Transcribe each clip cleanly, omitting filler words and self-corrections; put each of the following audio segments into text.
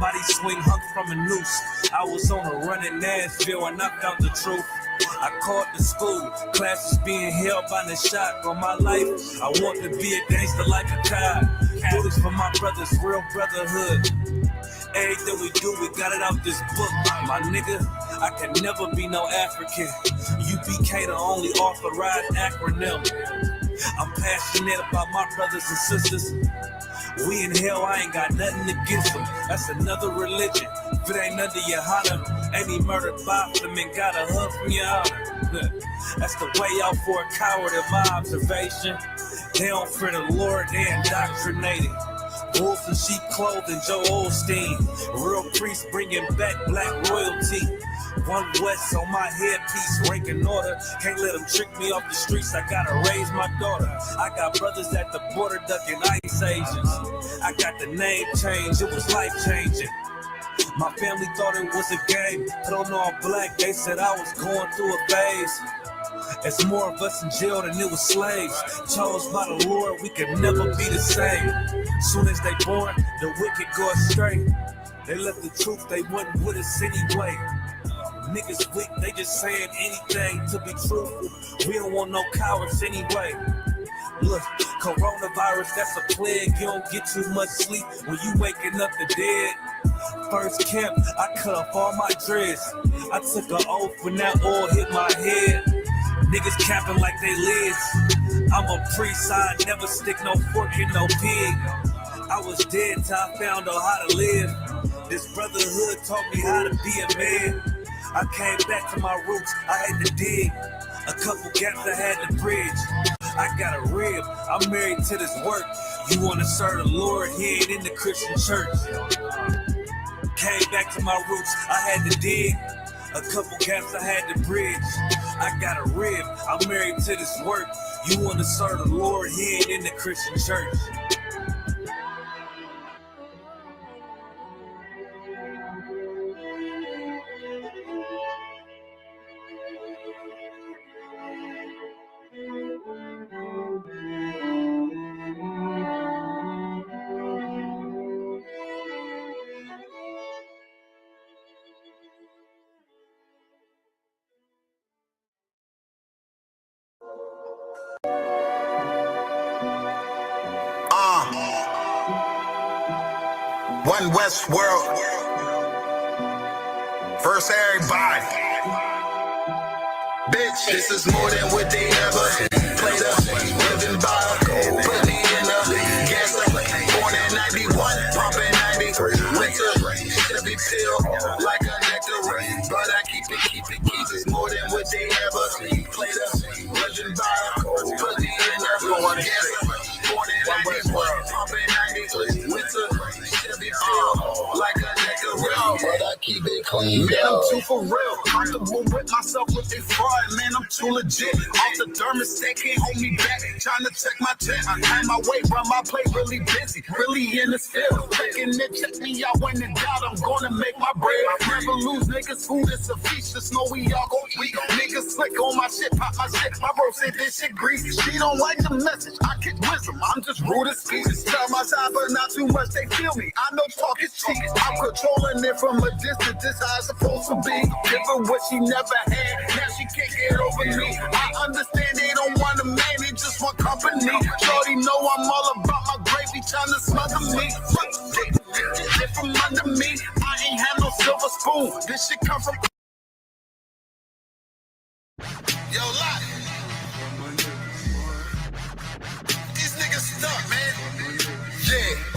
somebody swing hung from a noose. I was on a run in Nashville and I found the truth. I called the school, classes being held by the shot on my life. I want to be a gangster like a cop. Do this for my brothers, real brotherhood. Everything we do, we got it out this book. My nigga, I can never be no African. UBK the only authorized acronym. I'm passionate about my brothers and sisters. We in hell, I ain't got nothing against them. That's another religion. If it ain't under Yahanna, ain't he murdered by them and got a hug from Yahanna? That's the way out for a coward in my observation. They don't fear the Lord, they indoctrinated. Wolves in sheep clothing, Joe Osteen. Real priests bringing back black royalty. One West on my headpiece, ranking order. Can't let them trick me off the streets, I gotta raise my daughter. I got brothers at the border ducking ICE agents. I got the name change, it was life changing. My family thought it was a game. I don't know I'm black, they said I was going through a phase. There's more of us in jail than it was slaves. Chose by the Lord, we could never be the same. Soon as they born, the wicked go astray. They left the truth, they wasn't with us anyway. Niggas weak, they just saying anything to be truthful. We don't want no cowards anyway. Look, coronavirus, that's a plague. You don't get too much sleep when you waking up the dead. First camp, I cut off all my dreads. I took an oath when that oil hit my head. Niggas capping like they lids. I'm a priest, I never stick no fork in no pig. I was dead till I found out how to live. This brotherhood taught me how to be a man. I came back to my roots, I had to dig. A couple gaps I had to bridge. I got a rib, I'm married to this work. You wanna serve the Lord, he ain't in the Christian church. Came back to my roots, I had to dig. A couple gaps I had to bridge. I got a rib, I'm married to this work. You wanna serve the Lord, he ain't in the Christian church. One West world. First everybody. Bitch, this is more than what they ever played up. Living by, put me in a gas up. Born in 91, pumping 90. Winter, Chevy pill, like a nectarine. But I keep it more than what they ever played up. Living by, put me in a gas up. Born in 91, pumping 90. Winter, Chevy pill, like a nectarine. But I keep it clean. Man, I'm too for real. Comfortable with myself with they fraud. Man, I'm too legit. Off the thermostat, can't hold me back. Trying to check my check. I had my weight, run my plate, really busy. Really in this field. Checking it, check me out when in doubt. I'm gonna make my bread. Never lose niggas. Food is a feast. Just know we all gon' tweak. Niggas slick on my shit, pop my shit. My bro said this shit greasy. She don't like the message. I kick wisdom. I'm just rude as species. Tell my side, but not too much. They feel me. I know talk is cheap. I'm controlling it from a distance. This how it's supposed to be. Give her what she never had. Now she can't get over me. I understand they don't want a man, they just want company. Shorty know I'm all about my gravy, trying to smother me. Get from under me. I ain't have no silver spoon. This shit come from. Yo, Lot. These niggas stuck, man. Yeah.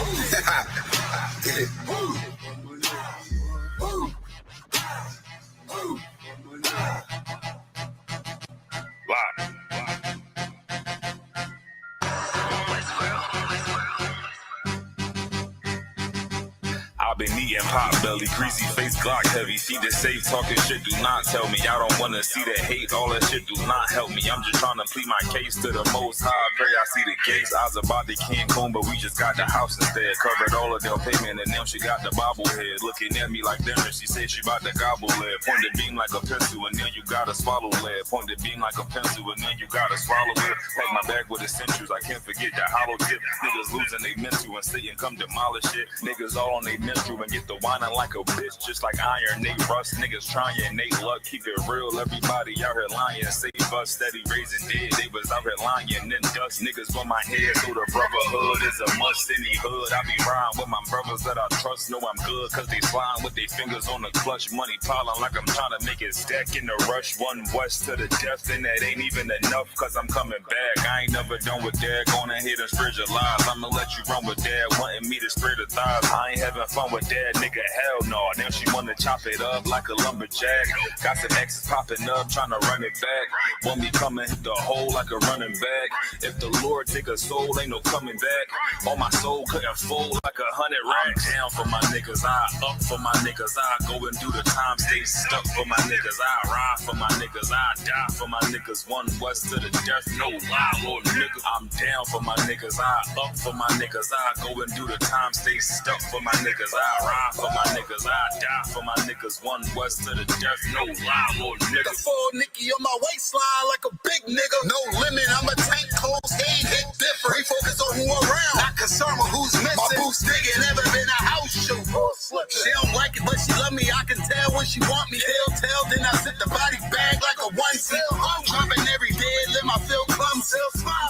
I've been eating pot belly, greasy face, Glock heavy. She just safe talking shit, do not tell me. I don't wanna see the hate, all that shit do not help me. I'm just trying to plead my case to the most high. Pray I see the gates. I was about to Cancun, but we just got the house instead. Covered all of their payment, and now she got the bobblehead. Looking at me like dinner, she said she about to gobble lead. Point the beam like a pencil, and then you gotta swallow lead. Point the beam like a pencil, and then you gotta swallow it. Pack my bag with essentials, I can't forget the hollow tip. Niggas losing they mental, and Satan come demolish it. Niggas all on they mental. screw and get the whining like a bitch, just like iron. They rust, niggas trying, they luck, keep it real. Everybody out here lying, save us, steady raising dead. They was out here lying, then dust niggas on my head. So the brotherhood is a must in the hood. I be riding with my brothers that I trust, know I'm good, cause they slime with their fingers on the clutch. Money piling like I'm trying to make it stack in the rush. One west to the death, and that ain't even enough, cause I'm coming back. I ain't never done with that, gonna hit and spread your lies. I'ma let you run with that, wanting me to spread the thighs. I ain't having fun with that, nigga, hell no. Now she wanna chop it up like a lumberjack. Got some exes popping up, trying to run it back. Want me come and hit the hole like a running back. If the Lord take a soul, ain't no coming back. On my soul couldn't fold like 100 racks. I'm down for my niggas, I up for my niggas. I go and do the time, stay stuck for my niggas. I ride for my niggas, I die for my niggas. One west to the death, no lie, Lord nigga. I'm down for my niggas, I up for my niggas. I go and do the time, stay stuck for my niggas. I ride for my niggas, I die for my niggas. One west to the death, no lie, Lord nigga. The full Nicky on my waistline like a big nigga. No limit, I'm a tank, close game, hit different. We focus on who around, not concerned with who's missing. My boots nigga never been a house shoe. She don't like it, but she love me. I can tell when she want me. Tell, then I sit the body bag like a onesie. Dropping every day, let my feel clumsy.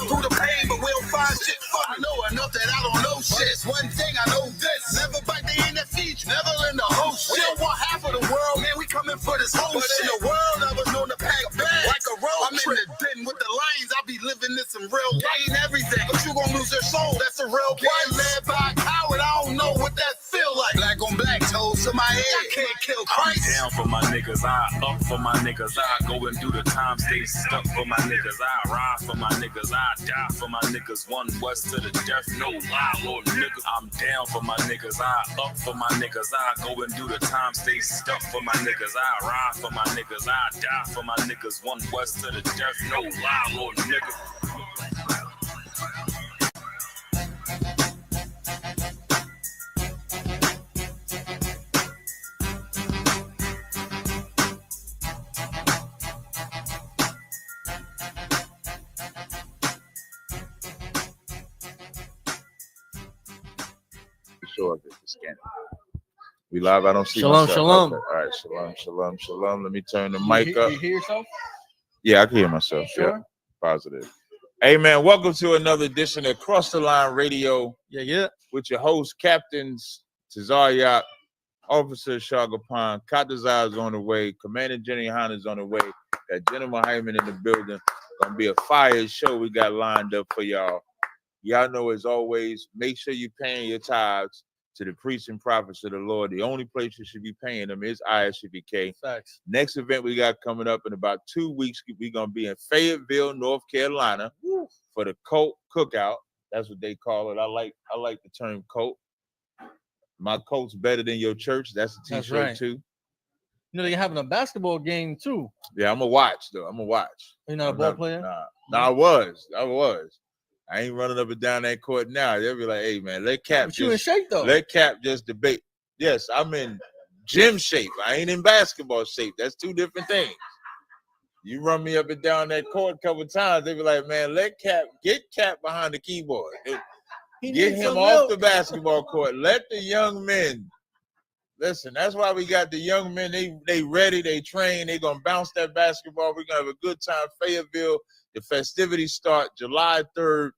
Through the pain, but we don't find shit fun. I know enough that I don't know shit. It's one thing I know this. Never bite the end that feet, never in the whole shit. We don't want half of the world, man. We coming for this whole shit. In the world, I was known to pack bags like a road I'm trip. In the den with the lions. I be living this some real gain everything. But you gon' lose your soul. That's a real game. Led by a coward. I don't know what that feel like. Black on black toes to my head. I can't kill Christ. I'm down for my niggas, I up for my niggas. I go and do the time, stay stuck for my niggas. I ride for my niggas, I die for my niggas. One west to the death, no lie, Lord nigga. I'm down for my niggas, I up for my niggas. I go and do the time, stay stuck for my niggas. I ride for my niggas, I die for my niggas. One west to the death, no lie, Lord nigga. Sure, get the scan. We live. I don't see Shalom, myself. shalom. Okay. All right, shalom, shalom, shalom. Let me turn the mic up. You hear yourself? Yeah, I can hear myself. Sure. Yeah, positive. Hey, man, welcome to another edition of Cross the Line Radio. Yeah. With your host, Captains Tazariak, Officer Shagapan, Katazar is on the way, Commander Jenny Yahanna is on the way. Got Jennifer Hyman in the building. Gonna be a fire show we got lined up for y'all. Y'all know, as always, make sure you're paying your tithes to the priests and prophets of the Lord. The only place you should be paying them is ISCBK. Facts. Next event we got coming up in about 2 weeks, we're going to be in Fayetteville, North Carolina for the Coat Cookout. That's what they call it. I like the term coat. My coat's better than your church. That's a t-shirt right. too. You know, they're having a basketball game too. Yeah, I'm going to watch, though. I'm going to watch. You're not a ball player? Nah, I was. I ain't running up and down that court now. They'll be like, hey, man, let Cap but you in shape, though. Let Cap just debate. Yes, I'm in gym shape. I ain't in basketball shape. That's two different things. You run me up and down that court a couple times, they be like, man, get Cap behind the keyboard. Get him off the basketball court. Let the young men. Listen, that's why we got the young men. They ready, they train, they going to bounce that basketball. We're going to have a good time. Fayetteville. The festivities start July 3rd.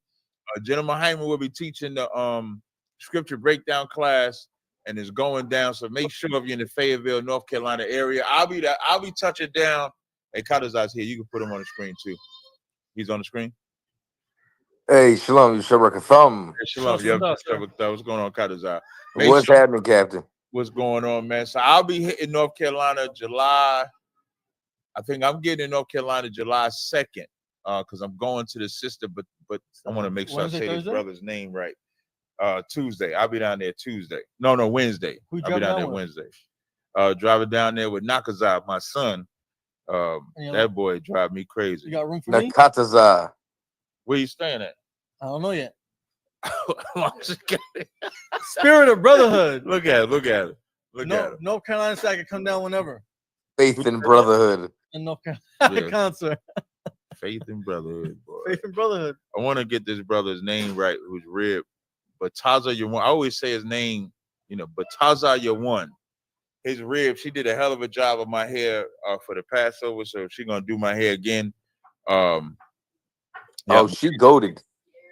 Gentleman Hyman will be teaching the scripture breakdown class, and it's going down. So make sure if you're in the Fayetteville, North Carolina area, I'll be touching down. Hey, Kadazai's here. You can put him on the screen too. He's on the screen. Hey, Shalom, you Shabrak Thumb. Hey, Shalom. What's going on, Kadazai? What's happening, Captain? What's going on, man? So I'll be hitting North Carolina July. I think I'm getting in North Carolina July 2nd. Because I'm going to the sister, but I want to make sure Wednesday, I say Thursday? this brother's name right. Tuesday. I'll be down there Tuesday. No, Wednesday. I'll be down there Wednesday. Driving down there with Nakazai, my son. That boy drive me crazy. You got room for me? Nakataza. Where you staying at? I don't know yet. Spirit of brotherhood. Look at it. Look at it. North Carolina said I can come down whenever. Faith and brotherhood. In North Carolina concert. Faith and brotherhood, boy. Faith and brotherhood. I want to get this brother's name right, who's rib. But Taza, I always say his name But Taza Yawan, his rib, she did a hell of a job of my hair for the Passover, so she's gonna do my hair again. Yeah, Oh, she goated.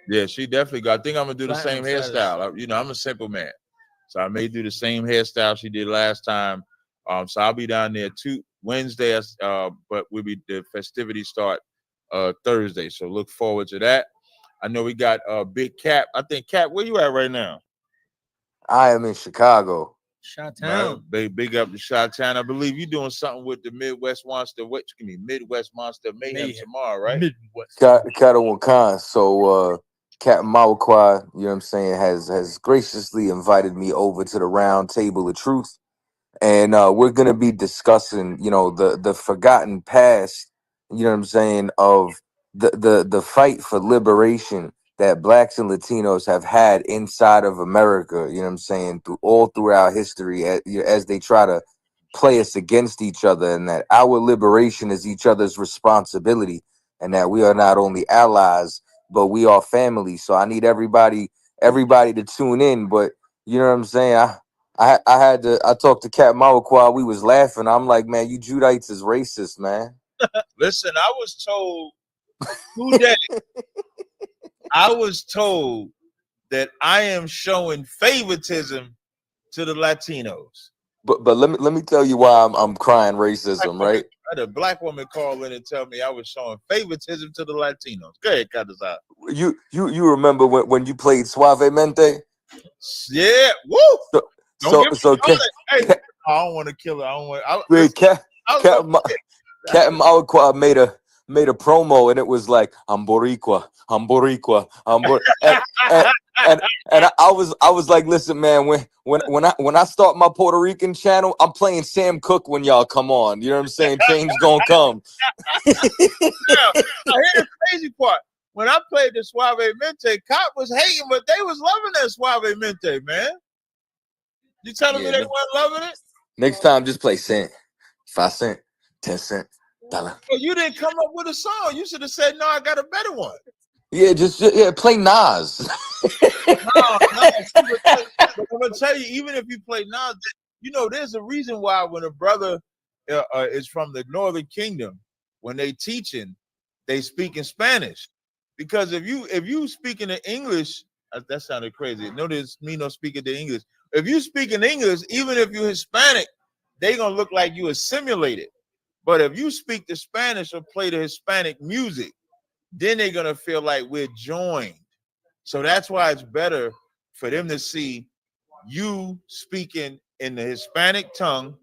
yeah, she definitely got. I think I'm gonna do the same Platinum status. hairstyle. I'm a simple man, so I may do the same hairstyle she did last time. So I'll be down there Wednesday. But the festivities start Thursday, so look forward to that. I know we got Big Cap. I think Cap, where you at right now? I am in Chicago. Chi-town. Big up to Chi-town. I believe you're doing something with the Midwest Monster. Midwest Monster Mayhem tomorrow, right? Midwest. Katawakan. So Captain Mawakwa, you know what I'm saying, has graciously invited me over to the round table of truth. And we're gonna be discussing, the forgotten past, you know what I'm saying, of the fight for liberation that blacks and Latinos have had inside of America, you know what I'm saying, throughout history as they try to play us against each other, and that our liberation is each other's responsibility, and that we are not only allies, but we are family. So I need everybody to tune in. But you know what I'm saying? I talked to Cat Mawakwa. We was laughing. I'm like, man, you Judites is racist, man. Listen, I was told today, I was told that I am showing favoritism to the Latinos. But let me tell you why I'm crying racism, right? I had a black woman call in and tell me I was showing favoritism to the Latinos. Go ahead, Katazai. You remember when you played Suavemente? Yeah, woo! Don't hey, I don't want to kill her. I don't want. Captain Mawakwa made a promo, and it was like, I'm Boricua, and I was like, listen, man, when I start my Puerto Rican channel, I'm playing Sam Cooke when y'all come on. You know what I'm saying? Change gonna come. Now, here's the crazy part. When I played the Suavemente, Cop was hating, but they was loving that Suavemente, man. You telling me they weren't loving it? Next time, just play cent, 5 cent, 10 cent, dollar. Well, you didn't come up with a song. You should have said, "No, I got a better one." Yeah, just play Nas. No. But I'm gonna tell you, even if you play Nas, there's a reason why when a brother is from the Northern Kingdom, when they teaching, they speak in Spanish, because if you speaking in English, that sounded crazy. Notice me no speaking the English. If you speak in English, even if you're Hispanic, they gonna look like you assimilated. But if you speak the Spanish or play the Hispanic music, then they're gonna feel like we're joined. So that's why it's better for them to see you speaking in the Hispanic tongue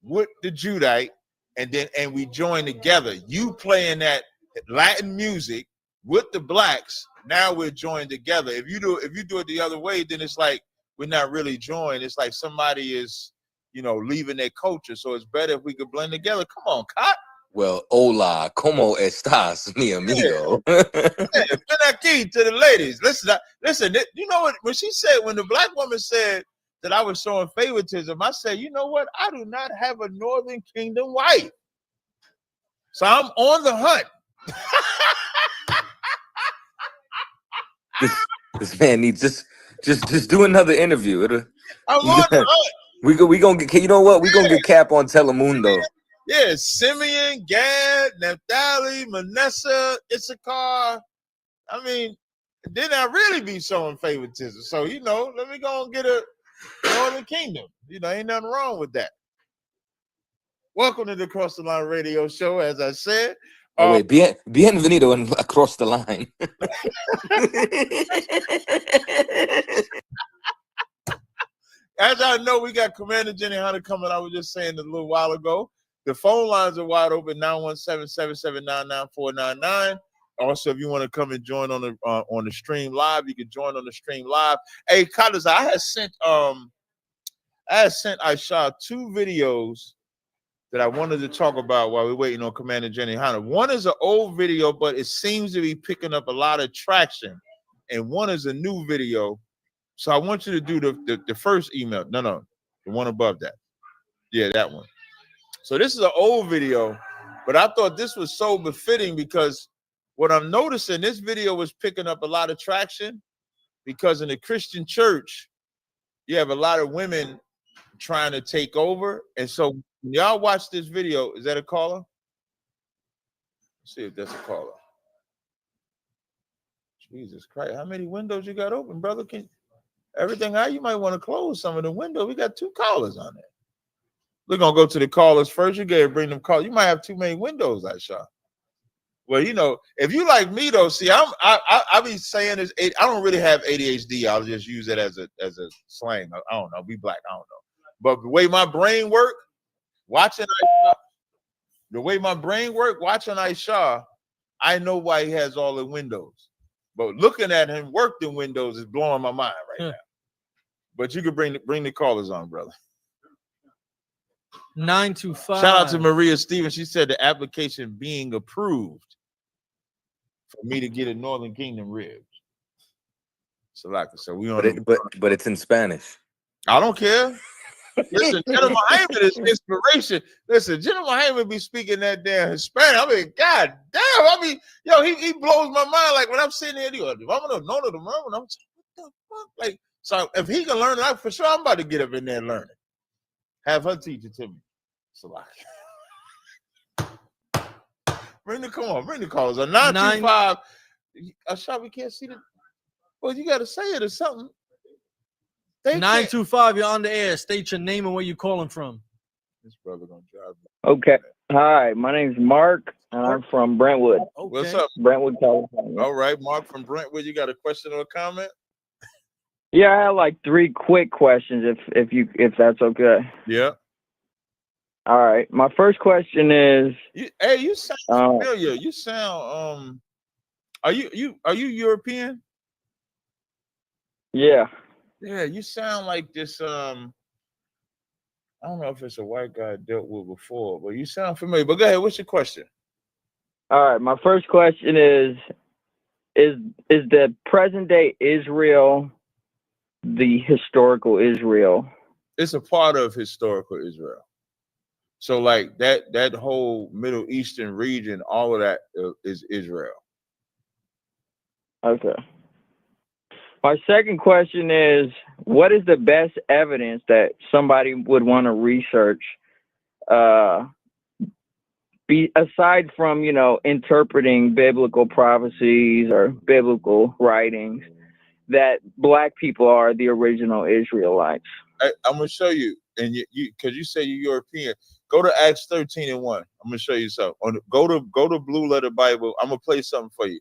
with the Judite, and we join together. You playing that Latin music with the blacks. Now we're joined together. If you do it the other way, then it's like we're not really joined. It's like somebody is, leaving their culture. So it's better if we could blend together. Come on, Cot. Well, hola, ¿cómo estás, mi amigo? Ven aquí to the ladies. Listen. You know what? When the black woman said that I was showing favoritism, I said, you know what? I do not have a Northern Kingdom wife, so I'm on the hunt. This man needs just do another interview. I'm on the hunt. We gonna get, you know what? We gonna get Cap on Telemundo. Yeah, Simeon, Gad, Naphtali, Manasseh, Issachar. I mean, then I really be showing favoritism. So, let me go and get a Northern Kingdom. Ain't nothing wrong with that. Welcome to the Across the Line radio show, as I said. Oh, wait, bienvenido and Across the Line. As I know, we got Commander Yahanna coming. I was just saying a little while ago. The phone lines are wide open, 917-779-9499. Also, if you want to come and join on the stream live, you can join on the stream live. Hey, Carlos, I had sent Aisha 2 videos that I wanted to talk about while we're waiting on Commander Yahanna. One is an old video, but it seems to be picking up a lot of traction, and one is a new video. So I want you to do the first email. No, the one above that. Yeah, that one. So this is an old video, but I thought this was so befitting because what I'm noticing, this video was picking up a lot of traction because in the Christian church, you have a lot of women trying to take over. And so when y'all watch this video, is that a caller? Let's see if that's a caller. Jesus Christ, how many windows you got open, brother? Can everything out? You might want to close some of the windows. We got 2 callers on there. We're gonna go to the callers first. You gotta bring them callers. You might have too many windows, Aisha. Well, you know, if you like me though, see, I be saying this. I don't really have ADHD. I'll just use it as a slang. I don't know. We black. I don't know. But the way my brain work, watching Aisha, the way my brain work, watching Aisha, I know why he has all the windows. But looking at him work the windows is blowing my mind right now. But you can bring the callers on, brother. 925. Shout out to Maria Stevens. She said the application being approved for me to get a Northern Kingdom ribs. So like I said, we on but it's in Spanish. I don't care. Listen, General Muhammad is inspiration. Listen, General Muhammad be speaking that damn Hispanic. I mean, God damn. I mean, yo, he blows my mind. Like when I'm sitting there, I'm gonna know the moment. I'm what the fuck? Like, so if he can learn it, for sure I'm about to get up in there and learn it. Have her teach it to me. So like, bring the calls. A 925. Ashab, we can't see the. Well, you got to say it or something. 925, you're on the air. State your name and where you're calling from. This brother gonna drive me. Okay. Hi, my name's Mark, and I'm from Brentwood. Okay. What's up? Brentwood, California. All right, Mark from Brentwood. You got a question or a comment? Yeah, I have like 3 quick questions, if that's okay. Yeah. All right. My first question is. You sound familiar. You sound Are you European? Yeah. Yeah, you sound like this. I don't know if it's a white guy I dealt with before, but you sound familiar. But go ahead. What's your question? All right. My first question is the present day Israel the historical Israel? It's a part of historical Israel. So like that whole Middle Eastern region, all of that is Israel. Okay. My second question is, what is the best evidence that somebody would want to research, aside from, interpreting biblical prophecies or biblical writings, that Black people are the original Israelites? I'm going to show you, and you because you say you're European. Go to Acts 13:1. I'm going to show you something. Go to Blue Letter Bible. I'm going to play something for you.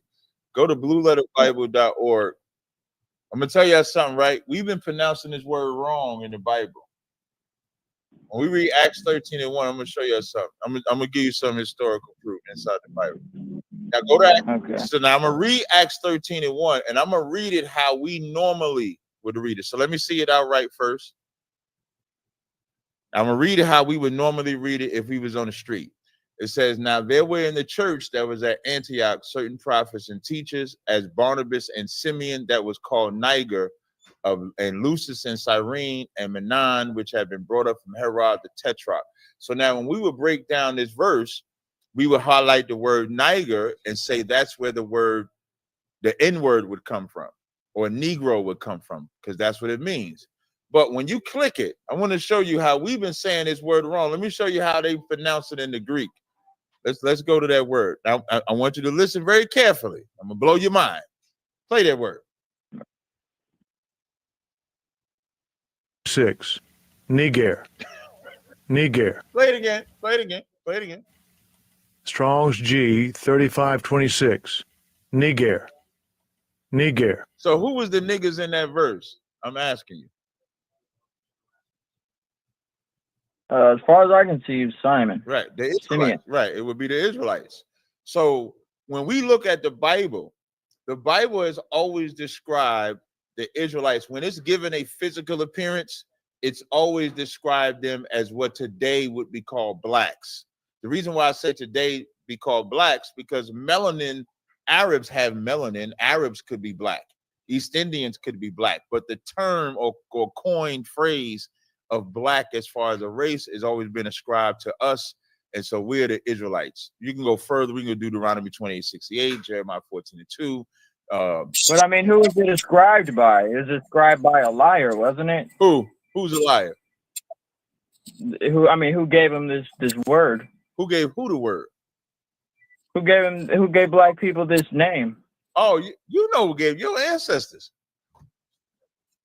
Go to blueletterbible.org. I'm going to tell you something, right? We've been pronouncing this word wrong in the Bible. When we read Acts 13:1, I'm going to show you something. I'm going to give you some historical proof inside the Bible. Now go to Okay. So now I'm going to read Acts 13:1, and I'm going to read it how we normally would read it. So let me see it outright first. I'm going to read it how we would normally read it if we was on the street. It says, now there were in the church that was at Antioch certain prophets and teachers, as Barnabas and Simeon, that was called Niger, and Lucius and Cyrene and Menon, which had been brought up from Herod the Tetrarch. So now when we would break down this verse, we would highlight the word Niger and say that's where the N-word would come from, or Negro would come from, because that's what it means. But when you click it, I want to show you how we've been saying this word wrong. Let me show you how they pronounce it in the Greek. Let's go to that word. Now, I want you to listen very carefully. I'm going to blow your mind. Play that word. 6. Niger. Niger. Play it again. Play it again. Play it again. Strong's G 3526. Niger. Niger. So who was the niggas in that verse? I'm asking you. As far as I can see, Simon. Right. The Israelites. Right. It would be the Israelites. So when we look at the Bible has always described the Israelites. When it's given a physical appearance, it's always described them as what today would be called blacks. The reason why I say today be called blacks, because melanin, Arabs have melanin. Arabs could be black. East Indians could be black. But the term or coined phrase of black as far as a race has always been ascribed to us. And so we're the Israelites. You can go further. We can go Deuteronomy 28:68, Jeremiah 14:2, But I mean, who is it described by? It was described by a liar, wasn't it? Who's a liar? Who gave him this word? Who gave who the word? Who gave black people this name? Oh, you know who gave your ancestors.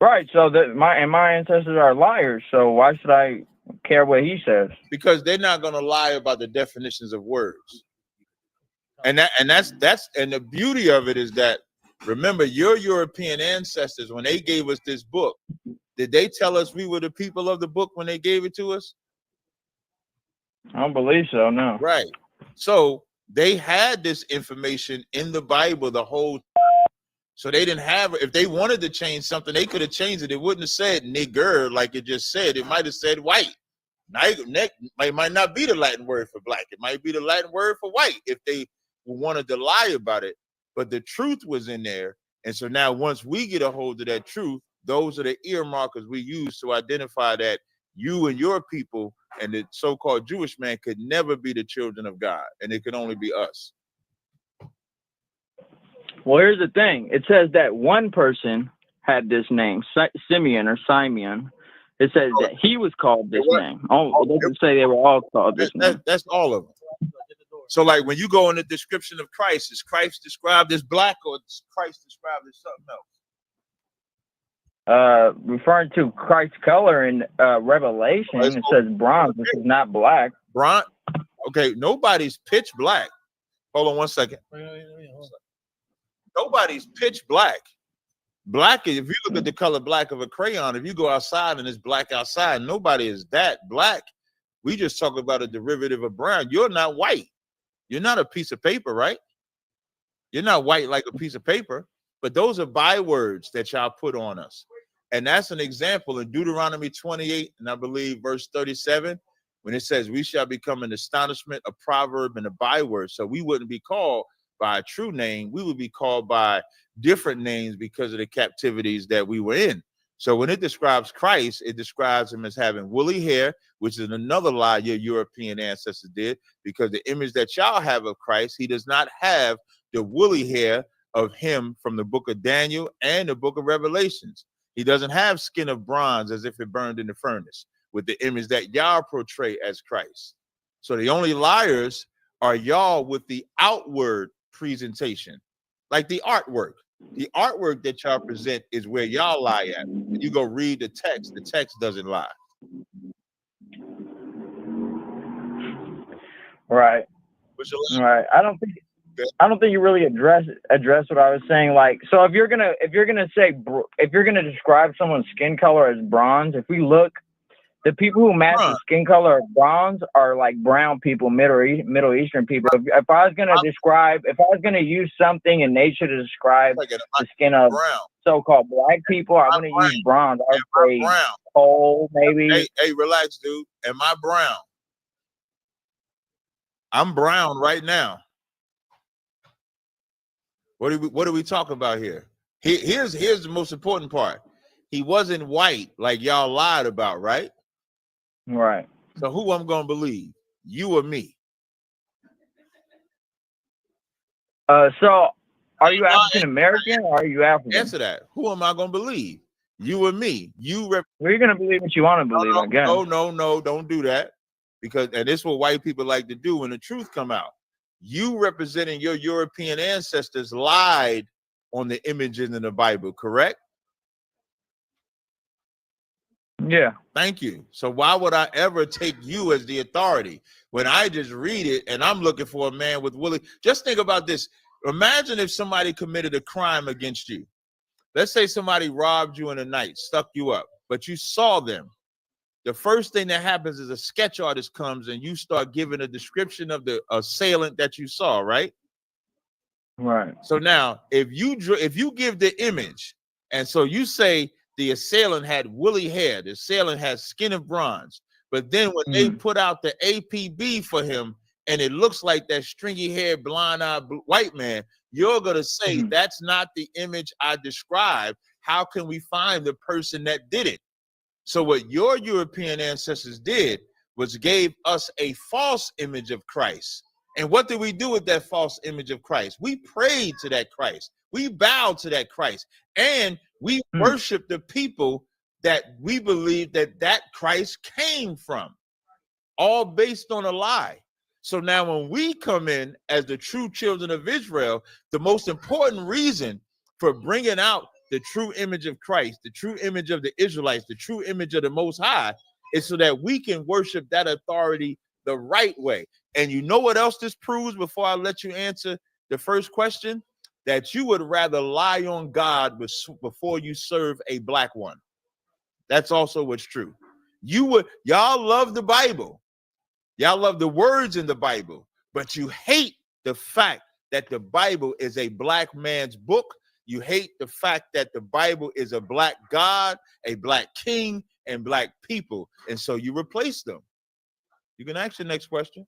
Right. So my ancestors are liars. So why should I care what he says? Because they're not going to lie about the definitions of words. And that's the beauty of it is that, remember, your European ancestors, when they gave us this book, did they tell us we were the people of the book when they gave it to us? I don't believe so, no. Right. So they had this information in the Bible the whole time. So they didn't have, if they wanted to change something, they could have changed it. It wouldn't have said nigger like it just said. It might have said white. It might not be the Latin word for black. It might be the Latin word for white if they wanted to lie about it. But the truth was in there. And so now once we get a hold of that truth, those are the earmarkers we use to identify that you and your people and the so-called Jewish man could never be the children of God. And it could only be us. Well, here's the thing. It says that one person had this name, Simeon or Simeon. It says that he was called this name. Oh, it doesn't say they were all called this name. That's all of them. So like when you go in the description of Christ, is Christ described as black or is Christ described as something else? Referring to Christ's color in Revelation, it says bronze, which is not black. Bronze? Okay, nobody's pitch black. Hold on one second. Nobody's pitch black. Black, if you look at the color black of a crayon, if you go outside and it's black outside, nobody is that black. We just talk about a derivative of brown. You're not white. You're not a piece of paper, right? You're not white like a piece of paper, but those are bywords that y'all put on us. And that's an example in Deuteronomy 28, and I believe verse 37, when it says, we shall become an astonishment, a proverb, and a byword. So we wouldn't be called by a true name. We would be called by different names because of the captivities that we were in. So when it describes Christ, it describes him as having woolly hair, which is another lie your European ancestors did, because the image that y'all have of Christ, he does not have the woolly hair of him from the book of Daniel and the book of Revelations. He doesn't have skin of bronze as if it burned in the furnace with the image that y'all portray as Christ. So the only liars are y'all with the outward presentation, like the artwork. The artwork that y'all present is where y'all lie at. When you go read the text doesn't lie. Right. Right. I don't think you really address what I was saying. Like, so if you're gonna describe someone's skin color as bronze, if we look, the people who match the skin color of bronze are like brown people, Middle Eastern people. If I was gonna use something in nature to describe the skin of so-called black people, I wouldn't use bronze. I would say coal, maybe. Hey, relax, dude. Am I brown? I'm brown right now. What are we talking about here? Here's the most important part. He wasn't white like y'all lied about, right? Right. So who I'm gonna believe? You or me? So are you African American or are you African? Answer that. Who am I gonna believe? You or me? Well, you're gonna believe what you want to believe, I guess. No, don't do that. Because this is what white people like to do when the truth come out. You representing your European ancestors lied on the images in the Bible, correct? Yeah. Thank you. So why would I ever take you as the authority when I just read it and I'm looking for a man with woolly? Just think about this. Imagine if somebody committed a crime against you. Let's say somebody robbed you in the night, stuck you up, but you saw them. The first thing that happens is a sketch artist comes and you start giving a description of the assailant that you saw, right? Right. So now, if you give the image, and so you say the assailant had woolly hair, the assailant has skin of bronze, but then when they put out the APB for him, and it looks like that stringy-haired, blonde-eyed white man, you're gonna say that's not the image I described. How can we find the person that did it? So what your European ancestors did was gave us a false image of Christ. And what did we do with that false image of Christ? We prayed to that Christ. We bow to that Christ, and we worship the people that we believe that Christ came from, all based on a lie. So now when we come in as the true children of Israel, the most important reason for bringing out the true image of Christ, the true image of the Israelites, the true image of the Most High, is so that we can worship that authority the right way. And you know what else this proves before I let you answer the first question? That you would rather lie on God before you serve a black one. That's also what's true. Y'all love the Bible. Y'all love the words in the Bible, but you hate the fact that the Bible is a black man's book. You hate the fact that the Bible is a black God, a black king, and black people. And so you replace them. You can ask your next question.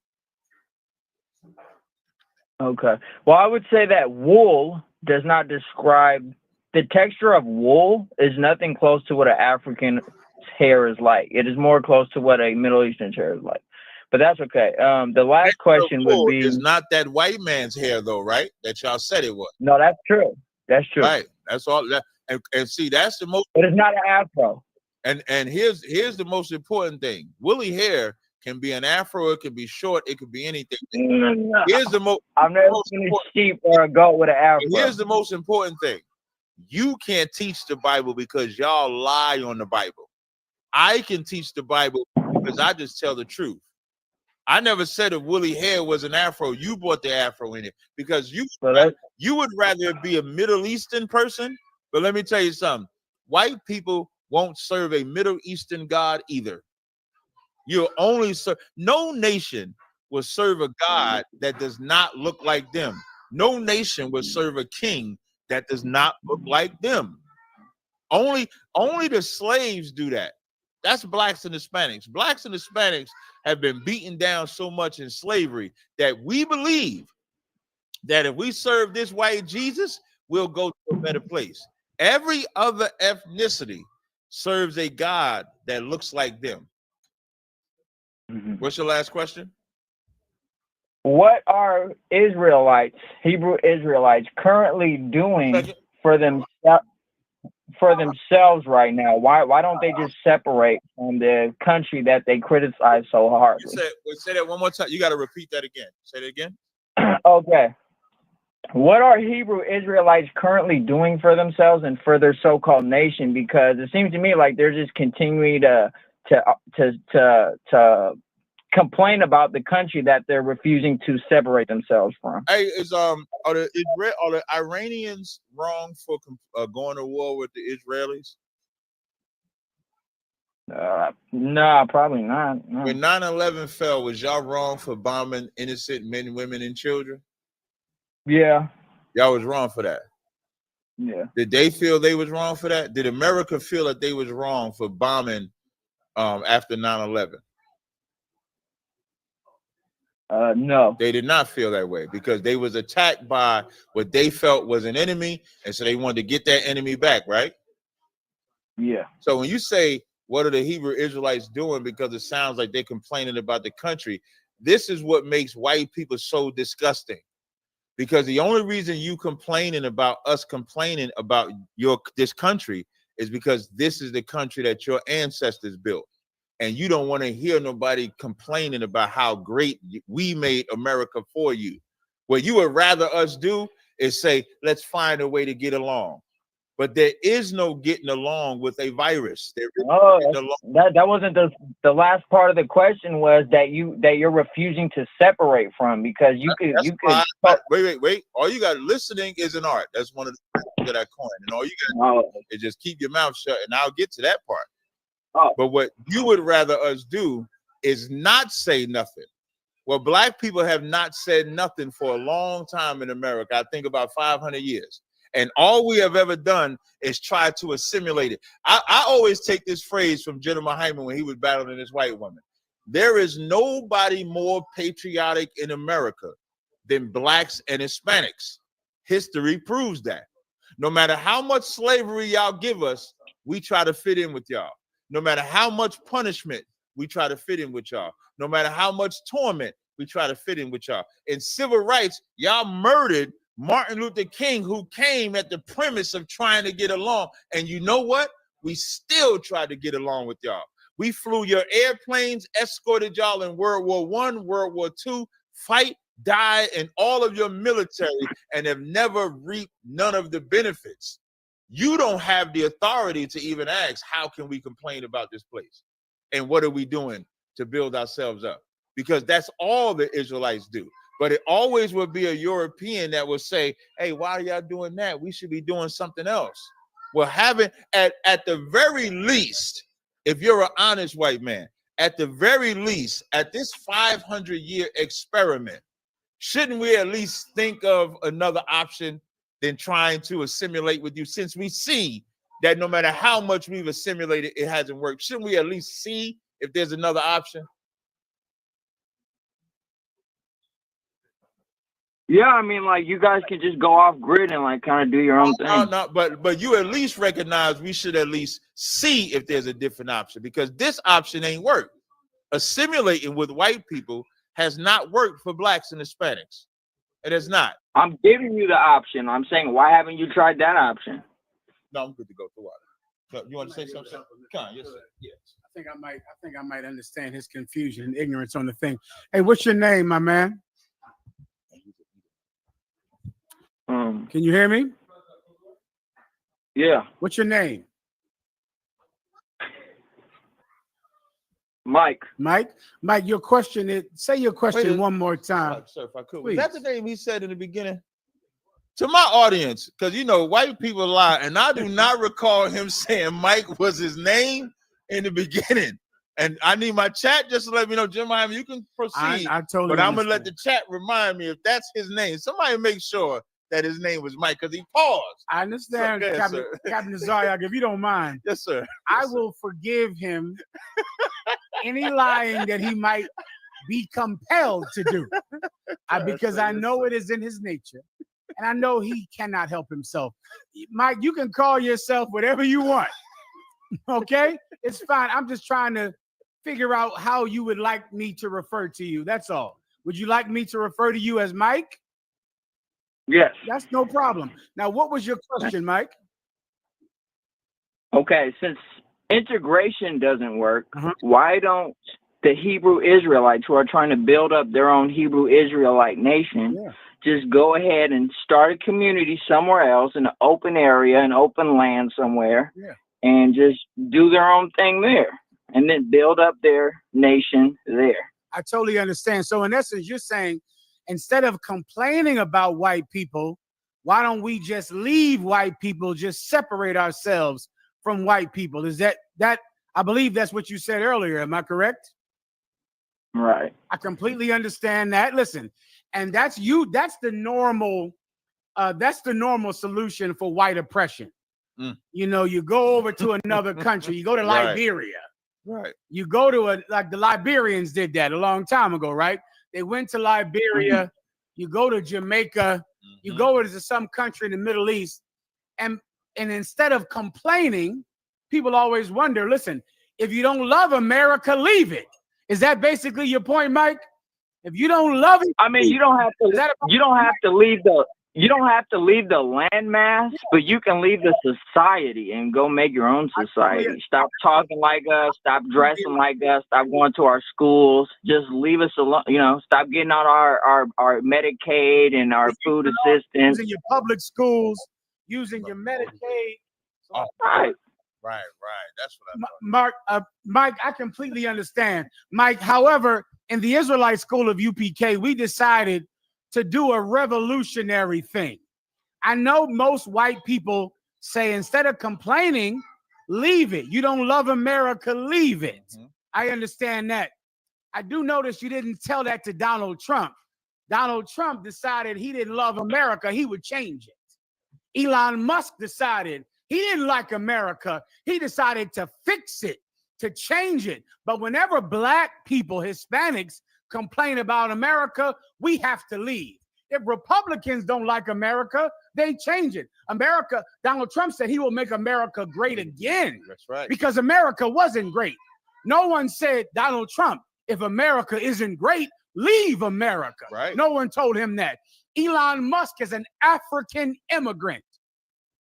Okay. Well, I would say that wool does not describe the texture of wool is nothing close to what an African hair is like. It is more close to what a Middle Eastern hair is like. But that's okay. The last question would be, is not that white man's hair though, right? That y'all said it was. No, that's true. That's true. Right. That's all that and see that's the most, but it's not an afro. And here's the most important thing. Woolly hair can be an afro, it can be short, it could be anything. No. Here's the most I've never seen a sheep or a goat with an afro. Here's the most important thing. You can't teach the Bible because y'all lie on the Bible. I can teach the Bible because I just tell the truth. I never said if woolly hair was an afro. You brought the afro in it because you would rather it be a Middle Eastern person. But let me tell you something. White people won't serve a Middle Eastern God either. You'll only serve. No nation will serve a God that does not look like them. No nation will serve a king that does not look like them. Only the slaves do that. That's blacks and Hispanics. Blacks and Hispanics have been beaten down so much in slavery that we believe that if we serve this white Jesus, we'll go to a better place. Every other ethnicity serves a God that looks like them. What's your last question? What are Israelites, Hebrew Israelites, currently doing for themselves right now? Why don't they just separate from the country that they criticize so hard? Say that one more time. You got to repeat that again. Say that again. Okay. What are Hebrew Israelites currently doing for themselves and for their so-called nation? Because it seems to me like they're just continuing to complain about the country that they're refusing to separate themselves from. Hey, are the Iranians wrong for going to war with the Israelis? No, probably not. No. When 9/11 fell, was y'all wrong for bombing innocent men, women, and children? Yeah. Y'all was wrong for that. Yeah. Did they feel they was wrong for that? Did America feel that they was wrong for bombing after 9/11? No. They did not feel that way because they was attacked by what they felt was an enemy, and so they wanted to get that enemy back, right? Yeah. So when you say, what are the Hebrew Israelites doing, because it sounds like they're complaining about the country, this is what makes white people so disgusting. Because the only reason you complaining about us complaining about this country is because this is the country that your ancestors built. And you don't want to hear nobody complaining about how great we made America for you. What you would rather us do is say, let's find a way to get along. But there is no getting along with a virus. There is that wasn't the last part of the question was that you're refusing to separate from, because you could wait. All you got listening is an art. That's one of the things that I coined. And all you got to do is just keep your mouth shut, and I'll get to that part. But what you would rather us do is not say nothing. Well, black people have not said nothing for a long time in America. I think about 500 years. And all we have ever done is try to assimilate it. I always take this phrase from General Hyman when he was battling this white woman. There is nobody more patriotic in America than blacks and Hispanics. History proves that. No matter how much slavery y'all give us, we try to fit in with y'all. No matter how much punishment, we try to fit in with y'all. No matter how much torment, we try to fit in with y'all. In civil rights, y'all murdered Martin Luther King, who came at the premise of trying to get along. And you know what? We still try to get along with y'all. We flew your airplanes, escorted y'all in World War I, World War II, fight, die, and all of your military, and have never reaped none of the benefits. You don't have the authority to even ask, how can we complain about this place? And what are we doing to build ourselves up? Because that's all the Israelites do. But it always will be a European that will say, hey, why are y'all doing that? We should be doing something else. Well, having at the very least, if you're an honest white man, at the very least, at this 500-year experiment, shouldn't we at least think of another option than trying to assimilate with you, since we see that no matter how much we've assimilated, it hasn't worked? Shouldn't we at least see if there's another option? Yeah, I mean, like, you guys can just go off grid and like kind of do your own thing. No, but you at least recognize we should at least see if there's a different option, because this option ain't worked. Assimilating with white people has not worked for blacks and Hispanics. It has not. I'm giving you the option. I'm saying, why haven't you tried that option? No, I'm good to go through water. You want to say something? Come on, yes, sir. Yes. I think I might understand his confusion and ignorance on the thing. Hey, what's your name, my man? Can you hear me? Yeah. What's your name? Mike. Mike, your question is, say your question one more time. Sir, if I could. Please. Was that the name he said in the beginning? To my audience, because you know, white people lie, and I do not recall him saying Mike was his name in the beginning. And I need my chat just to let me know, Jim, you can proceed. I totally but I'm understand. gonna let the chat remind me if that's his name. Somebody make sure that his name was Mike, because he paused. I understand, So, yes, Captain Zaryak, if you don't mind. Yes, sir. I will forgive him any lying that he might be compelled to do, because I know it is in his nature, and I know he cannot help himself. Mike, you can call yourself whatever you want, okay? It's fine. I'm just trying to figure out how you would like me to refer to you. That's all. Would you like me to refer to you as Mike? Yes. That's no problem. Now, what was your question, Mike? Okay, since integration doesn't work, why don't the Hebrew Israelites, who are trying to build up their own Hebrew Israelite nation, just go ahead and start a community somewhere else in an open area, an open land somewhere, and just do their own thing there, and then build up their nation there? I totally understand. So in essence, you're saying, instead of complaining about white people, why don't we just leave white people, just separate ourselves from white people? Is that I believe that's what you said earlier. Am I correct? Right. I completely understand that. Listen, and that's the normal solution for white oppression. You know, you go over to another country, you go to Liberia. Right. You go to like the Liberians did that a long time ago, right? They went to Liberia. You go to Jamaica. You go to some country in the Middle East, and instead of complaining, people always wonder, listen, if you don't love America, leave it. Is that basically your point, Mike? If you don't love it, I mean, you don't have to leave the landmass, but you can leave the society and go make your own society. Stop talking like us, stop dressing like us, stop going to our schools. Just leave us alone. You know, stop getting on our Medicaid and our food assistance. Using your public schools, using your Medicaid. Right. That's what Mike, I completely understand. Mike, however, in the Israelite School of UPK, we decided to do a revolutionary thing. I know most white people say, instead of complaining, leave it. You don't love America, leave it. I understand that. I do notice you didn't tell that to Donald Trump. Donald Trump decided he didn't love America, he would change it. Elon Musk decided he didn't like America, he decided to fix it, to change it. But whenever black people, Hispanics, complain about America, we have to leave. If Republicans don't like America, they change it. America, Donald Trump said he will make America great again. That's right. Because America wasn't great. No one said, Donald Trump, if America isn't great, leave America. Right. No one told him that. Elon Musk is an African immigrant.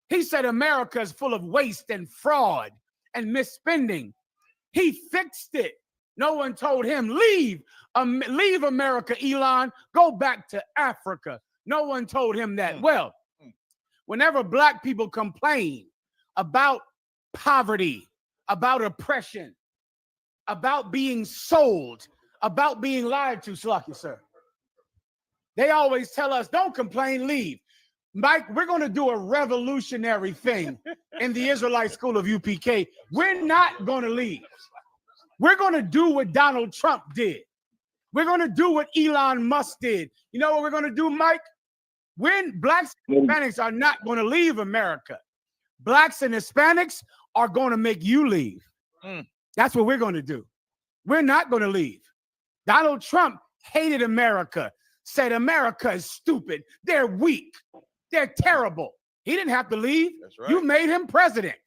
He said America is full of waste and fraud and misspending. He fixed it. No one told him, leave America, Elon, go back to Africa. No one told him that. Well, whenever black people complain about poverty, about oppression, about being sold, about being lied to, Slucky, sir, they always tell us, don't complain, leave. Mike, we're going to do a revolutionary thing in the Israelite School of UPK. We're not going to leave. We're going to do what Donald Trump did. We're going to do what Elon Musk did. You know what we're going to do, Mike? When blacks and Hispanics are not going to leave America. Blacks and Hispanics are going to make you leave. That's what we're going to do. We're not going to leave. Donald Trump hated America, said America is stupid. They're weak. They're terrible. He didn't have to leave. That's right. You made him president.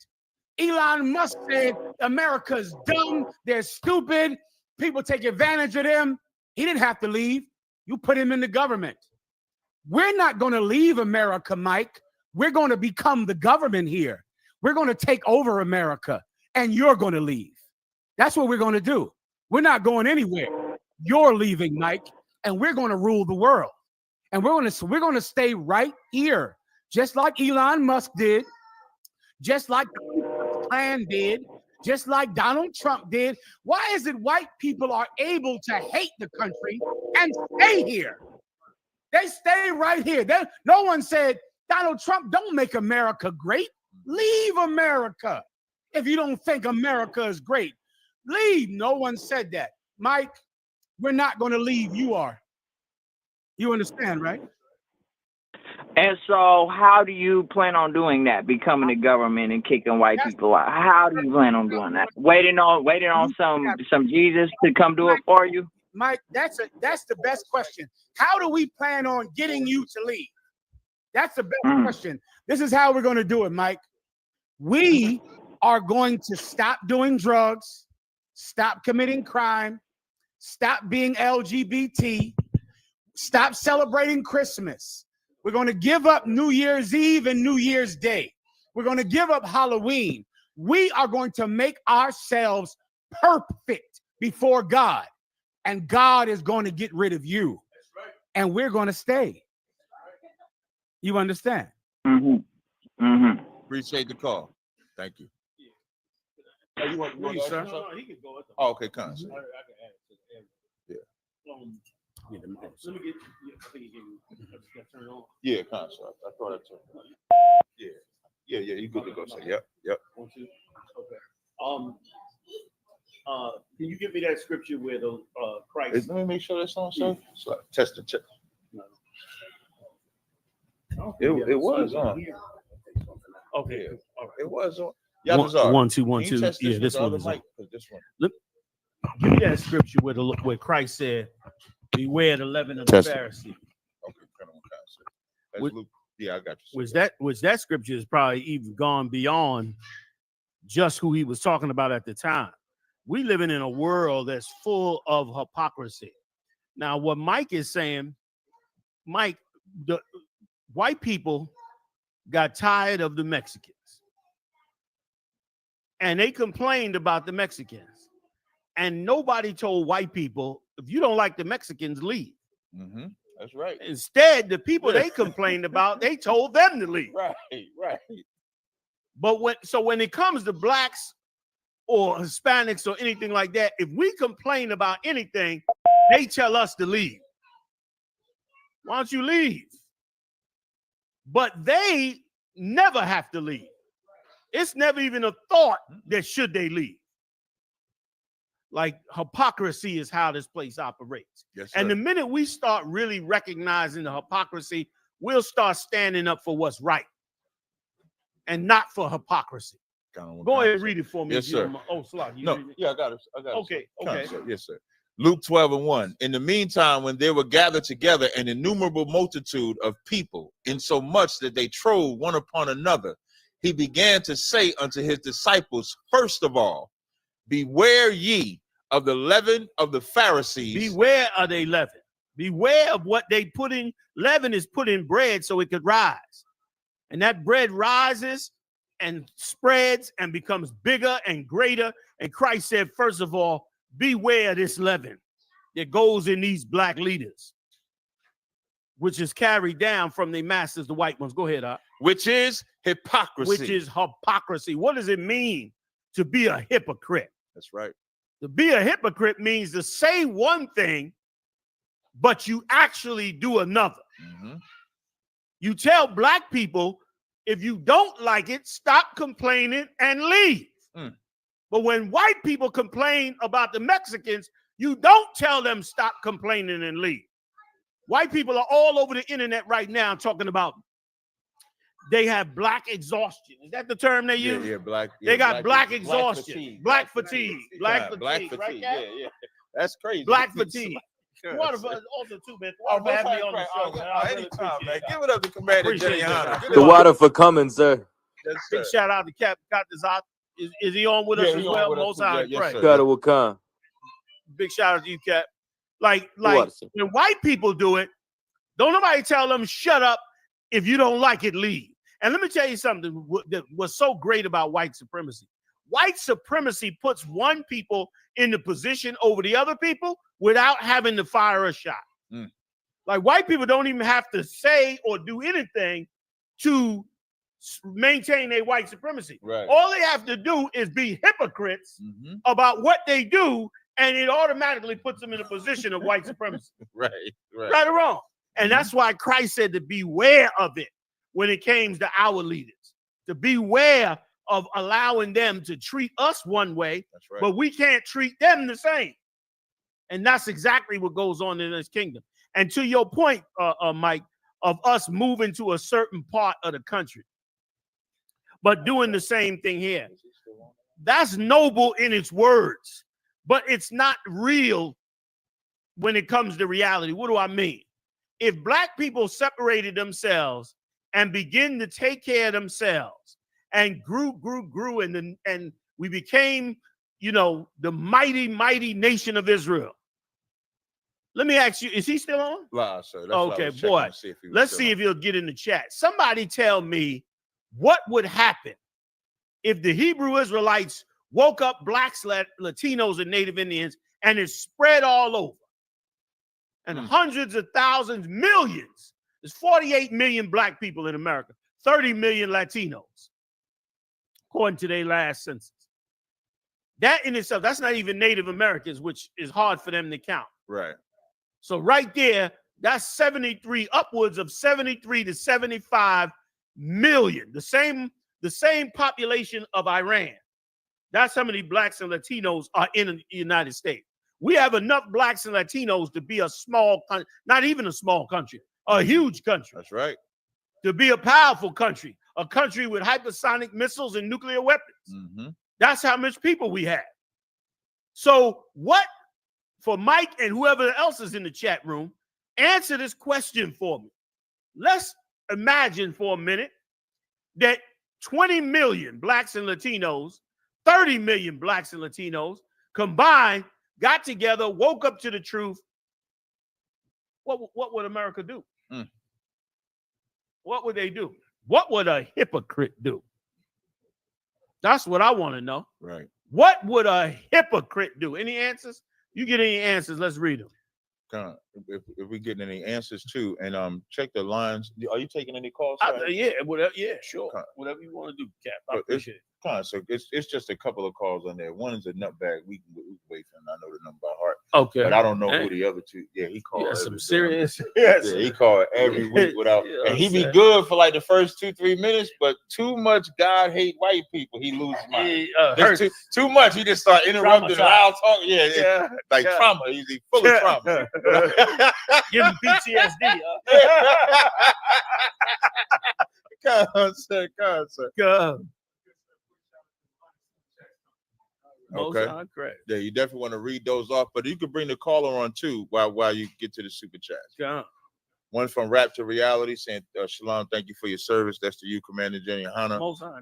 Elon Musk said America's dumb. They're stupid. People take advantage of them. He didn't have to leave. You put him in the government. We're not going to leave America, Mike. We're going to become the government here. We're going to take over America, and you're going to leave. That's what we're going to do. We're not going anywhere. You're leaving, Mike, and we're going to rule the world. And we're going to stay right here, just like Elon Musk did, just like the Klan did, just like Donald Trump did. Why is it white people are able to hate the country and stay here? They stay right here. No one said, Donald Trump, don't make America great. Leave America. If you don't think America is great, leave. No one said that. Mike, we're not going to leave. You are. You understand, right? And so how do you plan on doing that? Becoming the government and kicking white people out? How do you plan on doing that? Waiting on some Jesus to come do it for you? Mike, that's the best question. How do we plan on getting you to leave? That's the best question. This is how we're going to do it, Mike. We are going to stop doing drugs, stop committing crime, stop being LGBT, stop celebrating Christmas. We're going to give up New Year's Eve and New Year's Day. We're going to give up Halloween. We are going to make ourselves perfect before God. And God is going to get rid of you. And we're going to stay. You understand? Appreciate the call. Thank you. Oh, you want to go, sir? No, he can go. Oh, okay, come on. I can add it to Yeah. let me get. I think you can turn it on. Yeah, come on, sir. I thought I turned it on. Yeah. You good to go, sir. Yep. 1, 2. Okay. Can you give me that scripture where the Christ? Let me make sure that's on, sir. So, test the check. It was on. Okay. All right. It was on. 1, 2, 1, 2. Yeah, this one is on. This one. Look, give me that scripture where Christ said, "Beware the leaven of the Pharisee." Okay, come on, sir. That's Luke. Yeah, I got you. Was that scripture is probably even gone beyond just who he was talking about at the time. We living in a world that's full of hypocrisy. Now, what Mike is saying, Mike, the white people got tired of the Mexicans. And they complained about the Mexicans. And nobody told white people, if you don't like the Mexicans, leave. That's right. Instead, the people they complained about, they told them to leave. Right. But when it comes to blacks or Hispanics or anything like that, if we complain about anything, they tell us to leave. Why don't you leave? But they never have to leave. It's never even a thought that should they leave. Like hypocrisy is how this place operates. Yes, sir. And the minute we start really recognizing the hypocrisy, we'll start standing up for what's right and not for hypocrisy. Go ahead and read it for me. Yes, sir. Oh, Slot. Yeah, I got it. Okay. Sir. Yes, sir. Luke 12:1. In the meantime, when they were gathered together, an innumerable multitude of people, insomuch that they trode one upon another, he began to say unto his disciples, first of all, beware ye of the leaven of the Pharisees. Beware of the leaven. Beware of what they put in. Leaven is put in bread so it could rise. And that bread rises and spreads and becomes bigger and greater. And Christ said, first of all, beware this leaven that goes in these black leaders, which is carried down from the masters, the white ones. Go ahead, which is hypocrisy. Which is hypocrisy. What does it mean to be a hypocrite? That's right. To be a hypocrite means to say one thing, but you actually do another. Mm-hmm. You tell black people, if you don't like it, stop complaining and leave. But when white people complain about the Mexicans, you don't tell them stop complaining and leave. White people are all over the internet right now talking about they have black exhaustion. Is that the term they use? Yeah, black. They got black exhaustion, black fatigue, black fatigue. Right, yeah. That's crazy. Black fatigue. Water for also too, man. Water for having me on the show, man. Anytime, man. Give it up to Commander Yahanna. The water for coming, sir. Yes, big shout out to Captain Zot. Is he on with us as well? Most high pray. Big shout out to you, Cap. Like when white people do it, don't nobody tell them shut up. If you don't like it, leave. And let me tell you something that was so great about white supremacy. White supremacy puts one people in the position over the other people without having to fire a shot. Like white people don't even have to say or do anything to maintain their white supremacy. Right. All they have to do is be hypocrites about what they do, and it automatically puts them in a position of white supremacy. Right. Right or wrong. And that's why Christ said to beware of it when it came to our leaders, to beware of allowing them to treat us one way, but we can't treat them the same. And that's exactly what goes on in this kingdom. And to your point, Mike, of us moving to a certain part of the country, but doing the same thing here. That's noble in its words, but it's not real when it comes to reality. What do I mean? If black people separated themselves and begin to take care of themselves and grew, and we became, the mighty, mighty nation of Israel. Let me ask you, is he still on? Wow, sir. Okay, boy. Let's see if he'll get in the chat. Somebody tell me what would happen if the Hebrew Israelites woke up blacks, Latinos, and Native Indians, and it spread all over. And hundreds of thousands, millions. There's 48 million black people in America, 30 million Latinos, according to their last census. That in itself, that's not even Native Americans, which is hard for them to count. Right. So right there, that's 73, upwards of 73 to 75 million. The same population of Iran. That's how many blacks and Latinos are in the United States. We have enough blacks and Latinos to be a small country, not even a small country, a huge country. That's right. To be a powerful country, a country with hypersonic missiles and nuclear weapons. That's how much people we have. So what, for Mike and whoever else is in the chat room, answer this question for me. Let's imagine for a minute that 20 million blacks and Latinos, 30 million blacks and Latinos combined, got together, woke up to the truth. What would America do? What would they do? What would a hypocrite do? That's what I want to know. Right. What would a hypocrite do? Any answers? You get any answers? Let's read them. If we get any answers too, and check the lines. Are you taking any calls? Yeah, whatever. Yeah, sure. Whatever you want to do, Cap. I appreciate it. So it's just a couple of calls on there. One is a nutbag. We can wait for him. I know the number by heart. Okay. But I don't know who the other two. Yeah, he called. Yeah, some serious. Yeah, he called every week without. And he be good for like the first 2-3 minutes, but too much God hate white people, he loses mind. Too much. He just start interrupting loud talk. Yeah. Like trauma. He's full of trauma. Give him PTSD. Come on, sir. Come. Okay. Yeah, you definitely want to read those off, but you could bring the caller on too while you get to the super chats. Yeah. One from Rap to Reality saying, Shalom, thank you for your service. That's to you, Commander Yahanna. Most High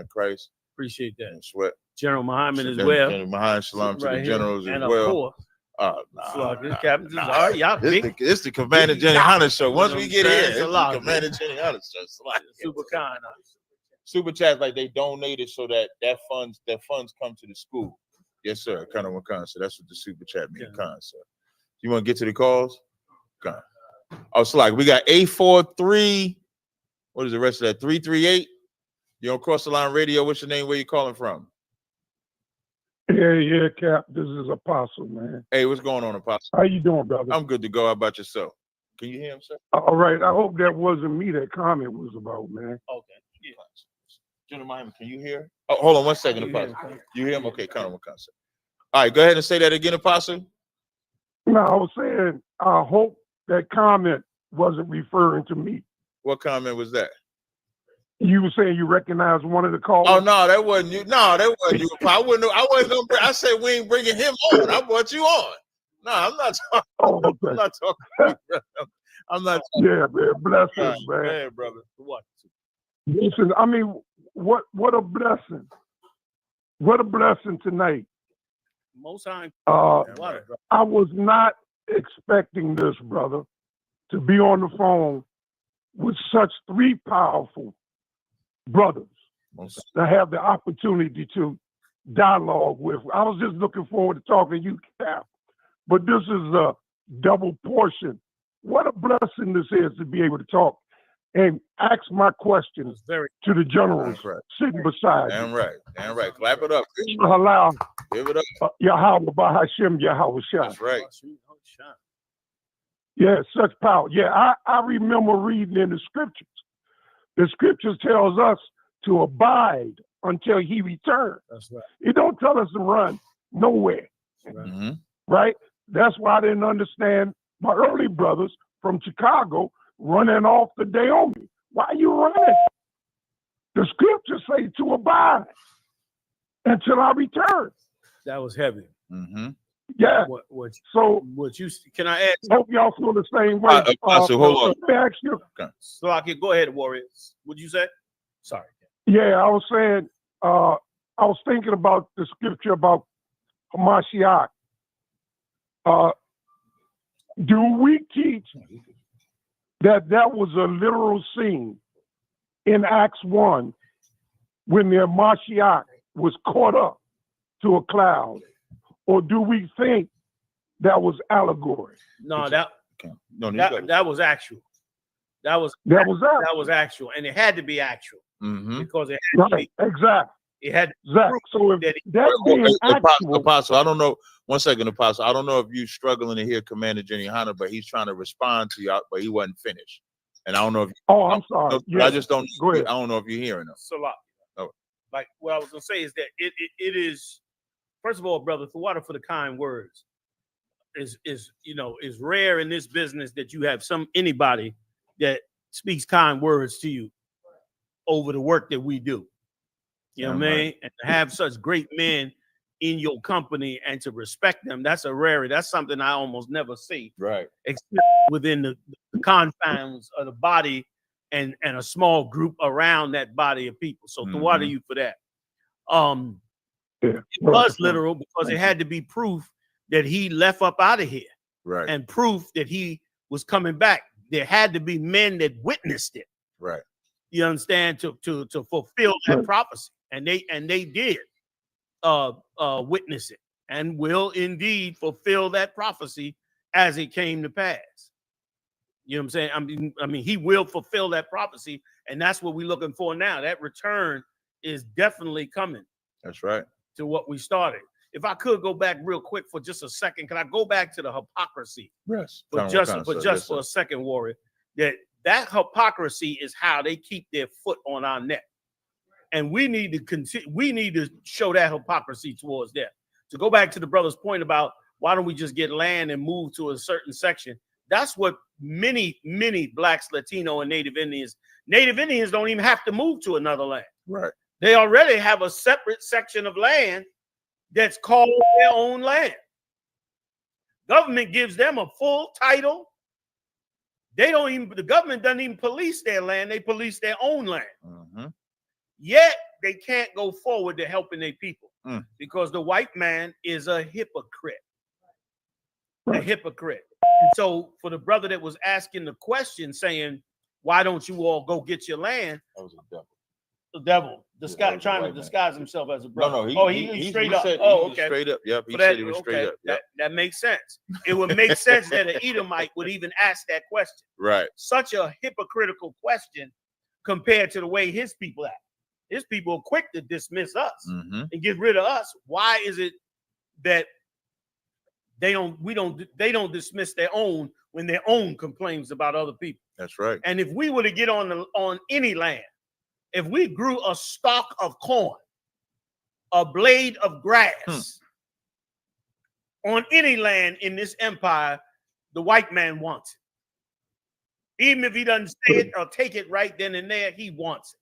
in Christ. Appreciate that. And sweat. General Muhammad as well. General Muhammad, Shalom to the generals as and well. Captain. All right, y'all big. This the Commander Yahanna show. Once we get here, it's the lot. Commander Yahanna show. Super kind. Super chats like they donated so that funds come to the school. Yes, sir. Kind of Wakan. So that's what the super chat means. Kind, sir. You want to get to the calls? Kind. Oh, so like we got 843. What is the rest of that? 338. You're on Cross the Line Radio. What's your name? Where you calling from? Yeah, Cap. This is Apostle, man. Hey, what's going on, Apostle? How you doing, brother? I'm good to go. How about yourself? Can you hear him, sir? All right. I hope that wasn't me that comment was about, man. Okay. Yeah. General Miami, can you hear? Oh, hold on one second, Apostle. You hear him? Okay, kind of Wakan. All right, go ahead and say that again, Apostle. No, I was saying I hope that comment wasn't referring to me. What comment was that? You were saying you recognized one of the callers. Oh no, that wasn't you. No, that wasn't you. I wasn't gonna. I said we ain't bringing him on. I brought you on. No, I'm not talking. Oh, okay. I'm not talking. I'm not. Yeah, man. Blessings, man. Man, brother. What? Listen, I mean, what a blessing. What a blessing tonight. Most time. I was not expecting this, brother, to be on the phone with such three powerful brothers to have the opportunity to dialogue with. I was just looking forward to talking to you, Cap, but this is a double portion. What a blessing this is to be able to talk and ask my questions to the generals sitting beside Damn you. right. Damn right. Clap it up. Allow Give it up. Yahweh Bahashim Yahweh Shah. That's right. Yeah, such power. Yeah, I remember reading in the scriptures. The scriptures tells us to abide until he returns. That's right. It don't tell us to run nowhere. Mm-hmm. Right? That's why I didn't understand my early brothers from Chicago running off the day on me. Why are you running? The scriptures say to abide until I return. That was heavy. Mm-hmm. Yeah. What you can I add? Hope y'all feel the same way. Apostle, hold on. Let me ask you. So I can go ahead, Warriors. What'd you say? Sorry. Yeah, I was saying, I was thinking about the scripture about Hamashiach. Do we teach that was a literal scene in Acts 1 when the Hamashiach was caught up to a cloud? Or do we think that was allegory? No, that was actual. That was actual, and it had to be actual because it had to be exactly. It had so if that being actual, Apostle, I don't know. 1 second, Apostle. I don't know if you're struggling to hear Commander Yahanna, but he's trying to respond to you, but he wasn't finished. And I don't know if. I'm sorry. I just don't. I don't know if you're hearing him. So like what I was gonna say is that it is. First of all, brother, Thawada, for the kind words, is rare in this business that you have anybody that speaks kind words to you over the work that we do. You know what I mean? And to have such great men in your company and to respect them, that's a rarity. That's something I almost never see. Right. Except within the confines of the body and a small group around that body of people. So Thawada you for that. It was literal because it had to be proof that he left up out of here, right? And proof that he was coming back. There had to be men that witnessed it, right? You understand, to fulfill that prophecy, and they did witness it, and will indeed fulfill that prophecy as it came to pass. You know what I'm saying? I mean, he will fulfill that prophecy, and that's what we're looking for now. That return is definitely coming. That's right. To what we started. If I could go back real quick for just a second, can I go back to the hypocrisy? Yes. For a second, Warrior, that hypocrisy is how they keep their foot on our neck. And we need to continue, we need to show that hypocrisy towards them. To go back to the brother's point about why don't we just get land and move to a certain section? That's what many blacks, Latino, and Native Indians don't even have to move to another land. Right. They already have a separate section of land that's called their own land. Government gives them a full title. The government doesn't even police their land. They police their own land. Yet they can't go forward to helping their people because the white man is a hypocrite. a hypocrite. So for the brother that was asking the question, saying, "Why don't you all go get your land?" That was a devil. The devil, trying to disguise himself as a brother. He straight up. Okay. Straight up. Yep. He that, said he was straight up. Yep. That makes sense. It would make sense that an Edomite would even ask that question. Right. Such a hypocritical question compared to the way his people act. His people are quick to dismiss us and get rid of us. Why is it that they don't dismiss their own when their own complains about other people? That's right. And if we were to get on any land, if we grew a stalk of corn, a blade of grass on any land in this empire, the white man wants it. Even if he doesn't say it or take it right then and there, he wants it.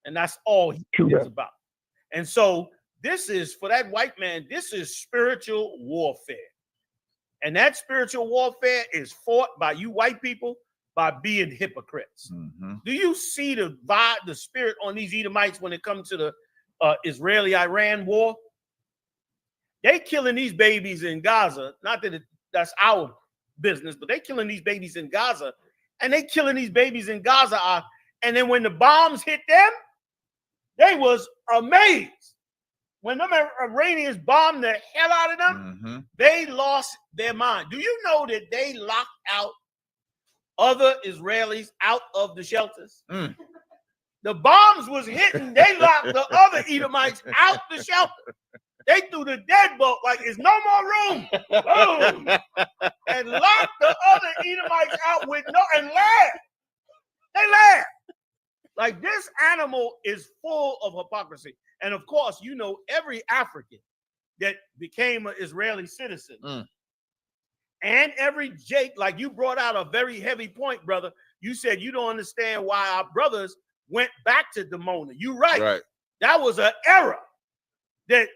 And that's all he cares about. And so this is, for that white man, this is spiritual warfare. And that spiritual warfare is fought by you white people by being hypocrites. Do you see the vibe, the spirit on these Edomites when it comes to the Israeli-Iran war? They killing these babies in Gaza. Not that that's our business, but they killing these babies in Gaza. And they killing these babies in Gaza. And then when the bombs hit them, they was amazed. When them Iranians bombed the hell out of them, they lost their mind. Do you know that they locked out other Israelis out of the shelters? The bombs was hitting, they locked the other Edomites out the shelter. They threw the deadbolt like there's no more room. Boom. And locked the other Edomites out and laughed. They laughed. Like, this animal is full of hypocrisy. And of course, you know, every African that became an Israeli citizen and every Jake, like you brought out a very heavy point, brother. You said you don't understand why our brothers went back to Dimona. You're right. That was an error that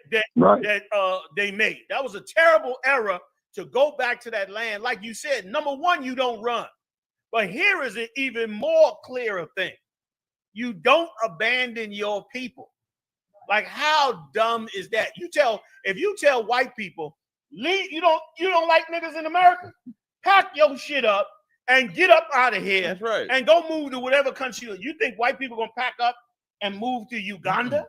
they made. That was a terrible error to go back to that land. Like you said, number one, you don't run. But here is an even more clearer thing. You don't abandon your people. Like, how dumb is that? If you tell white people, leave, you don't like niggas in America, pack your shit up and get up out of here. That's right. And go move to whatever country. You think white people gonna pack up and move to Uganda?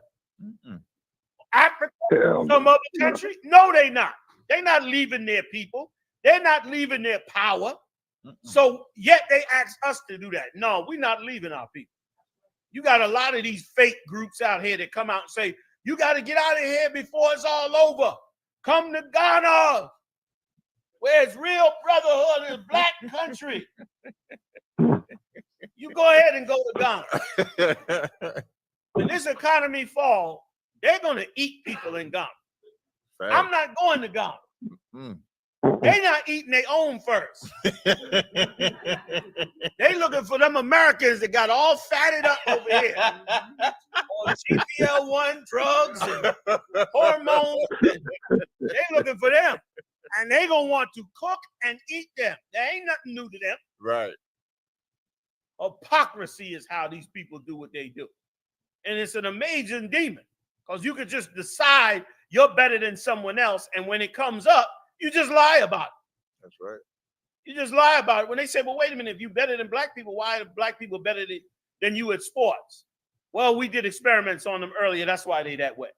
Africa? Some other country? No, they not. They're not leaving their people. They're not leaving their power. So yet they ask us to do that. No, we're not leaving our people. You got a lot of these fake groups out here that come out and say, you got to get out of here before it's all over. Come to Ghana, where it's real brotherhood in black country. You go ahead and go to Ghana. When this economy falls, they're going to eat people in Ghana. Right. I'm not going to Ghana. They're not eating their own first. They looking for them Americans that got all fatted up over here on GPL-1 drugs and hormones. They looking for them. And they going to want to cook and eat them. There ain't nothing new to them. Right. Hypocrisy is how these people do what they do. And it's an amazing demon because you could just decide you're better than someone else. And when it comes up, you just lie about it. That's right. You just lie about it. When they say, well, wait a minute, if you're better than black people, why are black people better than you at sports? Well, we did experiments on them earlier. That's why they that way.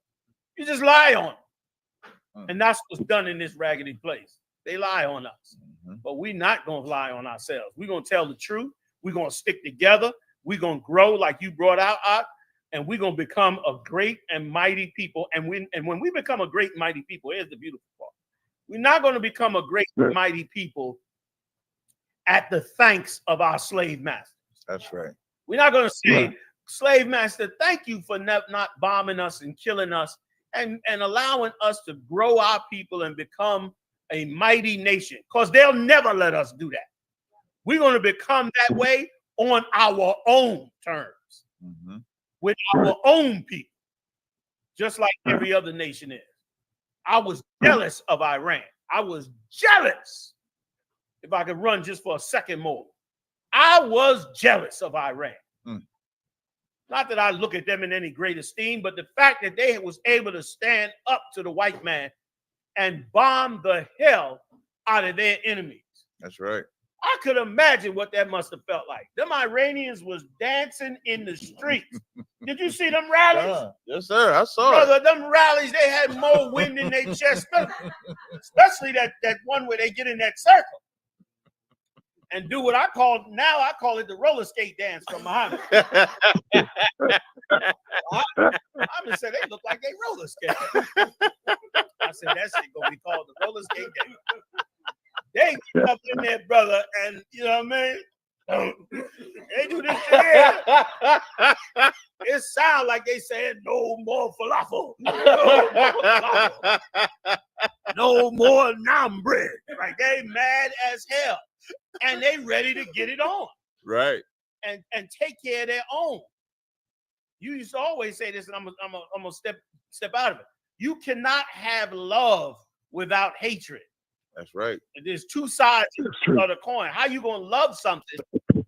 You just lie on them. And that's what's done in this raggedy place. They lie on us. But we're not going to lie on ourselves. We're going to tell the truth. We're going to stick together. We're going to grow like you brought out, and we're going to become a great and mighty people. And when we become a great and mighty people, here's the beautiful part. We're not going to become a great and mighty people at the thanks of our slave masters. That's right. We're not going to say, slave master, thank you for not bombing us and killing us and allowing us to grow our people and become a mighty nation, because they'll never let us do that. We're going to become that way on our own terms, with our own people, just like every other nation is. I was jealous of Iran. I was jealous. If I could run just for a second more, I was jealous of Iran. Not that I look at them in any great esteem, but the fact that they was able to stand up to the white man and bomb the hell out of their enemies. That's right. I could imagine what that must have felt like. Them Iranians was dancing in the streets. Did you see them rallies? Yes, sir. I saw Brother, it. them rallies, they had more wind in their chest, especially that one where they get in that circle and do what I call it the roller skate dance from Muhammad. Muhammad said they look like they roller skate. I said that shit gonna be called the roller skate dance. They get up in there, brother, and you know what I mean? They do this shit here. It sounds like they saying no more falafel. No more naan bread. Like they mad as hell. And they ready to get it on. Right. And take care of their own. You used to always say this, and I'm gonna step out of it. You cannot have love without hatred. That's right. There's two sides of the coin. How you gonna love something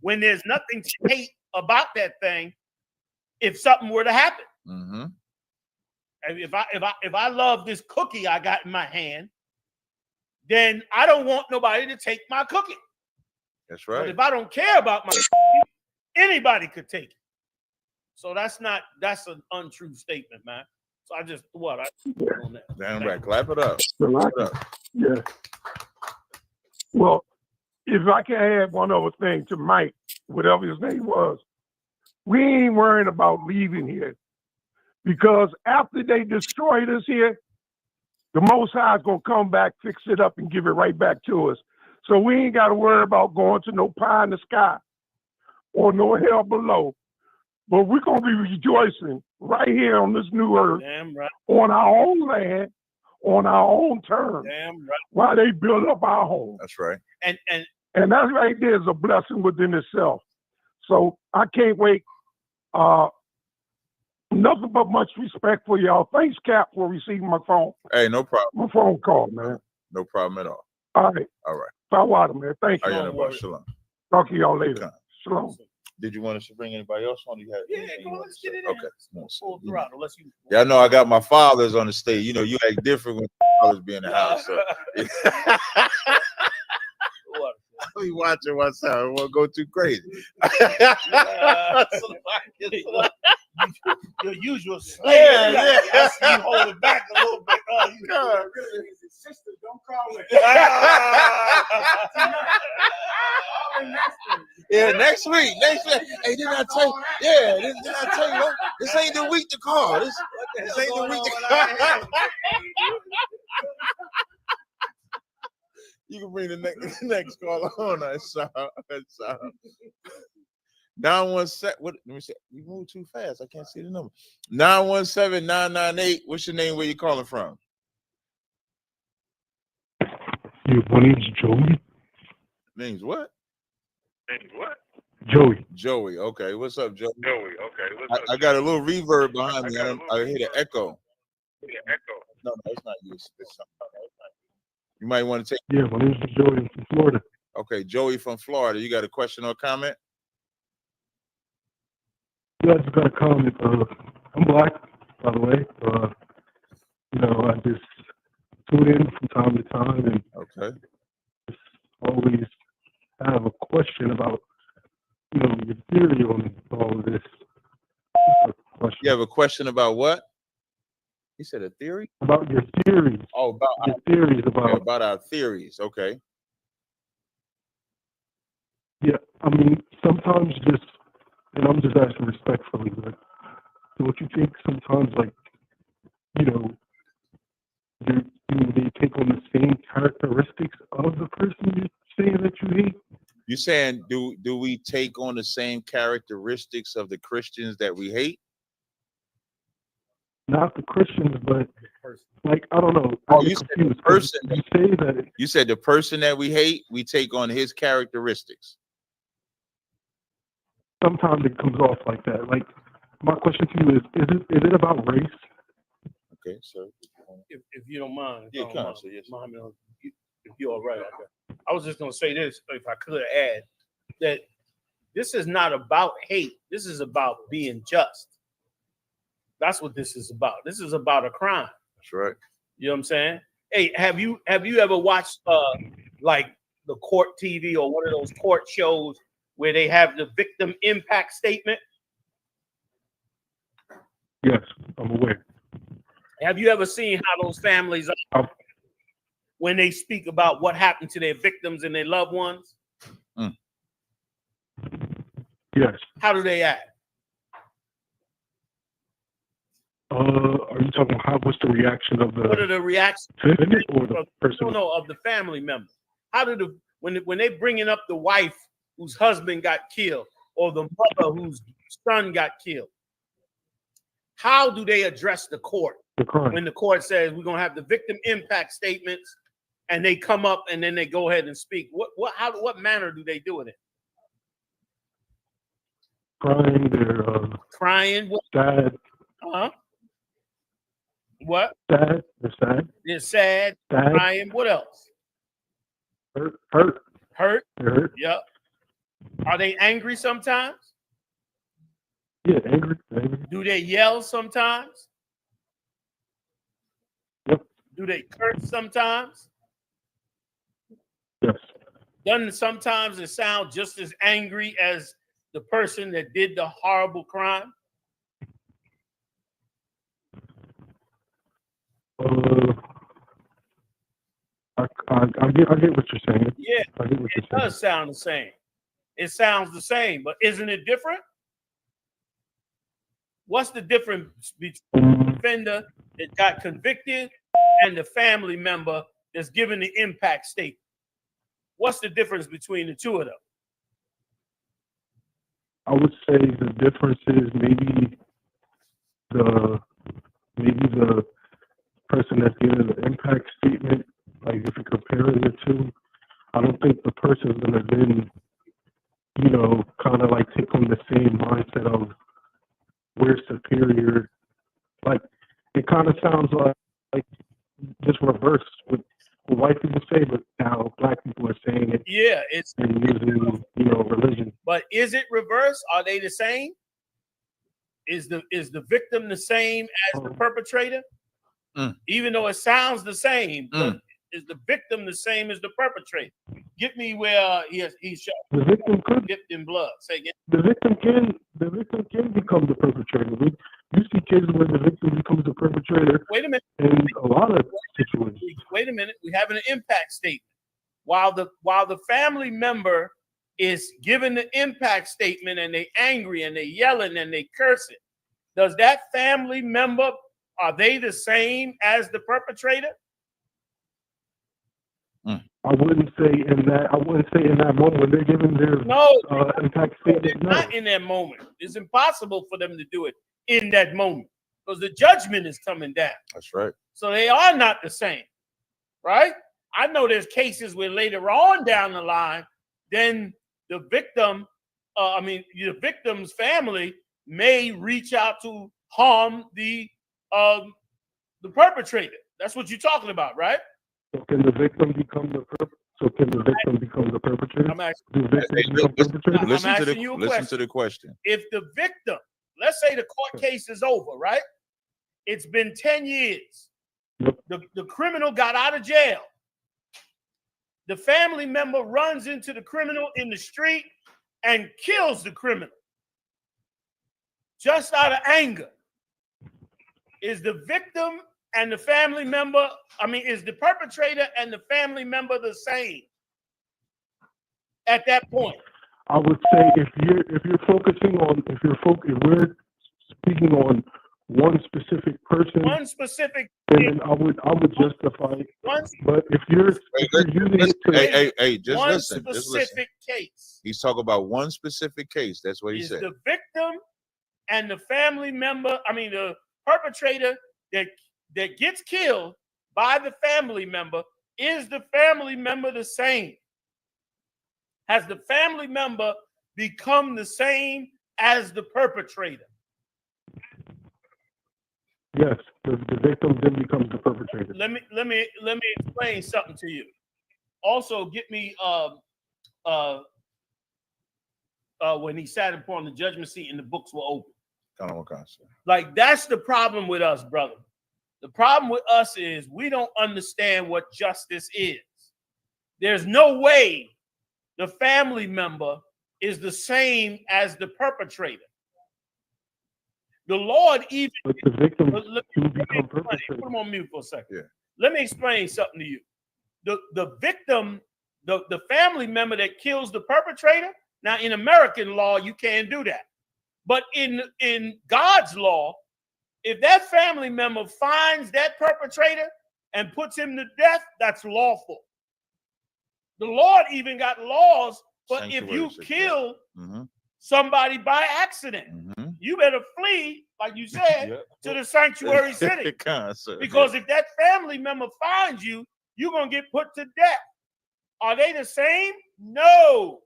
when there's nothing to hate about that thing if something were to happen? Mm-hmm. If I love this cookie I got in my hand, then I don't want nobody to take my cookie. That's right. But if I don't care about my cookie, anybody could take it. So that's an untrue statement, man. So I just on that. Damn right. Clap it up. Yeah. Well, if I can add one other thing to Mike, whatever his name was, we ain't worrying about leaving here because after they destroyed us here, the Most High is going to come back, fix it up, and give it right back to us. So we ain't got to worry about going to no pie in the sky or no hell below. But we're going to be rejoicing right here on this new earth, on our own land, on our own terms, while they build up our home. That's right. And that right there is a blessing within itself. So I can't wait. Nothing but much respect for y'all. Thanks, Cap, for receiving my phone. Hey, no problem. My phone call, man. No problem at all. All right. All right. Salawat, man. Thank you. Shalom. Talk to y'all later. Shalom. Did you want us to bring anybody else on? Yeah, come on, let's get it in. Okay. Full throttle. Unless you. Yeah, I know I got my fathers on the stage. You know, you act different when fathers be in the house. So. I be watching myself. I won't go too crazy. Your usual slave. Yeah. I see you hold it back a little bit. Sister, don't call it. Yeah, next week. Hey, didn't I tell you? Yeah, didn't I tell you? This ain't the week to call. This ain't the week to call. You can bring the next caller on. That's 917. What? Let me see. You move too fast. I can't see the number. 917-998. What's your name? Where you calling from? Yeah, my name's Joey. Name's what? Joey. Okay. What's up, Joey? I got a little reverb behind me. I hear the echo. No, it's not you. It's something. You might want to take. Yeah, my name's Joey from Florida. Okay, Joey from Florida. You got a question or comment? Yeah, I just got a comment. I'm black, by the way. I just tune in from time to time and just always have a question about, your theory on all of this. You have a question about what? He said a theory? About your theories. Oh, about your theories about our theories. Okay. Yeah, I mean, sometimes and I'm just asking respectfully, but don't you think sometimes, they take on the same characteristics of the person you're saying that you hate? You saying do we take on the same characteristics of the Christians that we hate? Not the Christians, but I don't know. Oh, you said the person. You say that. You said the person that we hate, we take on his characteristics. Sometimes it comes off like that. Like, my question to you is it about race? Okay, sir. If you don't mind. Yeah, come on. Yes. If you're all right. Okay. I was just going to say this, if I could add, that this is not about hate. This is about being just. That's what this is about. This is about a crime. That's right. You know what I'm saying? Hey, have you ever watched like the court TV or one of those court shows where they have the victim impact statement? Yes, I'm aware. Have you ever seen how those families are when they speak about what happened to their victims and their loved ones? Yes. How do they act? Are you talking about what's the reaction of the? What are the reactions or the person? No, of the family member. How do when they bringing up the wife whose husband got killed or the mother whose son got killed? How do they address the court when the court says we're gonna have the victim impact statements and they come up and then they go ahead and speak? What manner do they do it in? Crying, they're crying. What? Sad. What? Sad. They're sad. They're sad. Sad. Crying. What else? Hurt. Hurt. They're hurt. Yep. Are they angry sometimes? Yeah, angry. Do they yell sometimes? Yep. Do they curse sometimes? Yes. Doesn't sometimes it sound just as angry as the person that did the horrible crime? I get what you're saying. Yeah, I get what it you're does sound the same. It sounds the same, but isn't it different? What's the difference between the offender that got convicted and the family member that's given the impact statement? What's the difference between the two of them? I would say the difference is maybe the person that's giving the impact statement, like if you're comparing the two, I don't think the person's gonna then, kind of like take on the same mindset of we're superior. Like it kind of sounds like just reverse what white people say, but now black people are saying it. Yeah, it's and using religion. But is it reverse? Are they the same? Is the victim the same as the perpetrator? Even though it sounds the same, but is the victim the same as the perpetrator? Get me where he's shot. The victim could dipped in blood. Say again. The victim can become the perpetrator. You see cases where the victim becomes the perpetrator. Wait a minute. In a lot of situations. Wait a minute. We have an impact statement. While the family member is giving the impact statement and they angry and they yelling and they cursing, does that family member, are they the same as the perpetrator? I wouldn't say in that moment when they're giving their impact statement. Not in that moment. It's impossible for them to do it in that moment because the judgment is coming down. That's right. So they are not the same, right? I know there's cases where later on down the line, then the victim, the victim's family may reach out to harm the perpetrator. That's what you're talking about, right? So can the victim become the perpetrator? I'm asking you a question. Listen to the question. If the victim, let's say the court case is over, right? It's been 10 years. Yep. The criminal got out of jail. The family member runs into the criminal in the street and kills the criminal just out of anger. Is the victim and the family member, is the perpetrator and the family member the same at that point? I would say if we're speaking on one specific person, then I would justify it. But if you're using it to just one listen. specific case. He's talking about one specific case. That's what he said. The victim and the family member, the perpetrator that gets killed by the family member, is the family member the same? Has the family member become the same as the perpetrator? Yes, the victim then becomes the perpetrator. Let me explain something to you. Also, get me when he sat upon the judgment seat and the books were open. Like that's the problem with us, brother. The problem with us is we don't understand what justice is. There's no way the family member is the same as the perpetrator. The Lord even... But the victim let do me become explain. perpetrators. Put him on mute for a second. Yeah. Let me explain something to you. The victim, the family member that kills the perpetrator, now in American law, you can't do that. But in God's law, if that family member finds that perpetrator and puts him to death, that's lawful. The Lord even got laws for if you kill somebody by accident, you better flee, like you said, to the sanctuary city. Because if that family member finds you, you're going to get put to death. Are they the same? No.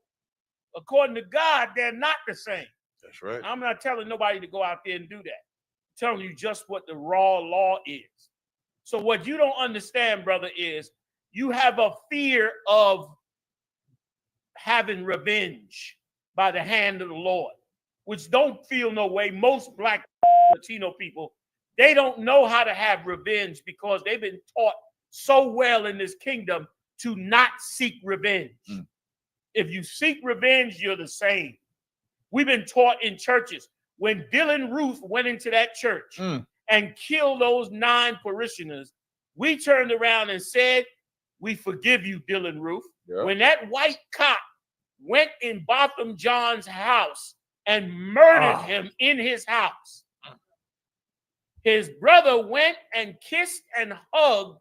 According to God, they're not the same. That's right. I'm not telling nobody to go out there and do that. I'm telling you just what the raw law is. So what you don't understand, brother, is you have a fear of having revenge by the hand of the Lord, which don't feel no way. Most Black Latino people, they don't know how to have revenge because they've been taught so well in this kingdom to not seek revenge. If you seek revenge, you're the same. We've been taught in churches. When Dylan Ruth went into that church and killed those 9 parishioners, we turned around and said, we forgive you, Dylan Ruth. When that white cop went in Botham John's house and murdered him in his house, his brother went and kissed and hugged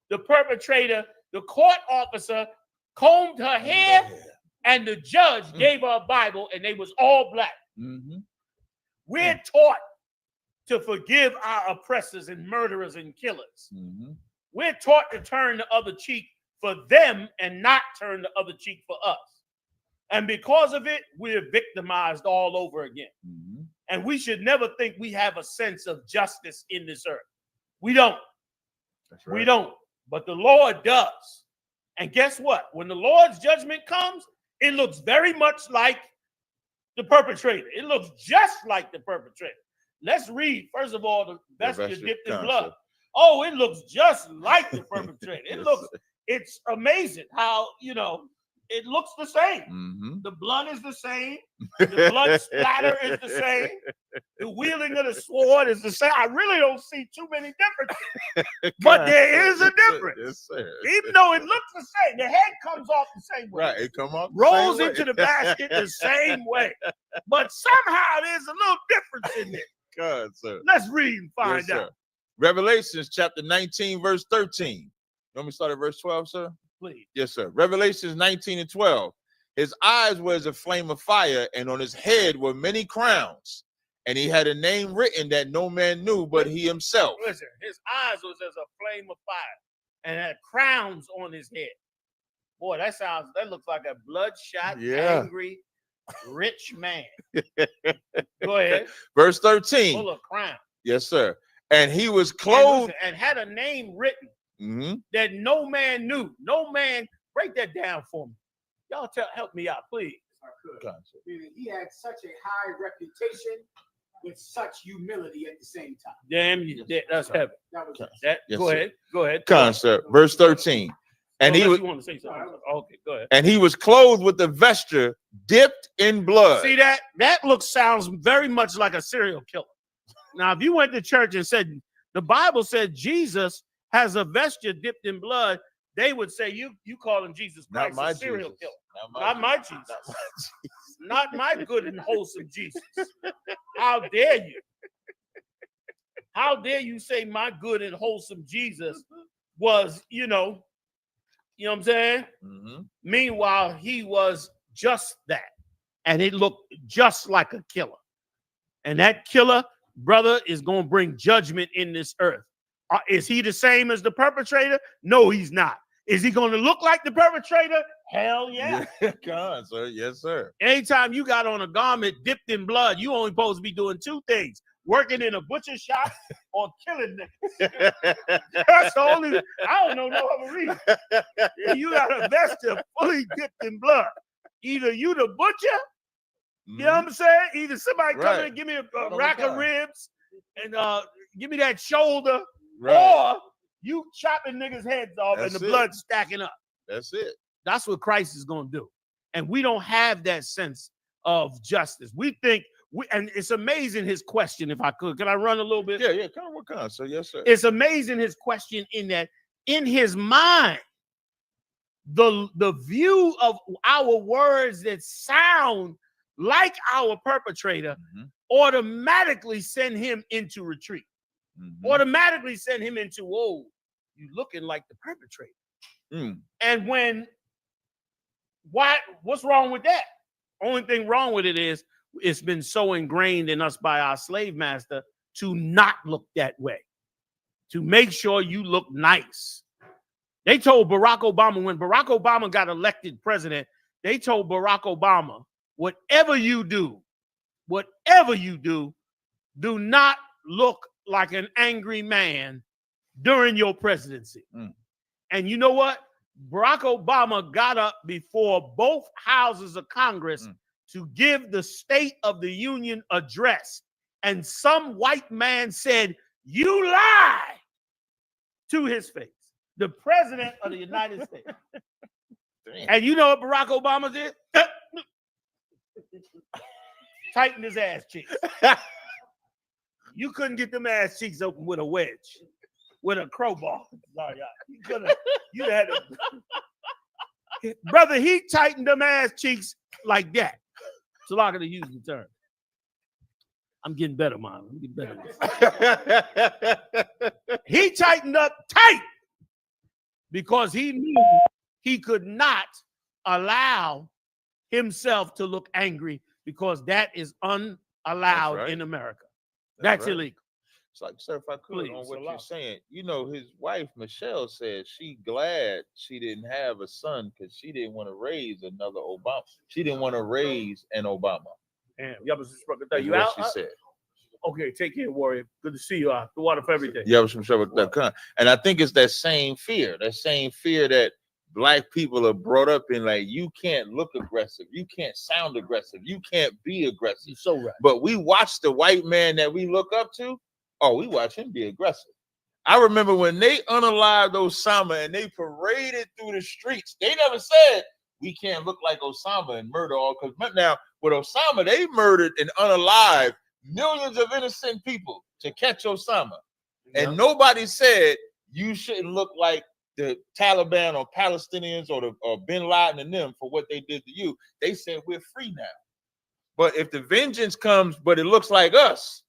the perpetrator. The court officer combed her hair, and the judge gave her a Bible, and they was all Black. We're taught to forgive our oppressors and murderers and killers. We're taught to turn the other cheek for them and not turn the other cheek for us. And because of it, we're victimized all over again. And we should never think we have a sense of justice in this earth. We don't. That's right. We don't. But the Lord does. And guess what? When the Lord's judgment comes, it looks very much like the perpetrator. It looks just like the perpetrator. Let's read, first of all, the vesture dipped in blood. Oh, it looks just like the perpetrator. It's amazing how, it looks the same. The blood is the same. The blood splatter is the same. The wielding of the sword is the same. I really don't see too many differences. But there is a difference. Yes, sir. Even though it looks the same, the head comes off the same way. Right, it comes off rolls into the basket the same way. But somehow there's a little difference in there. God, sir. Let's read and find out. Revelations chapter 19, verse 13. You want me to start at verse 12, sir? Please. Yes, sir. Revelations 19 and 12. His eyes were as a flame of fire, and on his head were many crowns. And he had a name written that no man knew but he himself. Listen, his eyes was as a flame of fire and had crowns on his head. Boy, that looks like a bloodshot, angry, rich man. Go ahead. Verse 13. Full of crowns. Yes, sir. And he was clothed and had a name written that no man knew. No man, break that down for me. Y'all help me out, please. He had such a high reputation with such humility at the same time. Damn you, that's heavy. That was that. Yes, go sir. ahead. Go ahead. Concept. Verse 13. And he was. You want to say something? Okay, go ahead. And he was clothed with a vesture dipped in blood. See that? That sounds very much like a serial killer. Now, if you went to church and said the Bible said Jesus has a vesture dipped in blood, they would say you calling Jesus Christ a serial killer. Not my Jesus. Not my good and wholesome Jesus. How dare you? How dare you say my good and wholesome Jesus was, you know what I'm saying? Meanwhile, he was just that. And it looked just like a killer. And that killer, brother, is going to bring judgment in this earth. Is he the same as the perpetrator? No, he's not. Is he going to look like the perpetrator? Hell yeah. God, sir. Yes, sir. Anytime you got on a garment dipped in blood, you only supposed to be doing two things: working in a butcher shop or killing niggas. That's the only. I don't know no other reason. You got a vesture fully dipped in blood. Either you the butcher, you know what I'm saying? Either somebody come in and give me a rack of ribs and give me that shoulder, or you chopping niggas' heads off and the blood stacking up. That's it. That's what Christ is going to do. And we don't have that sense of justice. We think, and it's amazing his question, if I could. Can I run a little bit? Yeah, come on. So, yes, sir. It's amazing his question in that, in his mind, the view of our words that sound like our perpetrator automatically send him into retreat. Automatically send him into, whoa, you looking like the perpetrator. And what's wrong with that? Only thing wrong with it is it's been so ingrained in us by our slave master to not look that way, to make sure you look nice. They told Barack Obama, when Barack Obama got elected president, they told Barack Obama, whatever you do, do not look like an angry man during your presidency. And you know what? Barack Obama got up before both houses of Congress to give the State of the Union address. And some white man said, "You lie," to his face. The president of the United States. And you know what Barack Obama did? Tightened his ass cheeks. You couldn't get them ass cheeks open with a wedge, with a crowbar. Sorry, you had to. Brother, he tightened them ass cheeks like that. So I'm going to use the term. I'm getting better, man. I'm getting better. He tightened up tight because he knew he could not allow himself to look angry, because that is unallowed in America. That's illegal. It's like, sir, if I could, on what you're saying, you know, his wife, Michelle, said she glad she didn't have a son because she didn't want to raise another Obama. She didn't want to raise an Obama. Damn, you out? She said. Okay, take care, warrior. Good to see you. The water for everything. And I think it's that same fear that Black people are brought up in, like, you can't look aggressive, you can't sound aggressive, you can't be aggressive. You're so right. But we watch the white man that we look up to. Oh, we watch him be aggressive. I remember when they unalived Osama and they paraded through the streets. They never said we can't look like Osama and murder all. Because now with Osama, they murdered and unalived millions of innocent people to catch Osama. And nobody said you shouldn't look like the Taliban or Palestinians or Bin Laden and them for what they did to you. They said we're free now. But if the vengeance comes, but it looks like us,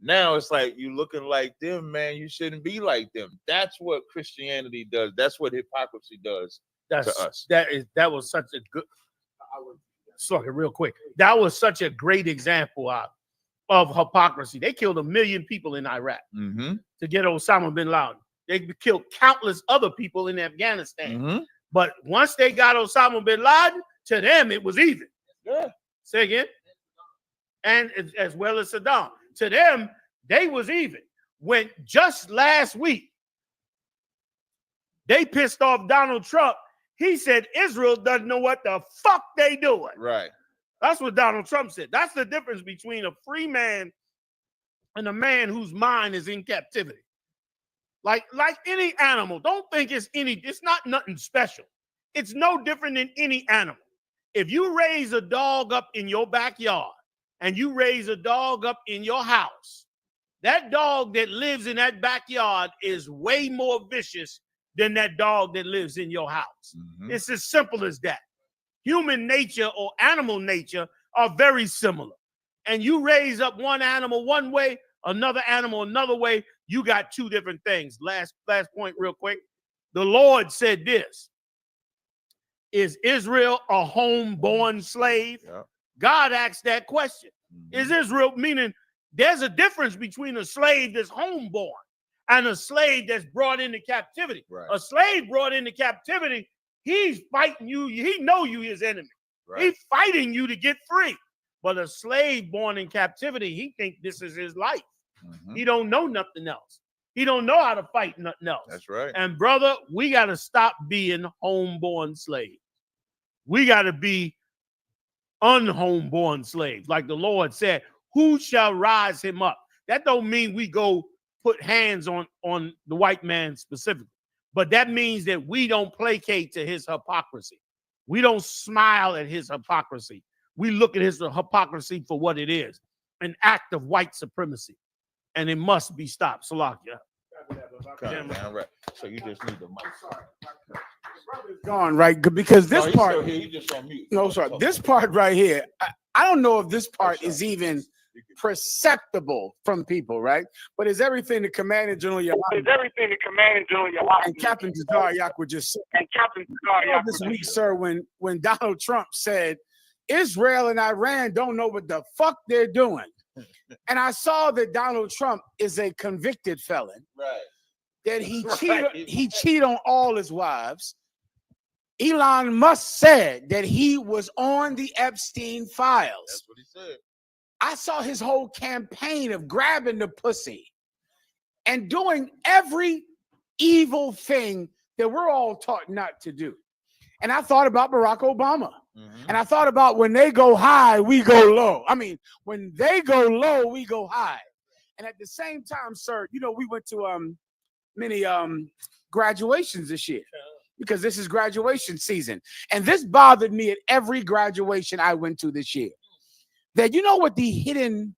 now it's like you looking like them, man. You shouldn't be like them. That's what Christianity does. That's what hypocrisy does to us. That was such a good. Sorry, real quick. That was such a great example of hypocrisy. They killed 1 million people in Iraq to get Osama bin Laden. They killed countless other people in Afghanistan. But once they got Osama bin Laden, to them it was even. Say again. And as well as Saddam. To them, they was even. When just last week, they pissed off Donald Trump. He said Israel doesn't know what the fuck they doing. Right. That's what Donald Trump said. That's the difference between a free man and a man whose mind is in captivity. Like any animal. Don't think it's not nothing special. It's no different than any animal. If you raise a dog up in your backyard, and you raise a dog up in your house, that dog that lives in that backyard is way more vicious than that dog that lives in your house. It's as simple as that. Human nature or animal nature are very similar. And you raise up one animal one way, another animal another way, you got two different things. Last point real quick. The Lord said this: is Israel a homeborn slave? God asked that question. Is Israel, meaning there's a difference between a slave that's homeborn and a slave that's brought into captivity. A slave brought into captivity, he's fighting you. He know you his enemy. He's fighting you to get free. But a slave born in captivity, he think this is his life. He don't know nothing else. He don't know how to fight nothing else. That's right. And brother, we got to stop being homeborn slaves. We got to be unhomeborn slaves. Like the Lord said, who shall rise him up? That don't mean we go put hands on the white man specifically. But that means that we don't placate to his hypocrisy. We don't smile at his hypocrisy. We look at his hypocrisy for what it is, an act of white supremacy. And it must be stopped. Salakia. Right. So you just need the mic. Gone, right? Because this part. Still here. He just on mute. No, sorry. This part right here, I don't know if this part is even perceptible from people, right? But it's everything the Commander General Yahanna and Captain Tazaryak were just saying. This week, sir, when Donald Trump said Israel and Iran don't know what the fuck they're doing. And I saw that Donald Trump is a convicted felon. Right. That he cheated on all his wives. Elon Musk said that he was on the Epstein files. That's what he said. I saw his whole campaign of grabbing the pussy and doing every evil thing that we're all taught not to do. And I thought about Barack Obama. Mm-hmm. And I thought about when they go high, we go low. I mean, when they go low, we go high. And at the same time, sir, you know, we went to many graduations this year because this is graduation season. And this bothered me at every graduation I went to this year. That you know what the hidden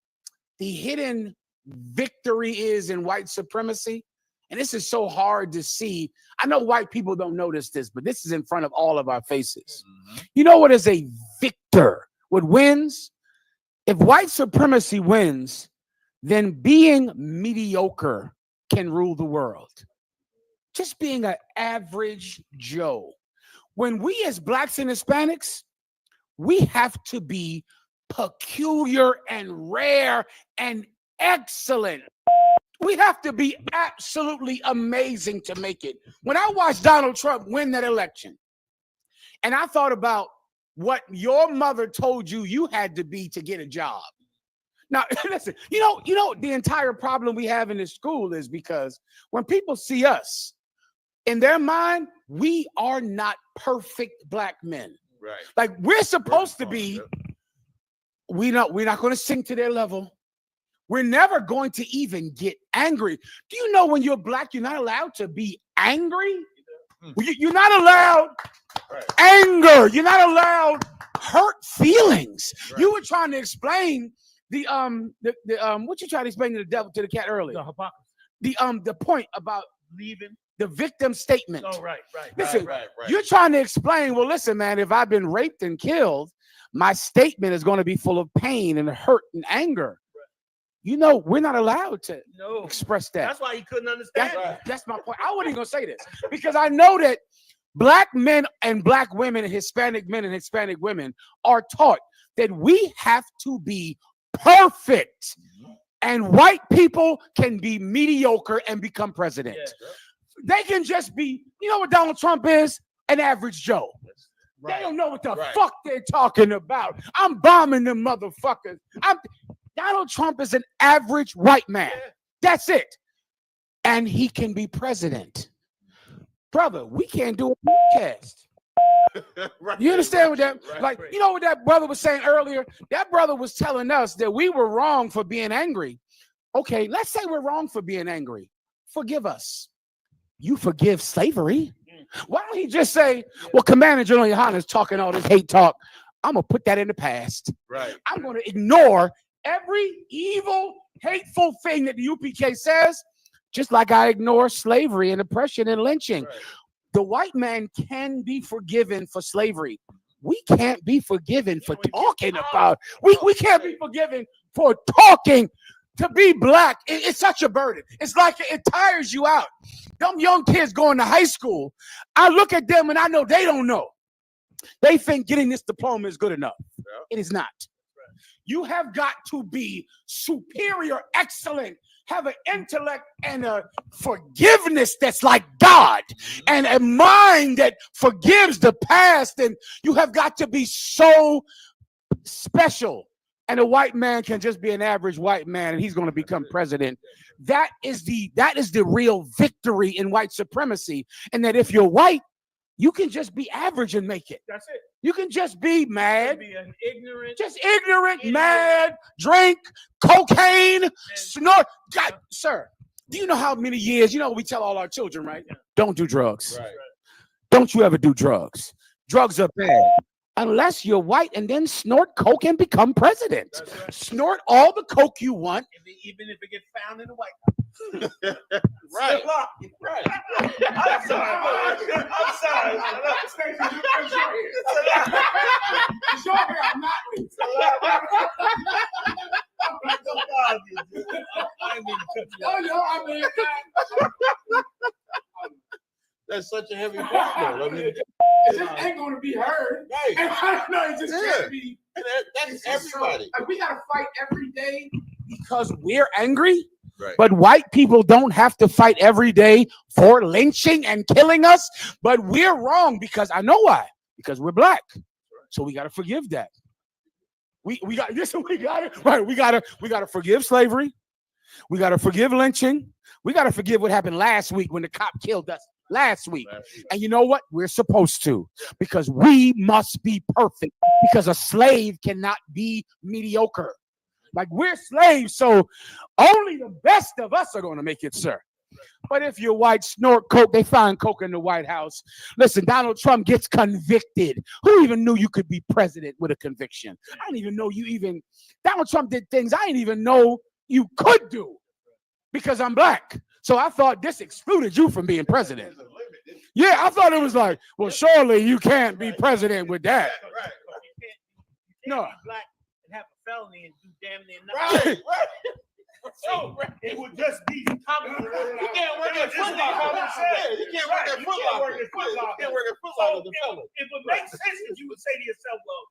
victory is in white supremacy? And this is so hard to see. I know white people don't notice this, but this is in front of all of our faces. Mm-hmm. You know what is a victor? What wins? If white supremacy wins, then being mediocre can rule the world. Just being an average Joe. When we as blacks and Hispanics, we have to be peculiar and rare and excellent. We have to be absolutely amazing to make it. When I watched Donald Trump win that election, and I thought about what your mother told you had to be to get a job. Now, listen, you know, the entire problem we have in this school is because when people see us, in their mind, we are not perfect black men. Right. Like we're supposed to be. We're not going to sing to their level. We're never going to even get angry. Do you know when you're black, you're not allowed to be angry? You're not allowed anger. You're not allowed hurt feelings. Right. You were trying to explain the what you tried to explain to the devil to the cat earlier. The point about leaving the victim statement. Oh, right. Listen, you're trying to explain, well, listen, man, if I've been raped and killed, my statement is going to be full of pain and hurt and anger. You know, we're not allowed to express that. That's why he couldn't understand. That's my point. I wasn't even going to say this because I know that black men and black women and Hispanic men and Hispanic women are taught that we have to be perfect. And white people can be mediocre and become president. Yeah. They can just be, you know what Donald Trump is? An average Joe. Right. They don't know what the fuck they're talking about. I'm bombing them motherfuckers. Donald Trump is an average white man. Yeah. That's it. And he can be president. Brother, we can't do a podcast. You understand what that, you know what that brother was saying earlier? That brother was telling us that we were wrong for being angry. Okay, let's say we're wrong for being angry. Forgive us. You forgive slavery. Why don't he just say, well, Commander General Yahanna is talking all this hate talk. I'm going to put that in the past. Right. I'm going to ignore every evil, hateful thing that the UPK says, just like I ignore slavery and oppression and lynching. Right. The white man can be forgiven for slavery. We can't be forgiven for talking about. We can't be forgiven for talking. To be black, it's such a burden. It's like it tires you out. Them young kids going to high school, I look at them and I know they don't know. They think getting this diploma is good enough. Yeah. It is not. Right. You have got to be superior, excellent, have an intellect and a forgiveness that's like God, and a mind that forgives the past, and you have got to be so special. And a white man can just be an average white man and he's going to become president. That is the real victory in white supremacy. And that if you're white, you can just be average and make it. That's it. You can just be mad. Be an ignorant. Just ignorant, mad, drink, cocaine, snort. God, sir, do you know how many years, you know, we tell all our children, right? Don't do drugs. Right. Don't you ever do drugs. Drugs are bad. Unless you're white and then snort coke and become president. Right. Snort all the coke you want. Even if it gets found in the White House. Right. Right. I'm sorry. Short hair, I'm not. That's such a heavy point, though. I mean, it just ain't gonna be heard. Right. And I don't know, it just can't be. That's everybody. So, we gotta fight every day because we're angry. Right. But white people don't have to fight every day for lynching and killing us. But we're wrong because I know why. Because we're black. So we gotta forgive that. We got it. Right. We gotta forgive slavery. We gotta forgive lynching. We gotta forgive what happened last week when the cop killed us. Last week. And you know what? We're supposed to, because we must be perfect, because a slave cannot be mediocre. Like, we're slaves, so only the best of us are going to make it, sir. But if you're white, snort coke, they find coke in the White House. Listen, Donald Trump gets convicted. Who even knew you could be president with a conviction? I didn't even know Donald Trump did things I didn't even know you could do because I'm black. So I thought this excluded you from being president. Yeah, I thought it was like, well, surely you can't be president with that. Right. You No. can't be black and have a felony and do damn near nothing. Right. So it would just be common. You can't work at Foot Locker. You can't work at Foot Locker. You can't work at Foot Locker. It would make sense if you would say to yourself, well,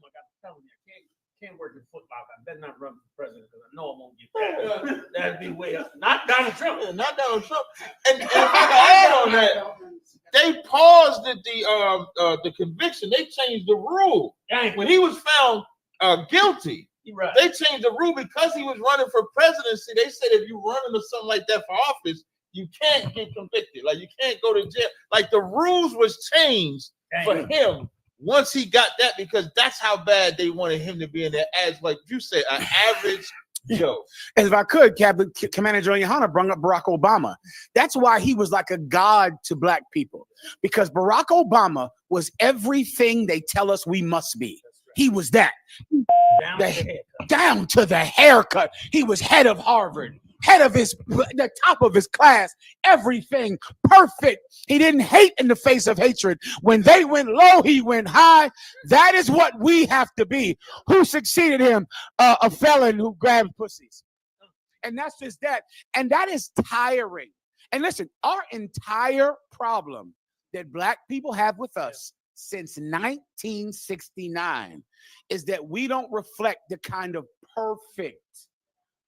I got a felony. I can't work at Foot Locker. I better not run for president because I know I won't get that. That'd be way up. Not Donald Trump. Not Donald Trump. And if I can add on that, they paused the conviction. They changed the rule. When he was found guilty, right, they changed the rule because he was running for presidency. They said if you're running or something like that for office, you can't get convicted. Like, you can't go to jail. Like, the rules was changed for him once he got that, because that's how bad they wanted him to be in there as, like you said, an average Joe. As if I could, Commander General Yahanna brought up Barack Obama. That's why he was like a god to black people, because Barack Obama was everything they tell us we must be. He was that. Down to the haircut. He was head of Harvard, head of the top of his class, everything perfect. He didn't hate in the face of hatred. When they went low, he went high. That is what we have to be. Who succeeded him? A felon who grabbed pussies. And that's just that. And that is tiring. And listen, our entire problem that black people have with us since 1969 is that we don't reflect the kind of perfect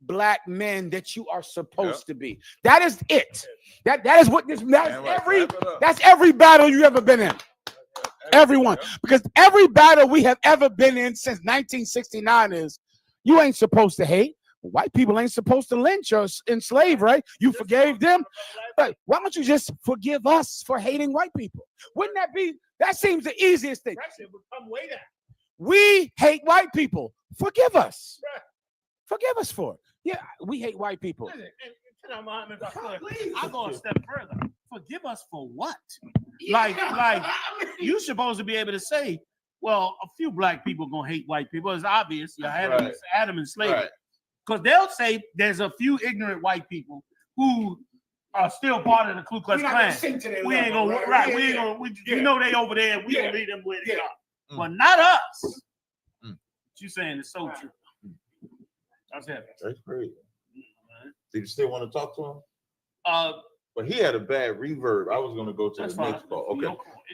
black men that you are supposed to be. That is it. That is what this. That's every battle you ever been in. Everyone, because every battle we have ever been in since 1969 is you ain't supposed to hate. White people ain't supposed to lynch or enslave, right? You forgave them. But why don't you just forgive us for hating white people? Wouldn't that be? That seems the easiest thing. We hate white people. Forgive us. Forgive us for it. Yeah, we hate white people. I'll go a step further. Forgive us for what? Like you supposed to be able to say, well, a few black people gonna hate white people. It's obvious. You had Adam and slavery. Because they'll say there's a few ignorant white people who are still part of the Ku Klux Klan. We ain't gonna we know they over there. We gonna leave them where they are. But not us. What you saying is so true. That's heavy. That's great. Do you still want to talk to him? But he had a bad reverb. I was gonna go to the next call. Okay.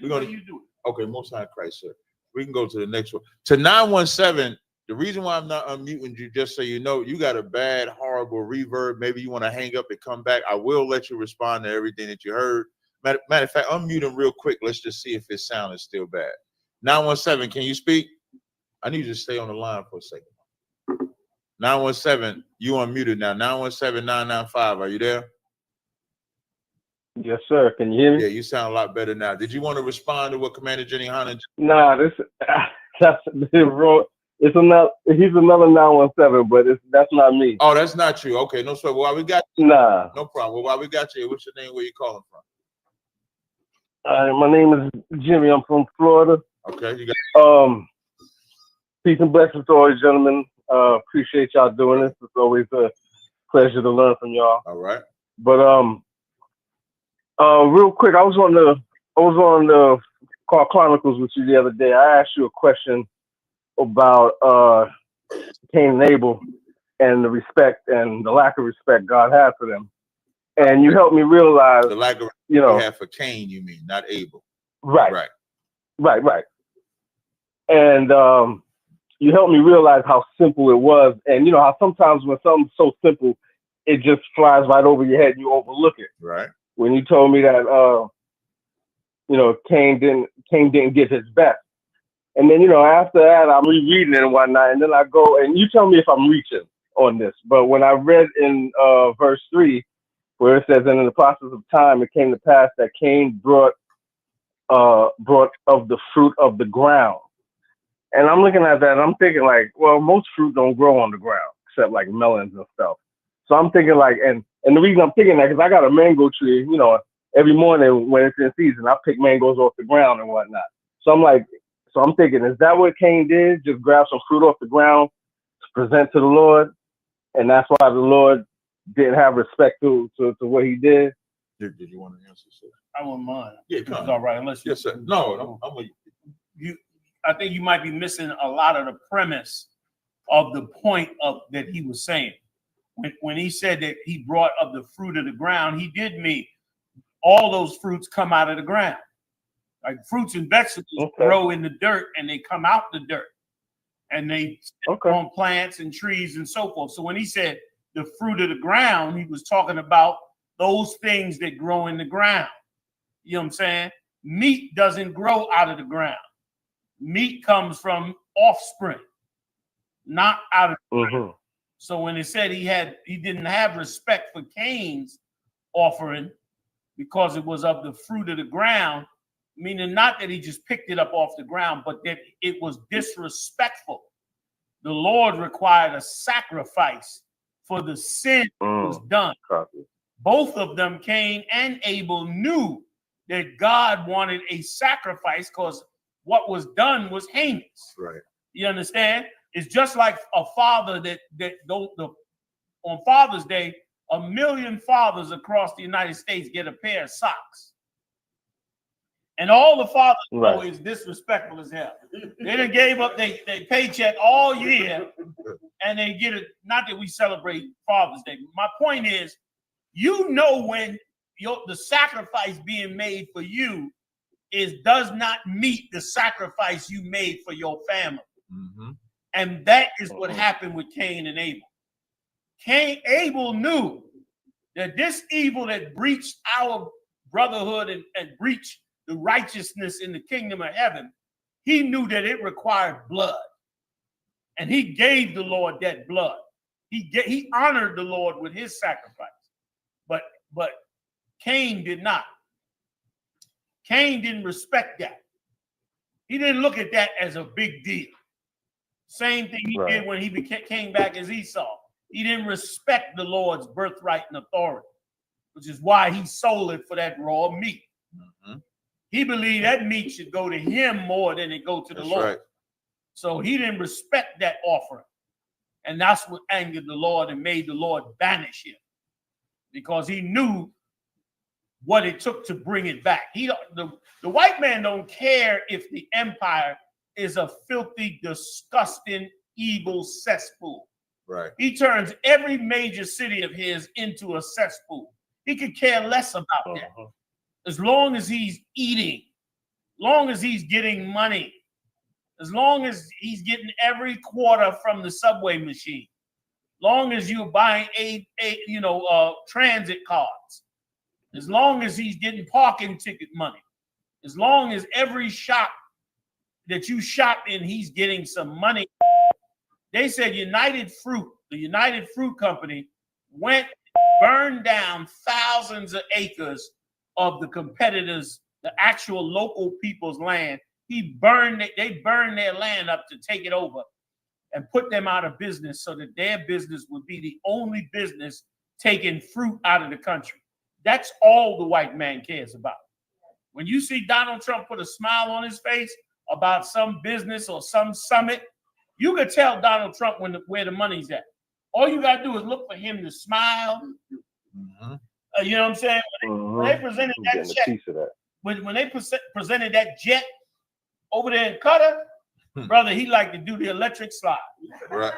We're gonna you do it. Okay, most high Christ, sir. We can go to the next one. To 917. The reason why I'm not unmuting you, just so you know, you got a bad, horrible reverb. Maybe you want to hang up and come back. I will let you respond to everything that you heard. Matter of fact, unmute him real quick. Let's just see if his sound is still bad. 917, can you speak? I need you to stay on the line for a second. 917, you unmuted now. 917-995, are you there? Yes, sir. Can you hear me? Yeah, you sound a lot better now. Did you want to respond to what Commander Yahanna? Nah, that's he's another 917, but that's not me. Oh, that's not you. Okay, no sweat. Well, we got you. Nah. No problem. Well, while we got you, what's your name? Where you calling My name is Jimmy. I'm from Florida. Okay, you got. Peace and blessings to all you gentlemen. Appreciate y'all doing this. It's always a pleasure to learn from y'all. All right. But real quick, I was on the Car Chronicles with you the other day. I asked you a question about Cain and Abel and the respect and the lack of respect God had for them, and you helped me realize The lack of respect you know we have for Cain, you mean, not Abel. right, Right. and you helped me realize how simple it was, and you know how sometimes when something's so simple, it just flies right over your head and you overlook it. Right. When you told me that Cain didn't get his best. And then, after that, I'm rereading it and whatnot. And then I go, and you tell me if I'm reaching on this. But when I read in verse 3, where it says, and in the process of time, it came to pass that Cain brought of the fruit of the ground. And I'm looking at that and I'm thinking like, well, most fruit don't grow on the ground, except like melons and stuff. So I'm thinking like, and the reason I'm thinking that, because I got a mango tree, every morning when it's in season, I pick mangoes off the ground and whatnot. So I'm thinking, is that what Cain did? Just grab some fruit off the ground to present to the Lord? And that's why the Lord didn't have respect to what he did? Did you want to answer, sir? I wouldn't mind. Yeah, come It's all right, unless you. Yes, sir. No, I'm with you. I think you might be missing a lot of the premise of the point of that he was saying. When he said that he brought of the fruit of the ground, he did mean all those fruits come out of the ground. Like fruits and vegetables grow in the dirt and they come out the dirt. And they on plants and trees and so forth. So when he said the fruit of the ground, he was talking about those things that grow in the ground. You know what I'm saying? Meat doesn't grow out of the ground. Meat comes from offspring, not out of the ground. So when it said he didn't have respect for Cain's offering because it was of the fruit of the ground, meaning not that he just picked it up off the ground, but that it was disrespectful. The Lord required a sacrifice for the sin that was done. Both of them, Cain and Abel, knew that God wanted a sacrifice because what was done was heinous. Right. You understand? It's just like a father on Father's Day, 1 million fathers across the United States get a pair of socks. And all the fathers know is disrespectful as hell. They done gave up their paycheck all year and they get it. Not that we celebrate Father's Day. My point is, when the sacrifice being made for you does not meet the sacrifice you made for your family. And that is what happened with Cain and Abel. Abel knew that this evil that breached our brotherhood and breached the righteousness in the kingdom of heaven, he knew that it required blood. And he gave the Lord that blood. He honored the Lord with his sacrifice. But Cain did not. Cain didn't respect that. He didn't look at that as a big deal. Same thing he did when he came back as Esau. He didn't respect the Lord's birthright and authority, which is why he sold it for that raw meat. He believed that meat should go to him more than it go to the Lord. Right. So he didn't respect that offering. And that's what angered the Lord and made the Lord banish him, because he knew what it took to bring it back. The white man don't care if the empire is a filthy, disgusting, evil cesspool. Right. He turns every major city of his into a cesspool. He could care less about that. As long as he's eating, long as he's getting money, as long as he's getting every quarter from the subway machine, long as you're buying transit cards, as long as he's getting parking ticket money, as long as every shop that you shop in, he's getting some money. They said the United Fruit Company went burned down thousands of acres of the competitors, the actual local people's land. They burned their land up to take it over and put them out of business so that their business would be the only business taking fruit out of the country. That's all the white man cares about. When you see Donald Trump put a smile on his face about some business or some summit, you could tell Donald Trump where the money's at. All you got to do is look for him to smile. Mm-hmm. You know what I'm saying? When they presented that check, when they presented that jet over there in Qatar, brother, he liked to do the electric slide. Right.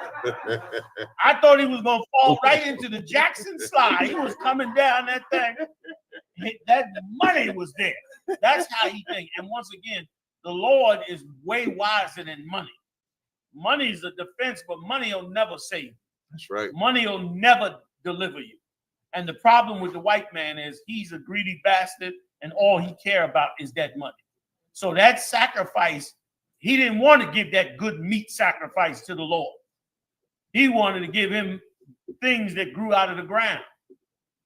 I thought he was going to fall right into the Jackson slide. He was coming down that thing. That money was there. That's how he thinks. And once again, the Lord is way wiser than money. Money is a defense, but money will never save you. That's right. Money will never deliver you. And the problem with the white man is he's a greedy bastard, and all he care about is that money. So that sacrifice, he didn't want to give that good meat sacrifice to the Lord. He wanted to give him things that grew out of the ground.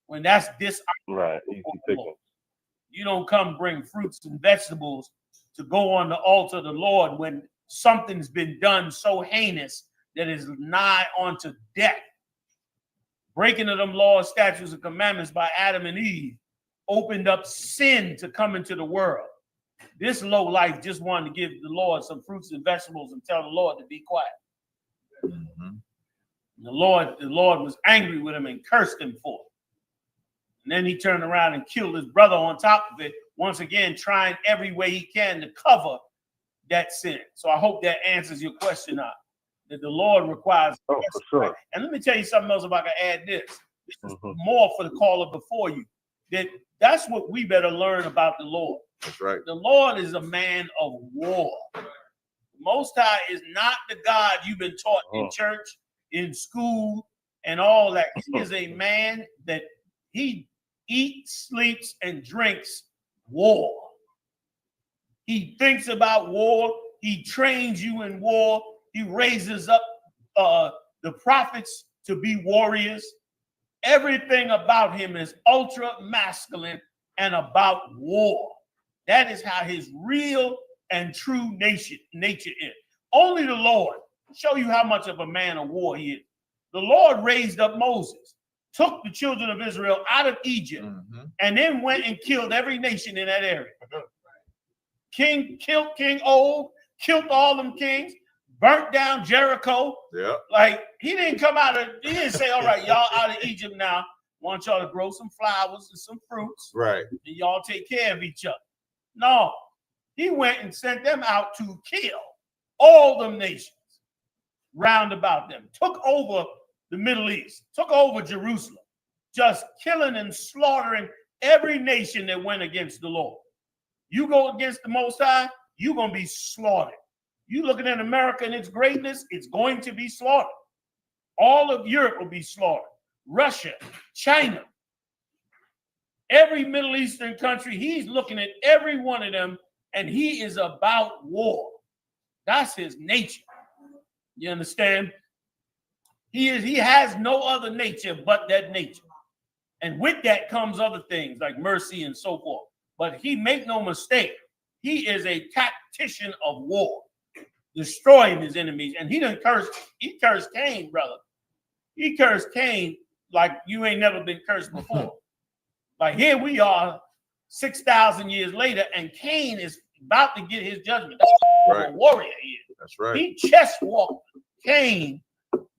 When that's right. You don't come bring fruits and vegetables to go on the altar of the Lord when something's been done so heinous that is nigh unto death. Breaking of them laws, statutes, and commandments by Adam and Eve opened up sin to come into the world. This low life just wanted to give the Lord some fruits and vegetables and tell the Lord to be quiet. Mm-hmm. The Lord was angry with him and cursed him for it. And then he turned around and killed his brother on top of it, once again trying every way he can to cover that sin. So I hope that answers your question out. That the Lord requires. Oh, for sure. And let me tell you something else if I can add this. This is more for the caller before you. That's what we better learn about the Lord. That's right. The Lord is a man of war. The Most High is not the God you've been taught in church, in school, and all that. He is a man that he eats, sleeps, and drinks war. He thinks about war. He trains you in war. He raises up the prophets to be warriors. Everything about him is ultra masculine and about war. That is how his real and true nature is. Only the Lord show you how much of a man of war he is. The Lord raised up Moses, took the children of Israel out of Egypt, and then went and killed every nation in that area. Killed King Og, killed all them kings, burnt down Jericho. Yeah. Like he didn't say, all right, y'all out of Egypt now. Want y'all to grow some flowers and some fruits. Right. And y'all take care of each other. No, he went and sent them out to kill all them nations round about them. Took over the Middle East, took over Jerusalem, just killing and slaughtering every nation that went against the Lord. You go against the Most High, you're going to be slaughtered. You looking at America and its greatness, it's going to be slaughtered. All of Europe will be slaughtered. Russia, China, every Middle Eastern country, he's looking at every one of them, and he is about war. That's his nature. You understand? He has no other nature but that nature. And with that comes other things like mercy and so forth. But he make no mistake, he is a tactician of war, destroying his enemies. And he cursed Cain, brother. He cursed Cain like you ain't never been cursed before. Like here we are 6,000 years later, and Cain is about to get his judgment. That's right. A warrior he is. That's right. He chest walked Cain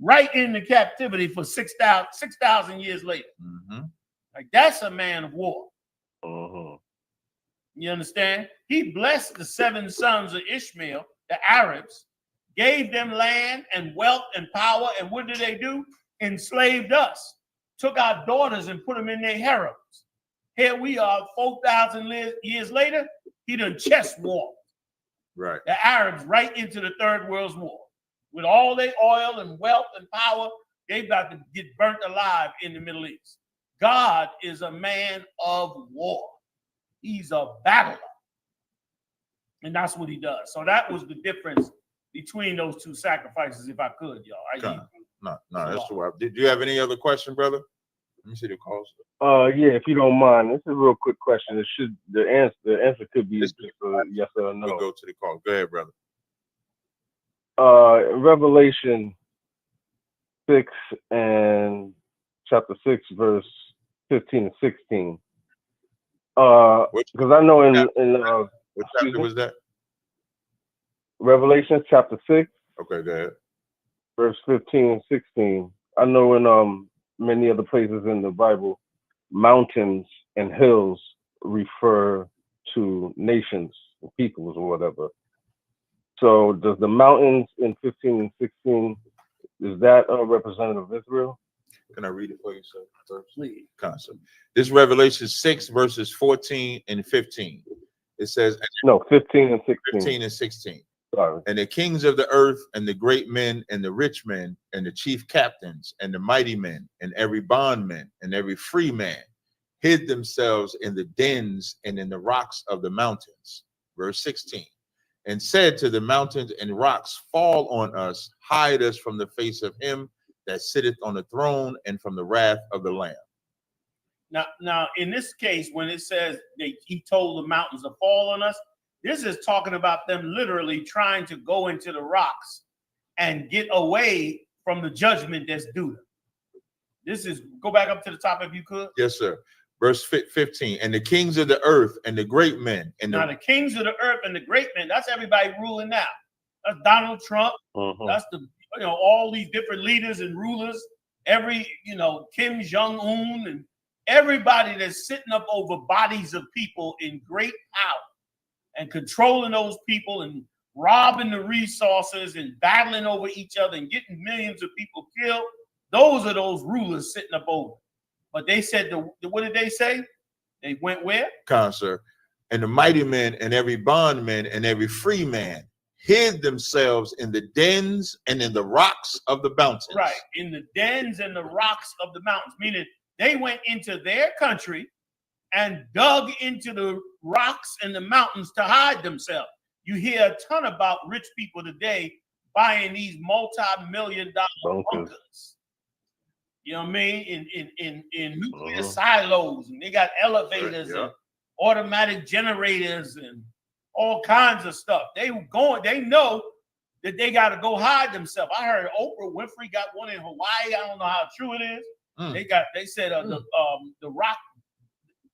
right into captivity for 6,000 years later. Like that's a man of war. You understand? He blessed the 7 sons of Ishmael, the Arabs, gave them land and wealth and power. And what did they do? Enslaved us. Took our daughters and put them in their harems. Here we are 4,000 years later. He done chest walked the Arabs right into the Third World War. With all their oil and wealth and power, they about to get burnt alive in the Middle East. God is a man of war. He's a battler. And that's what he does. So that was the difference between those two sacrifices, if I could, y'all. No, that's true. Did you have any other question, brother? Let me see the calls. Yeah, if you don't mind, this is a real quick question. The answer could be just yes or no. We'll go to the call. Go ahead, brother. Revelation 6 and chapter 6, verse 15 and 16. Because I know in what chapter was that? Revelation chapter 6. Okay, go ahead. Verse 15 and 16. I know in many other places in the Bible, mountains and hills refer to nations, peoples, or whatever. So does the mountains in 15 and 16, is that a representative of Israel? Can I read it for you, sir? Please. Concept. This Revelation 6 verses 14 and 15. It says no 15 and 16. 15 and 16. Sorry. And the kings of the earth and the great men and the rich men and the chief captains and the mighty men and every bondman and every free man hid themselves in the dens and in the rocks of the mountains. Verse 16. And said to the mountains and rocks, fall on us, hide us from the face of him that sitteth on the throne and from the wrath of the Lamb. Now, in this case, when it says he told the mountains to fall on us, this is talking about them literally trying to go into the rocks and get away from the judgment that's due them. This is, go back up to the top if you could. Yes, sir. Verse 15. And the kings of the earth and the great men. And now the kings of the earth and the great men, that's everybody ruling now. That's Donald Trump. That's the, all these different leaders and rulers. Every, Kim Jong-un and everybody that's sitting up over bodies of people in great power and controlling those people and robbing the resources and battling over each other and getting millions of people killed. Those are those rulers sitting up over. But they said, what did they say? They went where? Concert. And the mighty men and every bondman and every free man hid themselves in the dens and in the rocks of the mountains. Right, in the dens and the rocks of the mountains, meaning they went into their country and dug into the rocks and the mountains to hide themselves. You hear a ton about rich people today buying these multi-million-dollar bunkers. You know what I mean? In nuclear silos, and they got elevators and automatic generators and all kinds of stuff. They know that they got to go hide themselves. I heard Oprah Winfrey got one in Hawaii. I don't know how true it is. They said the Rock,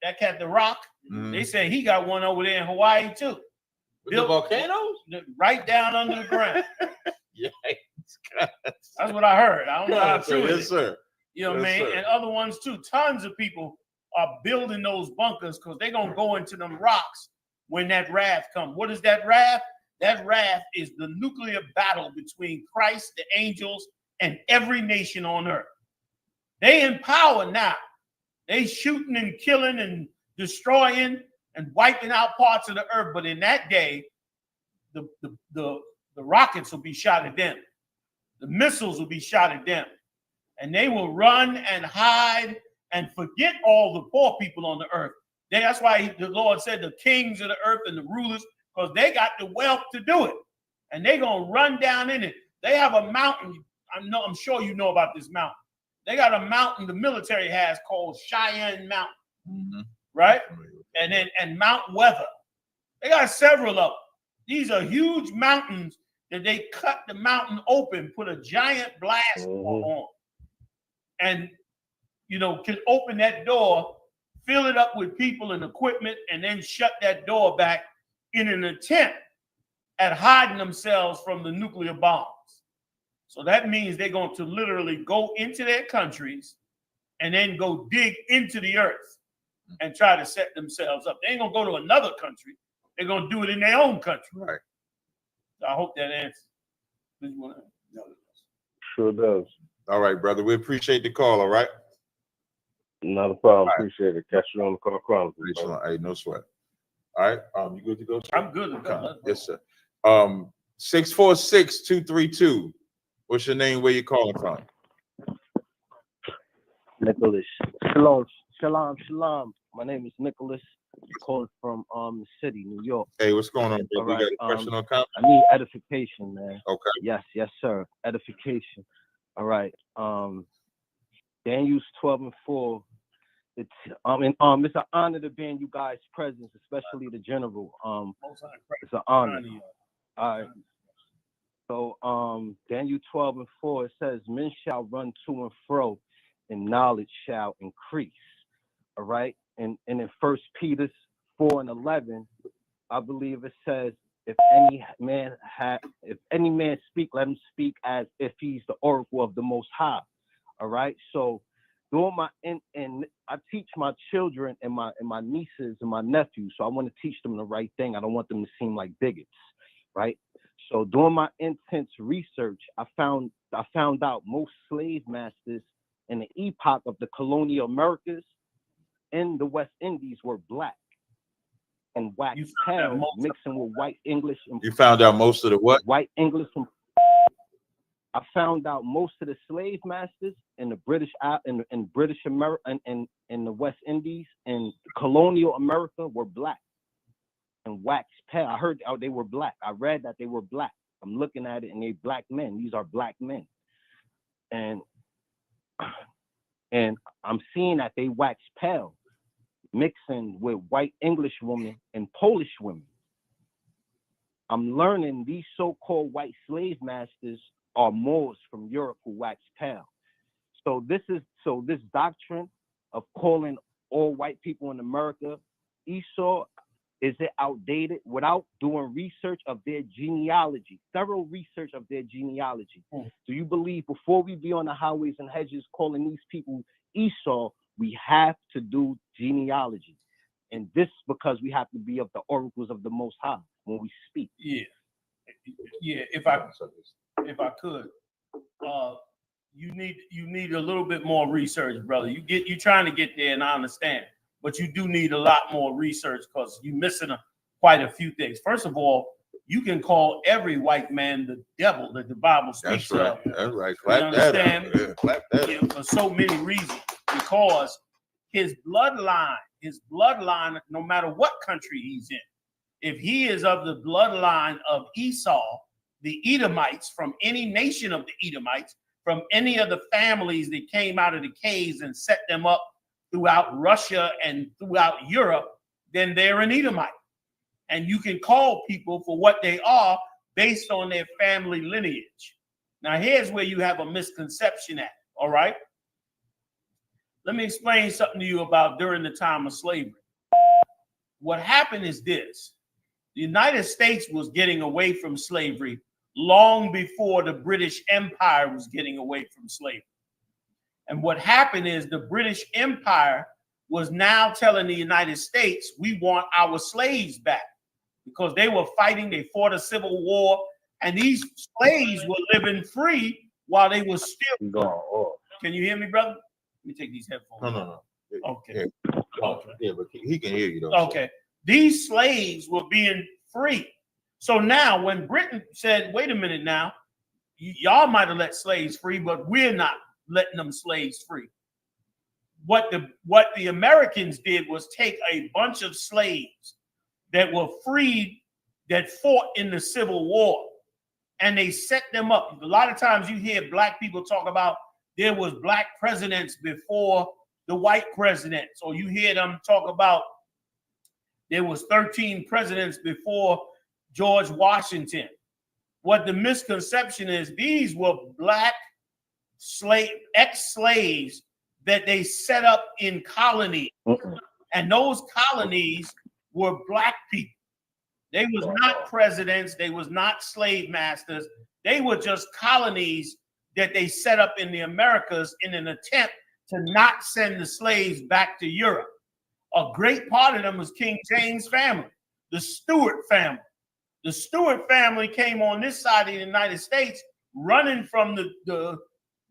that cat, the Rock. They said he got one over there in Hawaii too. The volcanoes? Right down under the ground. That's what I heard. I don't know how true it is. Yes, sir. You know what I mean? And other ones too. Tons of people are building those bunkers because they're going to go into them rocks when that wrath comes. What is that wrath? That wrath is the nuclear battle between Christ, the angels, and every nation on earth. They in power now. They shooting and killing and destroying and wiping out parts of the earth. But in that day, the rockets will be shot at them. The missiles will be shot at them. And they will run and hide and forget all the poor people on the earth. That's why the Lord said the kings of the earth and the rulers, because they got the wealth to do it. And they're going to run down in it. They have a mountain. I'm sure you know about this mountain. They got a mountain the military has called Cheyenne Mountain, right? And Mount Weather. They got several of them. These are huge mountains that they cut the mountain open, put a giant blast on. And, can open that door, fill it up with people and equipment, and then shut that door back in an attempt at hiding themselves from the nuclear bombs. So that means they're going to literally go into their countries and then go dig into the earth and try to set themselves up. They ain't going to go to another country. They're going to do it in their own country. Right. So I hope that answers. Sure does. All right, brother. We appreciate the call, all right? Not a problem. Right. Appreciate it. Catch you on the call chronicles. Hey, no sweat. All right. You good to go, sir? I'm good to go. Yes, sir. 646-232. What's your name? Where you calling from? Nicholas. Shalom. My name is Nicholas. I'm calling from the city, New York. Hey, what's going on, brother? Right. You got a question or comment? I need edification, man. Okay. Yes, sir. Edification. All right. Daniel's 12:4. It's it's an honor to be in you guys' presence, especially the general. It's an honor. All right. So Daniel 12:4, it says, men shall run to and fro, and knowledge shall increase. All right. in 1 Peter 4:11, I believe it says, if any man speak, let him speak as if he's the oracle of the Most High. All right. So doing and I teach my children and my nieces and my nephews. So I want to teach them the right thing. I don't want them to seem like bigots, right? So doing my intense research, I found out most slave masters in the epoch of the colonial Americas in the West Indies were black and wax pale, mixing with white English. You found out most of the what? White English. I found out most of the slave masters in the British America and in the West Indies and colonial America were black and wax pale. I heard they were black. I read that they were black. I'm looking at it and they black men. These are black men, and I'm seeing that they wax pale, mixing with white English women and Polish women. I'm learning these so-called white slave masters are Moors from Europe who wax pale. So this doctrine of calling all white people in America Esau, is it outdated without doing research of their genealogy, thorough research of their genealogy? Do you believe before we be on the highways and hedges calling these people Esau, we have to do genealogy? And this because we have to be of the oracles of the Most High when we speak. Yeah. If I could, you need a little bit more research, brother. You're trying to get there, and I understand, but you do need a lot more research because you're missing quite a few things. First of all, you can call every white man the devil that the Bible speaks of. That's right. You understand? Clap that. For so many reasons, because his bloodline, no matter what country he's in, if he is of the bloodline of Esau, the Edomites, from any nation of the Edomites, from any of the families that came out of the caves and set them up throughout Russia and throughout Europe, then they're an Edomite. And you can call people for what they are based on their family lineage. Now, here's where you have a misconception at, all right? Let me explain something to you about during the time of slavery. What happened is this. The United States was getting away from slavery long before the British Empire was getting away from slavery. And what happened is the British Empire was now telling the United States, we want our slaves back, because they were fighting, they fought a civil war, and these slaves were living free while they were still. Can you hear me, brother? Let me take these headphones. No. Okay. Yeah, but he can hear you though. Okay. These slaves were being free. So now when Britain said, wait a minute now, y'all might have let slaves free, but we're not letting them slaves free. What the Americans did was take a bunch of slaves that were freed, that fought in the Civil War, and they set them up. A lot of times you hear black people talk about there was black presidents before the white presidents, or you hear them talk about there was 13 presidents before George Washington. What the misconception is, these were black ex-slaves that they set up in colonies. And those colonies were black people. They was not presidents. They was not slave masters. They were just colonies that they set up in the Americas in an attempt to not send the slaves back to Europe. A great part of them was King James' family, the Stuart family. The Stuart family came on this side of the United States, running from the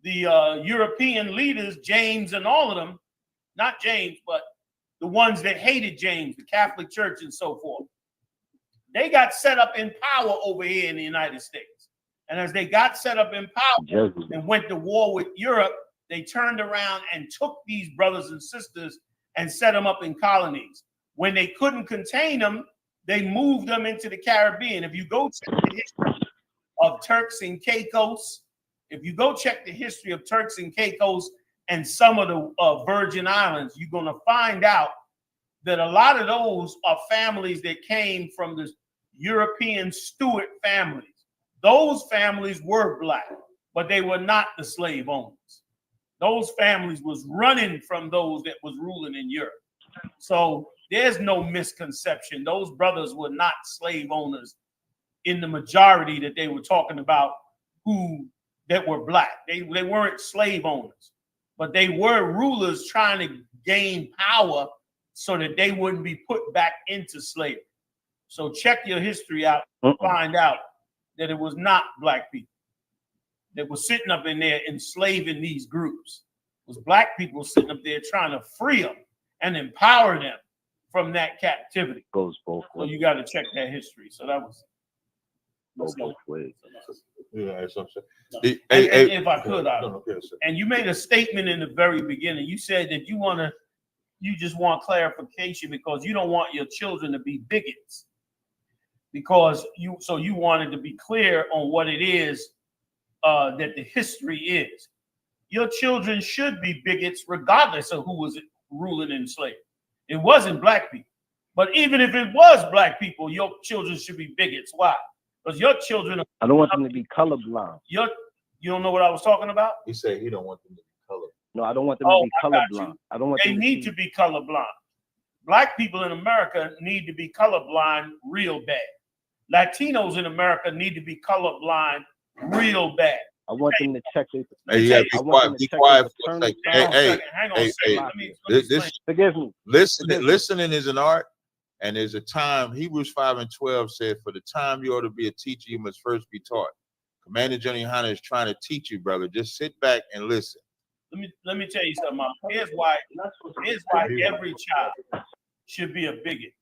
European leaders, James and all of them, not James, but the ones that hated James, the Catholic Church and so forth. They got set up in power over here in the United States. And as they got set up in power and went to war with Europe, they turned around and took these brothers and sisters and set them up in colonies. When they couldn't contain them, they moved them into the Caribbean. If you go check the history of Turks and Caicos, and some of the Virgin Islands, you're going to find out that a lot of those are families that came from the European Stuart families. Those families were black, but they were not the slave owners. Those families was running from those that was ruling in Europe. So there's no misconception. Those brothers were not slave owners in the majority that they were talking about that were black. They weren't slave owners, but they were rulers trying to gain power so that they wouldn't be put back into slavery. So check your history out and find out that it was not black people that were sitting up in there enslaving these groups. It was black people sitting up there trying to free them and empower them from that captivity. Goes both So ways. you got to check that history. So that was Goes both ways. Yeah, that's what I'm and saying. if I could, and you made a statement in the very beginning. You said that you just want clarification because you don't want your children to be bigots. Because you wanted to be clear on what it is that the history is. Your children should be bigots regardless of who was ruling in slavery. It wasn't black people. But even if it was black people, your children should be bigots. Why? Because your children I don't want them to be colorblind. You don't know what I was talking about? He said he don't want them to be colorblind. No, I don't want them to be colorblind. I don't want they them need to be colorblind. Black people in America need to be colorblind real bad. Latinos in America need to be colorblind real bad. I want them to check it. Hey, yeah, be quiet for a second. Hang on a second. Let me forgive me. Listening is an art, and there's a time. Hebrews 5:12 said, "For the time you ought to be a teacher, you must first be taught." Commander Johnny Yahanna is trying to teach you, brother. Just sit back and listen. Let me tell you something, Mom. Here's why every child should be a bigot.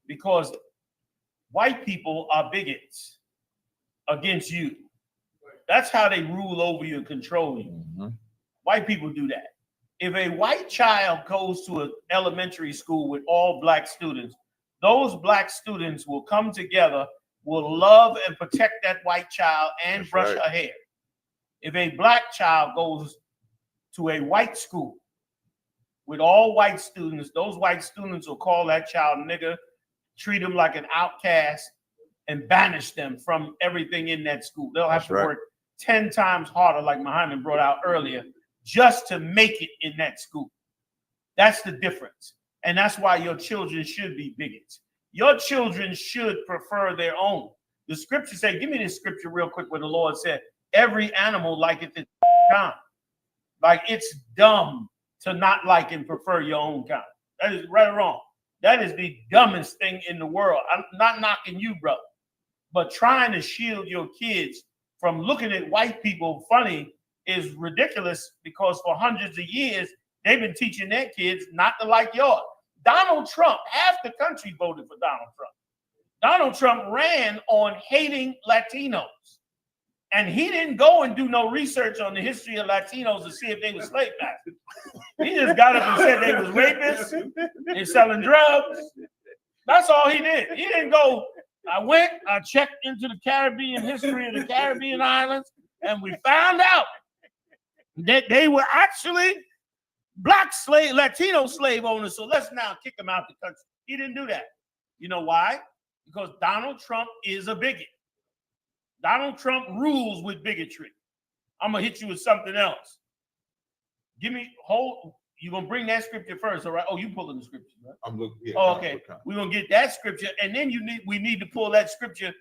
Because white people are bigots against you. That's how they rule over you and control you. Mm-hmm. White people do that. If a white child goes to an elementary school with all black students, those black students will come together, will love and protect that white child and That's brush right. her hair. If a black child goes to a white school with all white students, those white students will call that child nigger, treat him like an outcast, and banish them from everything in that school. They'll have to work 10 times harder, like Muhammad brought out earlier, just to make it in that school. That's the difference. And that's why your children should be bigots. Your children should prefer their own. The scripture said, give me this scripture real quick where the Lord said, every animal liketh its kind. Like it's dumb to not like and prefer your own kind. That is right or wrong. That is the dumbest thing in the world. I'm not knocking you, brother, but trying to shield your kids from looking at white people funny is ridiculous because for hundreds of years, they've been teaching their kids not to like yours. Donald Trump, half the country voted for Donald Trump. Donald Trump ran on hating Latinos. And he didn't go and do no research on the history of Latinos to see if they were slave masters. He just got up and said they was rapists and selling drugs. That's all he did. He didn't go, I checked into the Caribbean history of the Caribbean islands, and we found out that they were actually Latino slave owners. So let's now kick them out the country. He didn't do that. You know why? Because Donald Trump is a bigot. Donald Trump rules with bigotry. I'm gonna hit you with something else. You're gonna bring that scripture first, all right? Oh, you pulling the scripture, right? I'm looking. Yeah, oh, okay. We're gonna get that scripture, and then we need to pull that scripture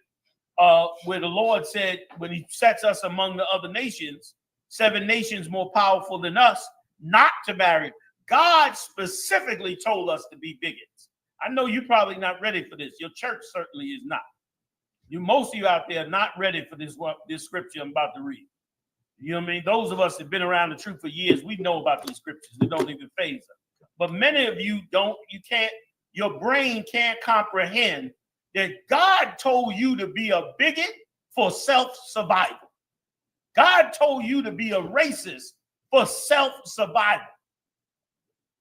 where the Lord said, when he sets us among the other nations, 7 nations more powerful than us, not to marry. God specifically told us to be bigots. I know you're probably not ready for this. Your church certainly is not. Most of you out there are not ready for this scripture I'm about to read. You know what I mean? Those of us that have been around the truth for years, we know about these scriptures. They don't even faze us. But many of you your brain can't comprehend that God told you to be a bigot for self-survival. God told you to be a racist for self-survival.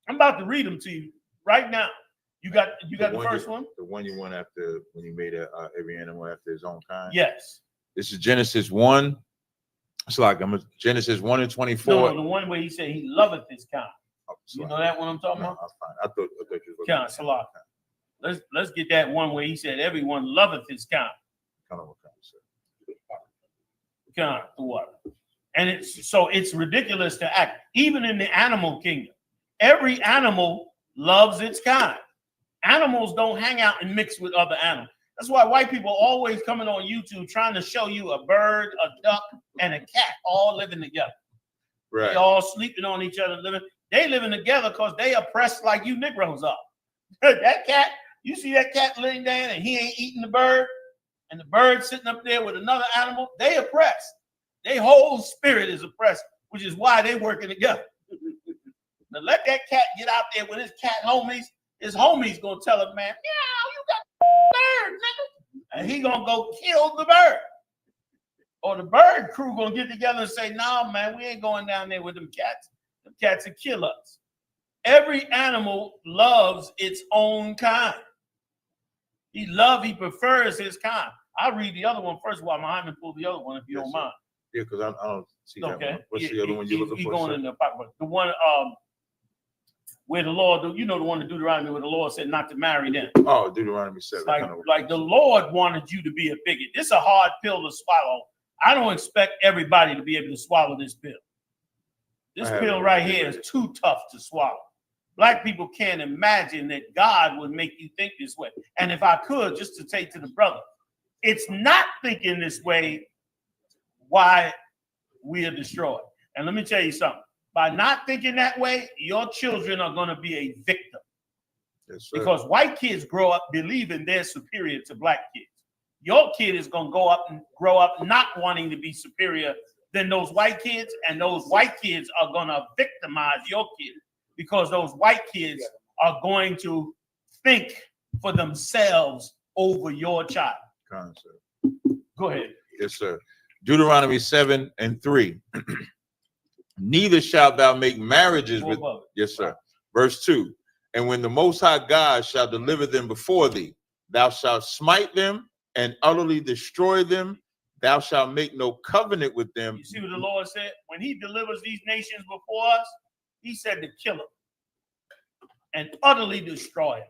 I'm about to read them to you right now. You got the first one? The one you went after when you made every animal after his own kind? Yes. This is Genesis 1. It's like Genesis 1 and 24. No, the one where he said he loveth his kind. You know that one I'm talking about? I thought you were kind, Salah. Let's get that one where he said everyone loveth his kind. Kind of what kind of say? Kind, the water. And it's ridiculous to act. Even in the animal kingdom, every animal loves its kind. Animals don't hang out and mix with other animals. That's why white people always coming on YouTube trying to show you a bird, a duck, and a cat all living together. Right. They all sleeping on each other, living. They living together because they oppressed like you Negroes are. That cat, you see that cat laying down and he ain't eating the bird, and the bird sitting up there with another animal. They oppressed. Their whole spirit is oppressed, which is why they working together. Now let that cat get out there with his cat homies. His homies gonna tell him, man, yeah, you got bird, nigga. And he gonna go kill the bird. Or the bird crew gonna get together and say, no, man, we ain't going down there with them cats. Them cats will kill us. Every animal loves its own kind. He prefers his kind. I'll read the other one first while Muhammad pull the other one, if you don't mind. Yeah, because I don't see that one. What's the other one you're looking for? Going in the pocket. The one where the Lord, you know, the one in Deuteronomy where the Lord said not to marry them. Oh, Deuteronomy 7. Like the Lord wanted you to be a bigot. This is a hard pill to swallow. I don't expect everybody to be able to swallow this pill. This pill right here is too tough to swallow. Black people can't imagine that God would make you think this way. And if I could, just to take to the brother, it's not thinking this way why we are destroyed. And let me tell you something. By not thinking that way, your children are going to be a victim. Yes, sir. Because white kids grow up believing they're superior to black kids. Your kid is going to grow up not wanting to be superior than those white kids, and those white kids are going to victimize your kid because those white kids are going to think for themselves over your child. Concept. Go ahead. Yes, sir. Deuteronomy 7:3. Neither shalt thou make marriages with. Yes, sir. Verse 2. And when the Most High God shall deliver them before thee, thou shalt smite them and utterly destroy them. Thou shalt make no covenant with them. You see what the Lord said? When he delivers these nations before us, he said to kill them and utterly destroy them.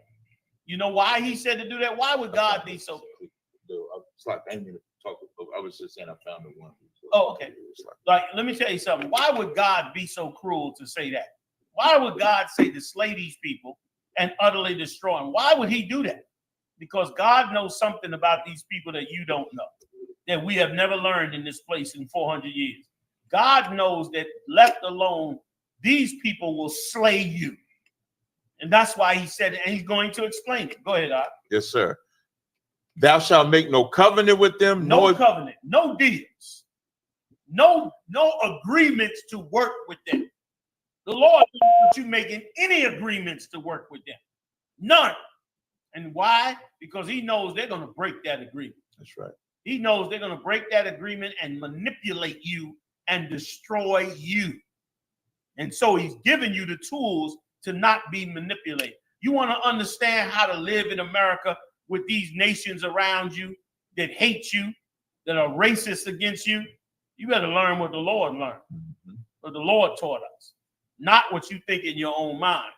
You know why he said to do that? Why would God be so? It's like I didn't mean to talk. I was just saying I found the one. Oh, okay. Like, let me tell you something. Why would God be so cruel to say that? Why would God say to slay these people and utterly destroy them? Why would he do that? Because God knows something about these people that you don't know, that we have never learned in this place in 400 years. God knows that left alone, these people will slay you. And that's why he said it, and he's going to explain it. Go ahead, Art. Yes, sir. Thou shalt make no covenant with them. No covenant, no deals, no agreements to work with them. The Lord doesn't want you making any agreements to work with them. None. And why? Because he knows they're going to break that agreement. That's right. He knows they're going to break that agreement and manipulate you and destroy you. And so he's giving you the tools to not be manipulated. You want to understand how to live in America with these nations around you that hate you, that are racist against you? You better learn what the Lord learned, what the Lord taught us, not what you think in your own mind.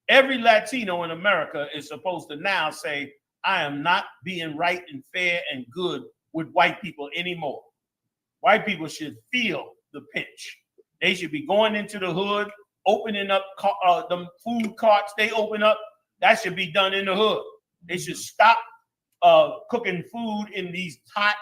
Every Latino in America is supposed to now say, I am not being right and fair and good with white people anymore. White people should feel the pinch. They should be going into the hood, opening up the food carts they open up. That should be done in the hood. They should stop cooking food in these top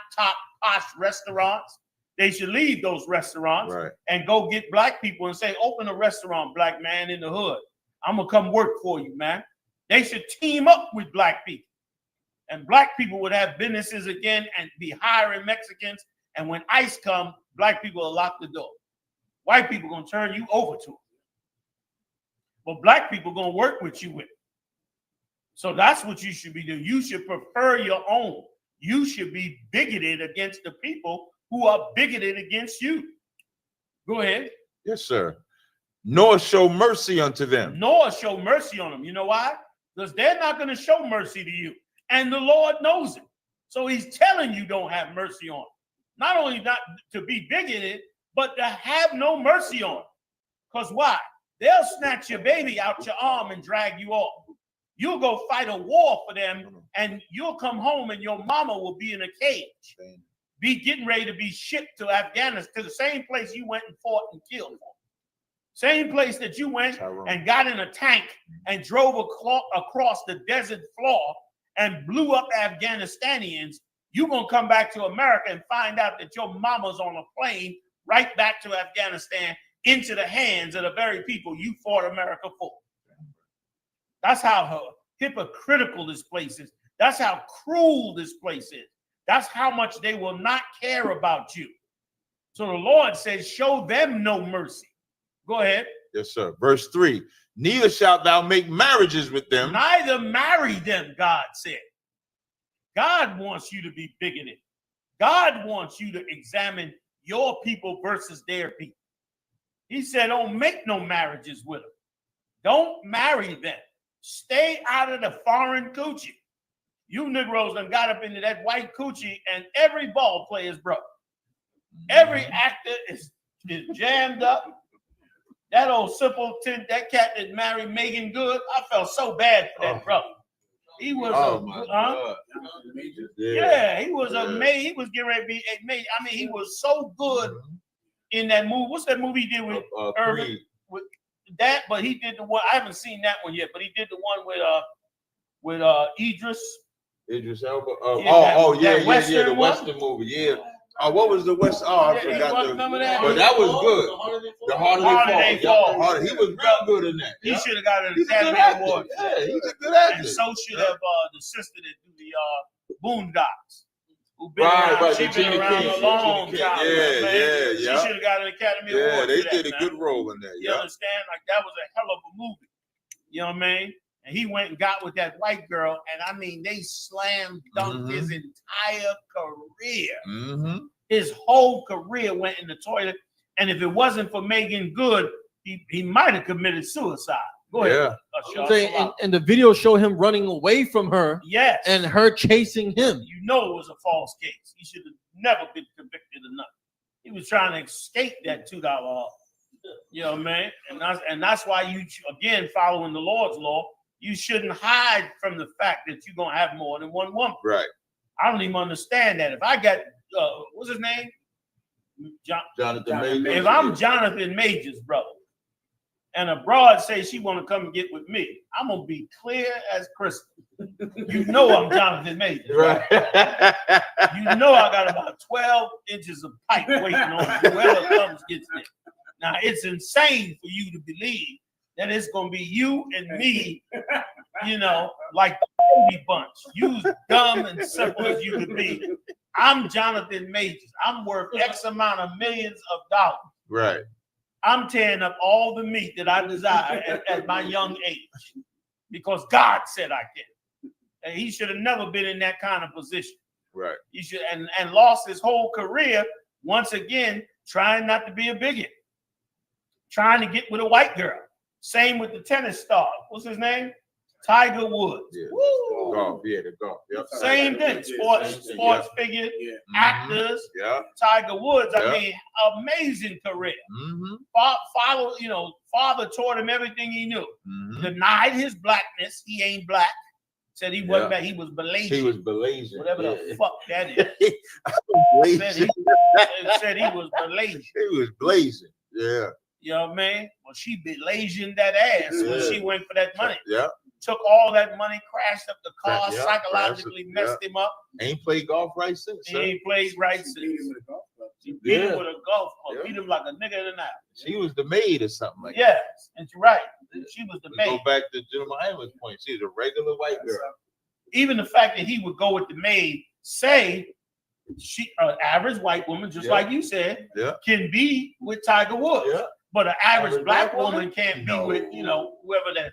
posh restaurants. They should leave those restaurants and go get black people and say, open a restaurant, black man, in the hood. I'm going to come work for you, man. They should team up with black people. And black people would have businesses again and be hiring Mexicans. And when ICE come, black people will lock the door. White people going to turn you over to them. But black people going to work with you with it. So that's what you should be doing. You should prefer your own. You should be bigoted against the people who are bigoted against you. Go ahead. Yes, sir. Nor show mercy unto them. Nor show mercy on them. You know why? Because they're not going to show mercy to you. And the Lord knows it. So he's telling you don't have mercy on them. Not only not to be bigoted, but to have no mercy on them. Because why? They'll snatch your baby out your arm and drag you off. You'll go fight a war for them, and you'll come home and your mama will be in a cage, be getting ready to be shipped to Afghanistan, to the same place you went and fought and killed. Same place that you went and got in a tank and drove across the desert floor and blew up Afghanistanians. You're going to come back to America and find out that your mama's on a plane right back to Afghanistan into the hands of the very people you fought America for. That's how hypocritical this place is. That's how cruel this place is. That's how much they will not care about you. So the Lord says, show them no mercy. Go ahead. Yes, sir. Verse 3. Neither shalt thou make marriages with them. Neither marry them, God said. God wants you to be bigoted. God wants you to examine your people versus their people. He said, don't make no marriages with them. Don't marry them. Stay out of the foreign coochie. You Negroes done got up into that white coochie and every ball player's broke. Every actor is jammed up. That old simpleton, that cat that married Megan Good, I felt so bad for that brother. He was he was amazing. He was getting ready to be amazing. I mean, he was so good in that movie. What's that movie he did with Irvin? With that, but he did the one. I haven't seen that one yet, but he did the one with Idris. Idris Elba. The Western movie. Yeah. What was the West? I forgot. But that was good. The Harder They Fall. He was real good in that. He should have got an Academy Award. Yeah, he's a good actor. And so should have the sister that do the Boondocks. Who been around, she been around a long time. She should have got an Academy Award. Yeah, they did a good role in that. You understand? Like that was a hell of a movie. You know what I mean? And he went and got with that white girl, and I mean, they slam dunked his entire career. His whole career went in the toilet. And if it wasn't for Megan Good, he might have committed suicide. Go ahead. And the video showed him running away from her. Yes. And her chasing him. You know it was a false case. He should have never been convicted of nothing. He was trying to escape that $2 offer. You know what I mean? And that's why you, again, following the Lord's law, you shouldn't hide from the fact that you're going to have more than one woman. Right. I don't even understand that. If I got, what's his name? Jonathan Majors. If I'm Jonathan Majors, brother, and a broad says she want to come and get with me, I'm going to be clear as crystal. You know I'm Jonathan Majors. Right? You know I got about 12 inches of pipe waiting on whoever comes gets there. Now, it's insane for you to believe that it's going to be you and me, you know, like the Brady Bunch. You dumb and simple as you could be. I'm Jonathan Majors. I'm worth X amount of millions of dollars. Right. I'm tearing up all the meat that I desire at my young age because God said I can. And he should have never been in that kind of position. Right. He should and lost his whole career once again trying not to be a bigot, trying to get with a white girl. Same with the tennis star. What's his name? Tiger Woods. Yeah. The golf. Yep. Same thing. Sports figures, actors. Yeah. Tiger Woods. I mean, amazing career. Father taught him everything he knew. Denied his blackness. He ain't black. Said he wasn't black. He was Malaysian. He was Malaysian. Whatever the fuck that is. said he was Malaysian. He was blazing. Yeah. You know what I mean? Well, she Malaysian that ass when she went for that money. Yeah. Took all that money, crashed up the car, psychologically messed him up. Ain't played golf right since. He ain't played right since. She beat him with a golf club. Beat him like a nigga in the night. She was the maid or something like that. Yes, and you're right. She was the maid. Go back to Jemima's point. She's a regular white girl. Even the fact that he would go with the maid, say she, an average white woman, just like you said, can be with Tiger Woods. Yeah. But an average black woman can't be with, whoever that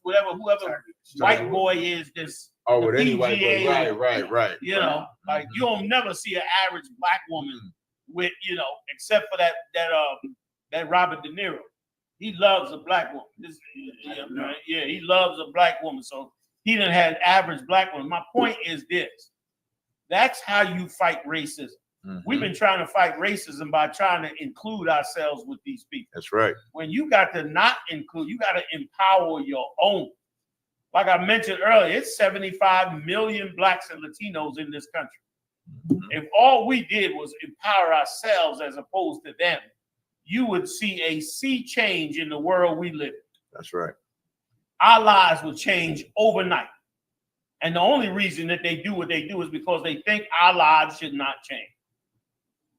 whoever white boy is this. Oh, with any white boy. Right. You know, like you don't never see an average black woman with, except for that Robert De Niro. He loves a black woman. He loves a black woman. So he done had average black woman. My point is this. That's how you fight racism. We've been trying to fight racism by trying to include ourselves with these people. That's right. When you got to not include, you got to empower your own. Like I mentioned earlier, it's 75 million blacks and Latinos in this country. If all we did was empower ourselves as opposed to them, you would see a sea change in the world we live in. That's right. Our lives will change overnight. And the only reason that they do what they do is because they think our lives should not change.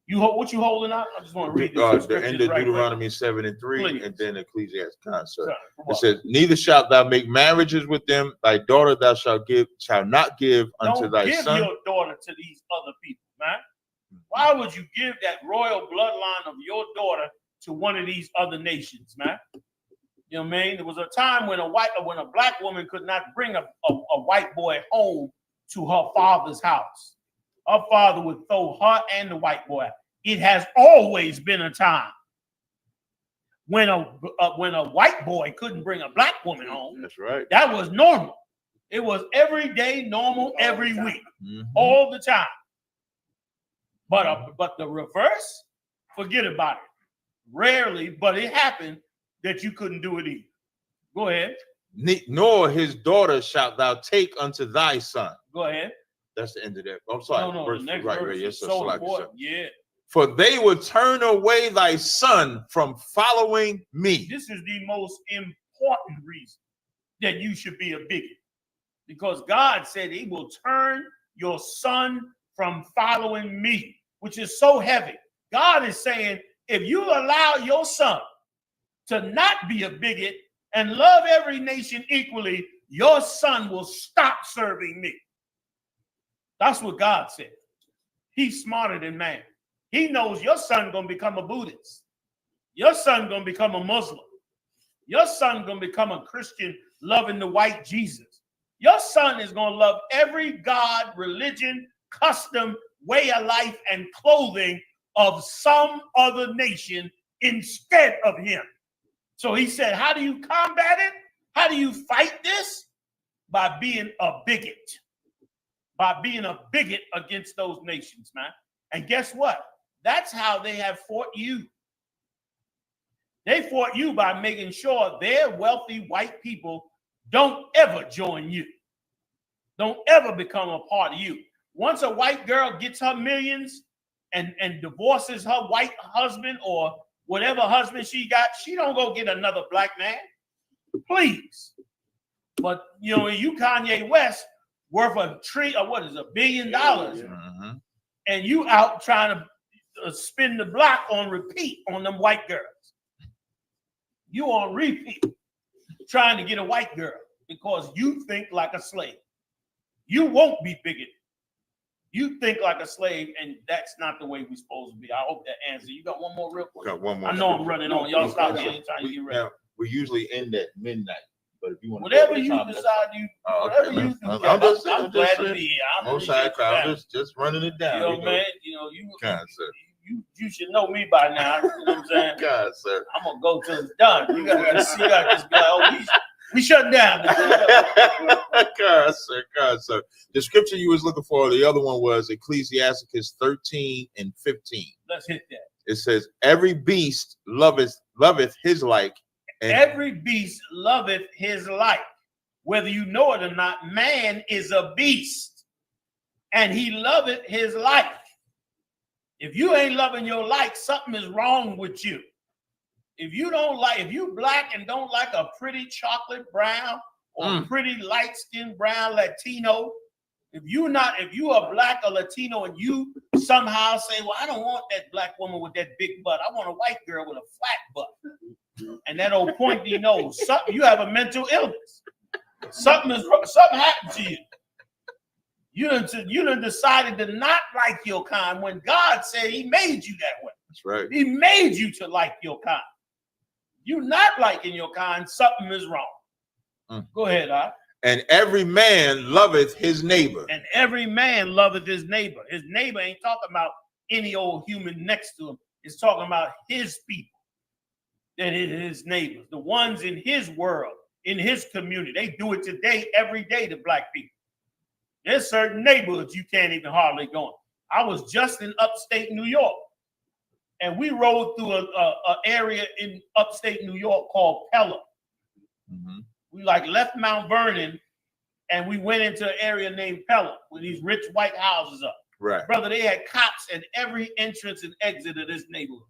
What you holding up? I just want to read this. The end of right Deuteronomy 7:3, Please. and then Ecclesiastes. It says, "Neither shalt thou make marriages with them. Thy daughter thou shalt not give unto thy son." Don't give your daughter to these other people, man. Why would you give that royal bloodline of your daughter to one of these other nations, man? You know what I mean? There was a time when a black woman could not bring a white boy home to her father's house. Her father would throw her and the white boy out. It has always been a time when a white boy couldn't bring a black woman home. That's right. That was normal. It was every day, normal, every week, all the time. But the reverse, forget about it. Rarely, but it happened that you couldn't do it either. Go ahead. Nor his daughter shalt thou take unto thy son. Go ahead. That's the end of that. I'm sorry. No, the next verse is so important. Yeah. For they will turn away thy son from following me. This is the most important reason that you should be a bigot. Because God said he will turn your son from following me, which is so heavy. God is saying, if you allow your son to not be a bigot and love every nation equally, your son will stop serving me. That's what God said. He's smarter than man. He knows your son gonna become a Buddhist. Your son gonna become a Muslim. Your son gonna become a Christian loving the white Jesus. Your son is gonna love every God, religion, custom, way of life, and clothing of some other nation instead of him. So he said, how do you combat it? How do you fight this? By being a bigot. By being a bigot against those nations, man. And guess what? That's how they have fought you. They fought you by making sure their wealthy white people don't ever join you. Don't ever become a part of you. Once a white girl gets her millions and divorces her white husband or whatever husband she got, she don't go get another black man. Please. But, you know, you Kanye West, worth $1 billion, and you out trying to spin the block on repeat on them white girls. You on repeat trying to get a white girl because you think like a slave. You won't be bigoted. You think like a slave, and that's not the way we're supposed to be. I hope that answers. You got one more real quick? Got one more. I know I'm running on. Y'all stop me anytime you get ready. Now, we usually end at midnight. But if you want whatever you decide, I'm glad to be here. Just running it down. You know, man. You know, you should know me by now. You know what I'm saying? God, sir. I'm gonna go till it's done. You got this guy. Oh, we shut down. God, sir. The scripture you was looking for, the other one was Ecclesiastes 13:15. Let's hit that. It says, "Every beast loveth his like." Every beast loveth his like. Whether you know it or not, man is a beast. And he loveth his like. If you ain't loving your like, something is wrong with you. If you black and don't like a pretty chocolate brown or pretty light-skinned brown Latino, if you are black or Latino and you somehow say, well, I don't want that black woman with that big butt. I want a white girl with a flat butt. And that old pointy nose. You have a mental illness. Something happened to you. You done decided to not like your kind when God said he made you that way. That's right. He made you to like your kind. You not liking your kind, something is wrong. Go ahead, And every man loveth his neighbor. And every man loveth his neighbor. His neighbor ain't talking about any old human next to him. It's talking about his people. That it is his neighbors, the ones in his world, in his community. They do it today, every day to black people. There's certain neighborhoods you can't even hardly go in. I was just in upstate New York, and we rode through an area in upstate New York called Pella. We left Mount Vernon, and we went into an area named Pella, where these rich white houses are. Right. Brother, they had cops at every entrance and exit of this neighborhood.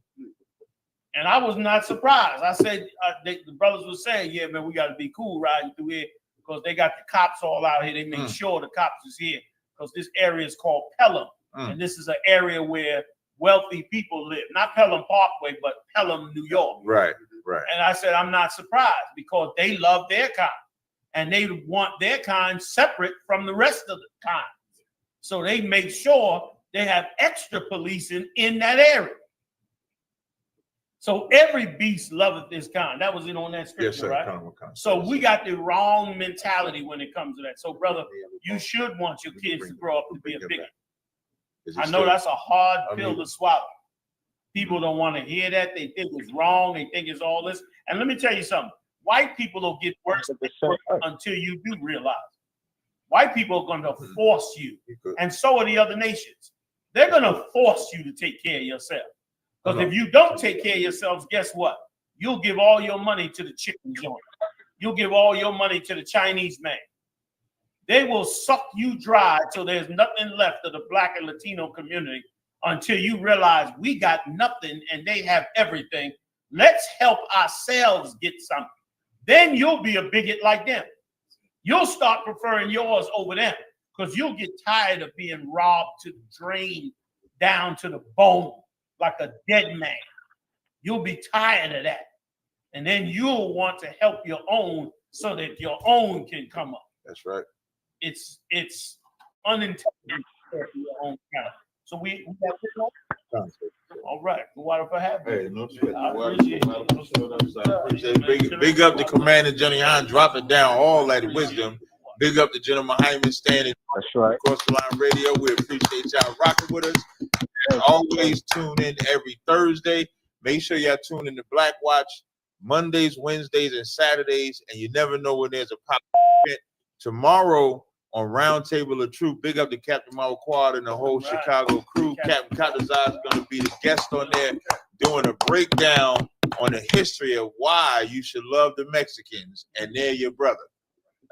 And I was not surprised. I said, the brothers were saying, yeah, man, we got to be cool riding through here because they got the cops all out here. They make sure the cops is here because this area is called Pelham. And this is an area where wealthy people live. Not Pelham Parkway, but Pelham, New York. Right. And I said, I'm not surprised because they love their kind. And they want their kind separate from the rest of the kind. So they make sure they have extra policing in that area. So every beast loveth his kind. That was it on that scripture, yes, sir. right? So we got the wrong mentality when it comes to that. So, brother, you should want your kids to grow up to be a bigot. I know that's a hard pill to swallow. People don't want to hear that. They think it's wrong. They think it's all this. And let me tell you something. White people don't get worse until you do realize. White people are going to force you, and so are the other nations. They're going to force you to take care of yourself. Because if you don't take care of yourselves, guess what? You'll give all your money to the chicken joint. You'll give all your money to the Chinese man. They will suck you dry till there's nothing left of the Black and Latino community until you realize we got nothing and they have everything. Let's help ourselves get something. Then you'll be a bigot like them. You'll start preferring yours over them because you'll get tired of being robbed to the drain down to the bone like a dead man. You'll be tired of that. And then you'll want to help your own so that your own can come up. That's right. It's unintentional for your own kind. So we have to all right. Water for having me. Hey, no sweat. I appreciate it. Big up to Commander Johnny Hahn, dropping down all that wisdom. Big up to General Hyman standing across the line radio. We appreciate y'all rocking with us. Always tune in every Thursday. Make sure y'all tune in to Black Watch Mondays, Wednesdays, and Saturdays. And you never know when there's a pop event. Tomorrow on Roundtable of Truth, big up to Captain Mao Quad and the whole Chicago crew. Captain Katazai is going to be the guest on there doing a breakdown on the history of why you should love the Mexicans, and they're your brother.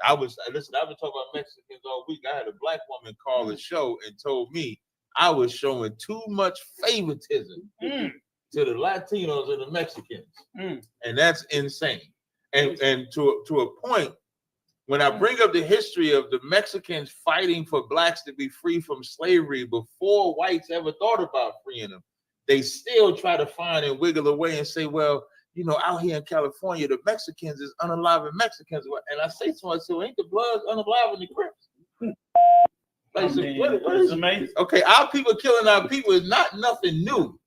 I've been talking about Mexicans all week. I had a black woman call the show and told me I was showing too much favoritism to the Latinos and the Mexicans, and that's insane. And to a point, when I bring up the history of the Mexicans fighting for blacks to be free from slavery before whites ever thought about freeing them, they still try to find and wiggle away and say, well, you know, out here in California, the Mexicans is unaliving Mexicans. And I say to myself, ain't the Bloods unaliving the Crips? Like, what is amazing? Okay, our people killing our people is not nothing new.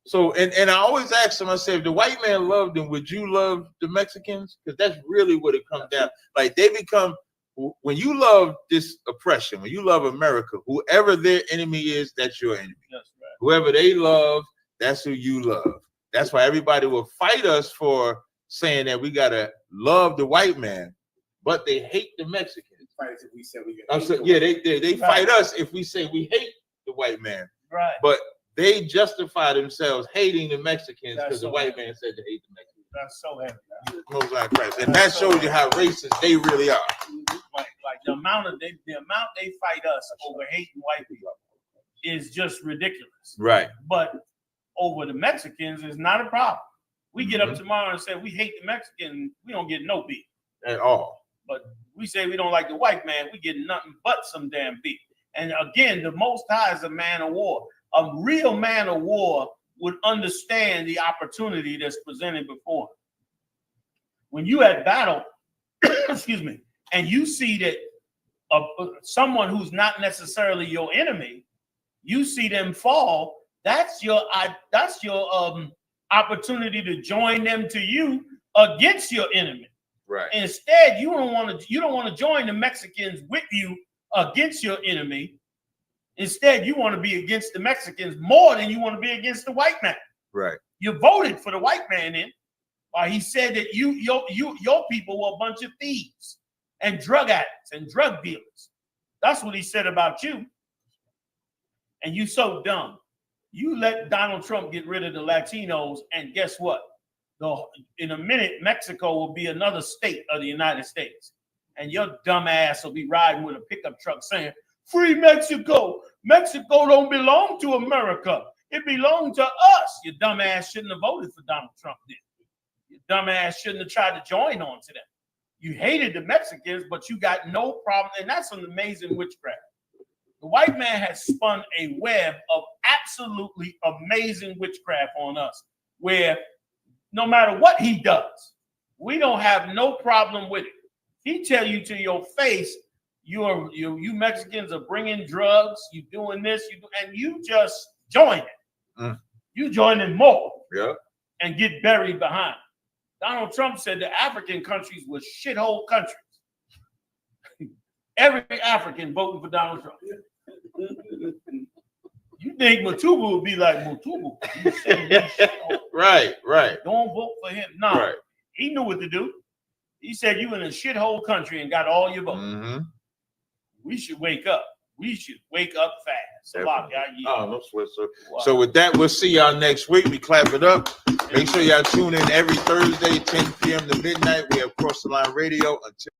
So, and I always ask them, I say, if the white man loved them, would you love the Mexicans? Because that's really what it comes down. Like, they become, when you love this oppression, when you love America, whoever their enemy is, that's your enemy. That's right. Whoever they love, that's who you love. That's why everybody will fight us for saying that we got to love the white man, but they hate the Mexicans. Fight if we say we they fight us if we say we hate the white man. Right. But they justify themselves hating the Mexicans because the white man said they hate the Mexicans. That's so heavy. Most high Christ. And that shows you how racist they really are. Like the amount they fight us over hating white people is just ridiculous. Right. But over the Mexicans is not a problem. We get up tomorrow and say we hate the Mexicans, we don't get no beef. At all. But we say we don't like the white man, we get nothing but some damn beef. And again, the Most High is a man of war. A real man of war would understand the opportunity that's presented before him. When you at battle, excuse me, and you see that someone who's not necessarily your enemy, you see them fall, that's your opportunity to join them to you against your enemy. Right. Instead, you don't want to join the Mexicans with you against your enemy. Instead, you want to be against the Mexicans more than you want to be against the white man. Right. You voted for the white man in. He said that your people were a bunch of thieves and drug addicts and drug dealers. That's what he said about you. And you so dumb. You let Donald Trump get rid of the Latinos, and guess what? In a minute, Mexico will be another state of the United States. And your dumb ass will be riding with a pickup truck saying, "Free Mexico. Mexico don't belong to America. It belonged to us. Your dumb ass shouldn't have voted for Donald Trump then. Your dumb ass shouldn't have tried to join on to them. You hated the Mexicans, but you got no problem. And that's an amazing witchcraft. The white man has spun a web of absolutely amazing witchcraft on us, where no matter what he does, we don't have no problem with it. He tell you to your face, you Mexicans are bringing drugs, you doing this, and you just join it. You join in more, and get buried behind. Donald Trump said the African countries were shithole countries. Every African voting for Donald Trump. You think Matubu would be like Matubu? Right. Don't vote for him. No, he knew what to do. He said you in a shithole country and got all your votes. We should wake up. We should wake up fast. No sweat, sir. Wow. So with that, we'll see y'all next week. We clap it up. Make sure y'all tune in every Thursday, 10 p.m. to midnight. We have Cross the Line Radio until